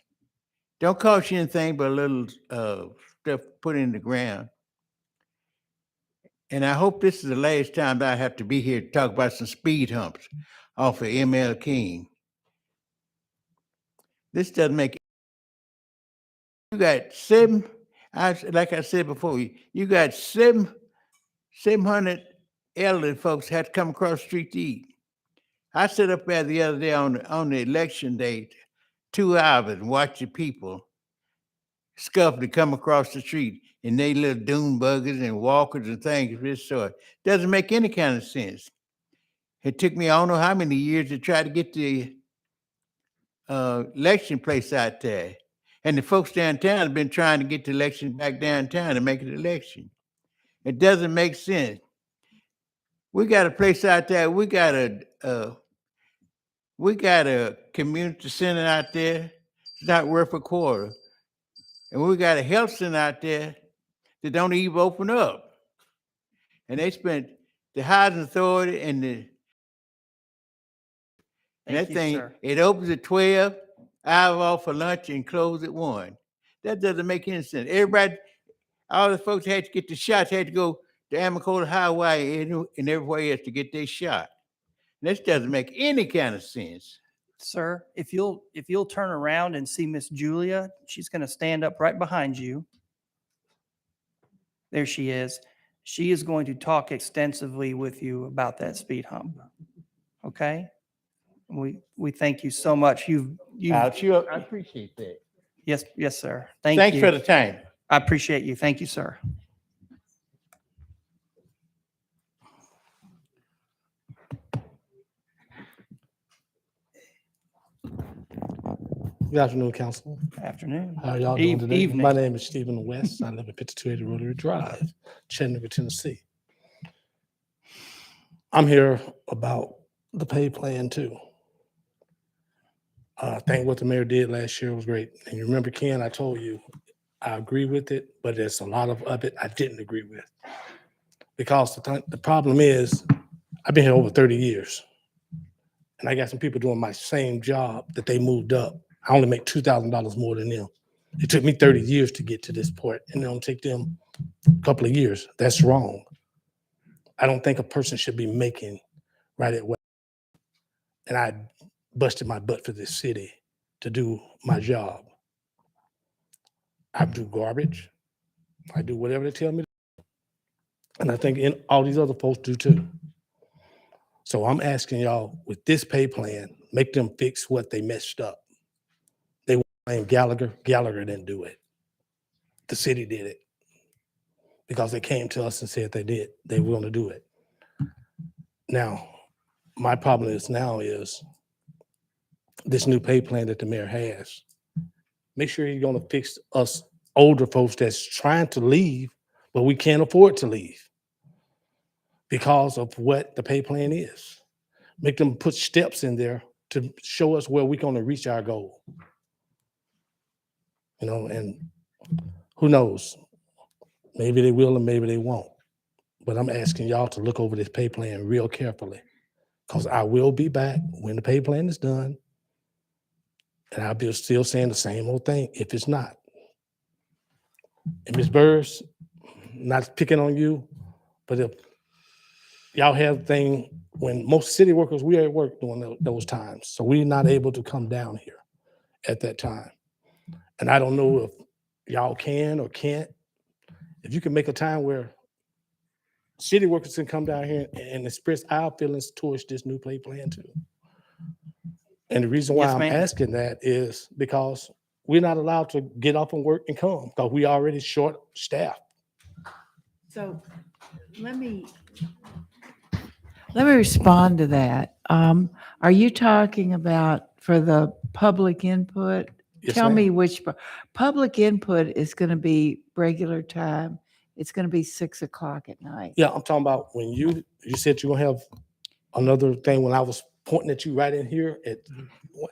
Speaker 19: Don't cost you anything but a little stuff put in the ground. And I hope this is the last time that I have to be here to talk about some speed humps off of ML King. This doesn't make. You got like I said before, you got 700 elderly folks had to come across the street to eat. I sat up there the other day on the election day, 2 hours, and watched the people scuffle to come across the street in they little dune buggers and walkers and things of this sort. Doesn't make any kind of sense. It took me I don't know how many years to try to get the election place out there. And the folks downtown have been trying to get the election back downtown to make an election. It doesn't make sense. We got a place out there. We got a community center out there. It's not worth a quarter. And we got a health center out there that don't even open up. And they spent the housing authority and that thing,
Speaker 3: sir.
Speaker 19: it opens at 12, hour off for lunch and close at 1. That doesn't make any sense. Everybody, all the folks had to get the shots, had to go to Amacola Highway and everywhere else to get their shot. This doesn't make any kind of sense.
Speaker 3: Sir, if you'll turn around and see Miss Julia, she's going to stand up right behind you. There she is. She is going to talk extensively with you about that speed hump. Okay? We thank you so much.
Speaker 19: I appreciate that.
Speaker 3: Yes, sir. Thanks
Speaker 19: Thanks for the time.
Speaker 3: I appreciate you. Thank you, sir.
Speaker 10: Good afternoon, Council.
Speaker 3: Afternoon.
Speaker 10: How are y'all doing today?
Speaker 3: Evening.
Speaker 10: My name is Stephen West. I live at 5280 Rotary Drive, Chattanooga, Tennessee. I'm here about the pay plan too. I think what the mayor did last year was great. And you remember, Ken, I told you, I agree with it, but there's a lot of it I didn't agree with. Because the problem is, I've been here over 30 years. And I got some people doing my same job that they moved up. I only make $2,000 more than them. It took me 30 years to get to this point, and it'll take them a couple of years. That's wrong. I don't think a person should be making right at what. And I busted my butt for this city to do my job. I do garbage. I do whatever they tell me to do. And I think all these other folks do too. So I'm asking y'all, with this pay plan, make them fix what they messed up. They blame Gallagher. Gallagher didn't do it. The city did it because they came to us and said they were going to do it. Now, my problem is this new pay plan that the mayor has. Make sure he's going to fix us older folks that's trying to leave, but we can't afford to leave because of what the pay plan is. Make them put steps in there to show us where we're going to reach our goal. You know, and who knows? Maybe they will and maybe they won't. but I'm asking y'all to look over this pay plan real carefully. Because I will be back when the pay plan is done. And I'll be still saying the same old thing if it's not. And Ms. Burrs, not picking on you, but if y'all have thing when most city workers, we are at work during those times. So we're not able to come down here at that time. And I don't know if y'all can or can't. If you can make a time where city workers can come down here and express our feelings towards this new pay plan too. And the reason why
Speaker 3: Yes,
Speaker 10: I'm
Speaker 3: ma'am.
Speaker 10: asking that is because we're not allowed to get off and work and come because we already short staffed.
Speaker 1: So let me respond to that. Are you talking about for the public input?
Speaker 10: Yes,
Speaker 1: Tell
Speaker 10: ma'am.
Speaker 1: me which public input is going to be regular time. It's going to be 6 o'clock at night.
Speaker 10: Yeah, I'm talking about when you said you're gonna have another thing when I was pointing at you right in here.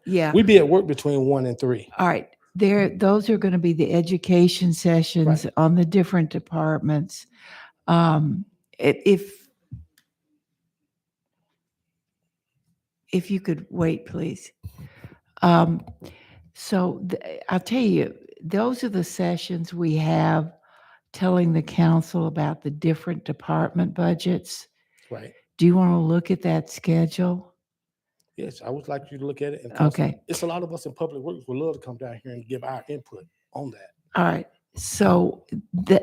Speaker 1: Yeah.
Speaker 10: We be at work between 1 and 3.
Speaker 1: All right. Those are going to be the education sessions on the different departments. If you could wait, please. So I'll tell you, those are the sessions we have telling the council about the different department budgets.
Speaker 10: Right.
Speaker 1: Do you want to look at that schedule?
Speaker 10: Yes, I would like you to look at it. And
Speaker 1: Okay.
Speaker 10: It's a lot of us in public works would love to come down here and give our input on that.
Speaker 1: All right. So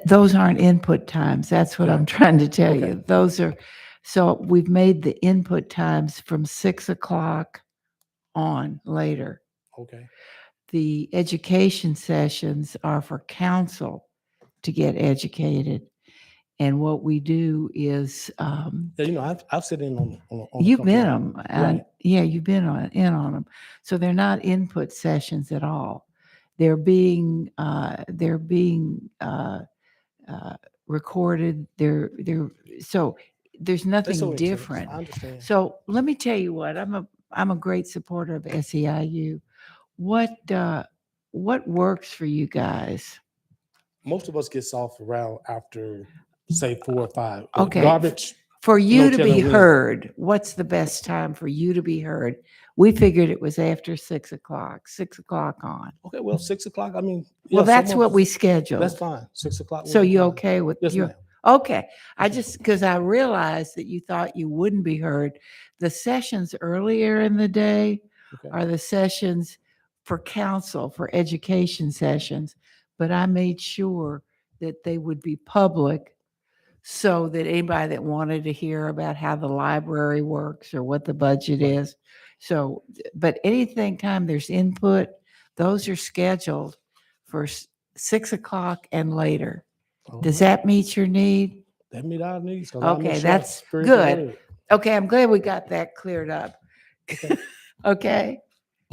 Speaker 1: those aren't input times. That's what I'm trying to tell you. Those are, so we've made the input times from 6 o'clock on later.
Speaker 10: Okay.
Speaker 1: The education sessions are for council to get educated. And what we do is,
Speaker 10: Yeah, I've sit in on a
Speaker 1: you've
Speaker 10: couple
Speaker 1: been
Speaker 10: of
Speaker 1: them.
Speaker 10: Right.
Speaker 1: Yeah, you've been in on them. So they're not input sessions at all. They're being recorded. So there's nothing
Speaker 10: so intense.
Speaker 1: different.
Speaker 10: I understand.
Speaker 1: So let me tell you what, I'm a great supporter of SEIU. What works for you guys?
Speaker 10: Most of us gets off around after, say, 4 or 5.
Speaker 1: Okay.
Speaker 10: Garbage.
Speaker 1: For you
Speaker 10: no
Speaker 1: to
Speaker 10: telling
Speaker 1: be
Speaker 10: when.
Speaker 1: heard, what's the best time for you to be heard? We figured it was after 6 o'clock, 6 o'clock on.
Speaker 10: Okay, well, 6 o'clock, I mean.
Speaker 1: Well,
Speaker 10: yeah,
Speaker 1: that's
Speaker 10: some
Speaker 1: what
Speaker 10: of
Speaker 1: we
Speaker 10: us-
Speaker 1: scheduled.
Speaker 10: That's fine. 6 o'clock. will
Speaker 1: So
Speaker 10: be
Speaker 1: you
Speaker 10: fine.
Speaker 1: okay with
Speaker 10: Yes,
Speaker 1: you?
Speaker 10: ma'am.
Speaker 1: Okay. Because I realized that you thought you wouldn't be heard. The sessions earlier in the day are the sessions for council, for education sessions. But I made sure that they would be public so that anybody that wanted to hear about how the library works or what the budget is. So, but anything time there's input, those are scheduled for 6 o'clock and later. Does that meet your need?
Speaker 10: That meet our needs. 'Cause I'll make
Speaker 1: Okay,
Speaker 10: sure I
Speaker 1: that's
Speaker 10: spread the
Speaker 1: good.
Speaker 10: word.
Speaker 1: Okay, I'm glad we got that cleared up. Okay.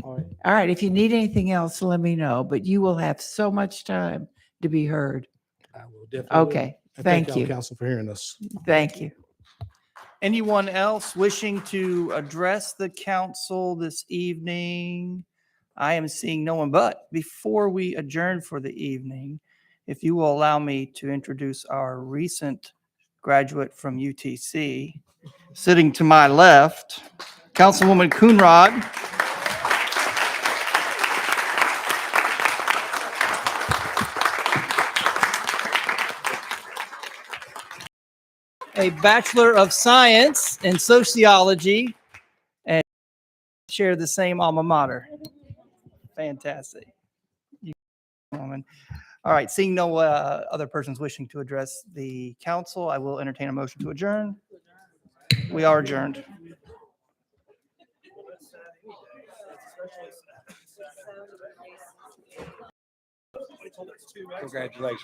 Speaker 10: All right.
Speaker 1: All right. If you need anything else, let me know, but you will have so much time to be heard.
Speaker 10: I will definitely. will.
Speaker 1: Okay.
Speaker 10: And
Speaker 1: Thank
Speaker 10: y'all,
Speaker 1: you.
Speaker 10: Council, for hearing us.
Speaker 1: Thank you.
Speaker 3: Anyone else wishing to address the council this evening? I am seeing no one, but before we adjourn for the evening, if you will allow me to introduce our recent graduate from UTC, sitting to my left, Councilwoman Coonrod. A Bachelor of Science in Sociology and share the same alma mater. Fantastic. Woman. All right, seeing no other persons wishing to address the council, I will entertain a motion to adjourn. We are adjourned.
Speaker 15: Congratulations.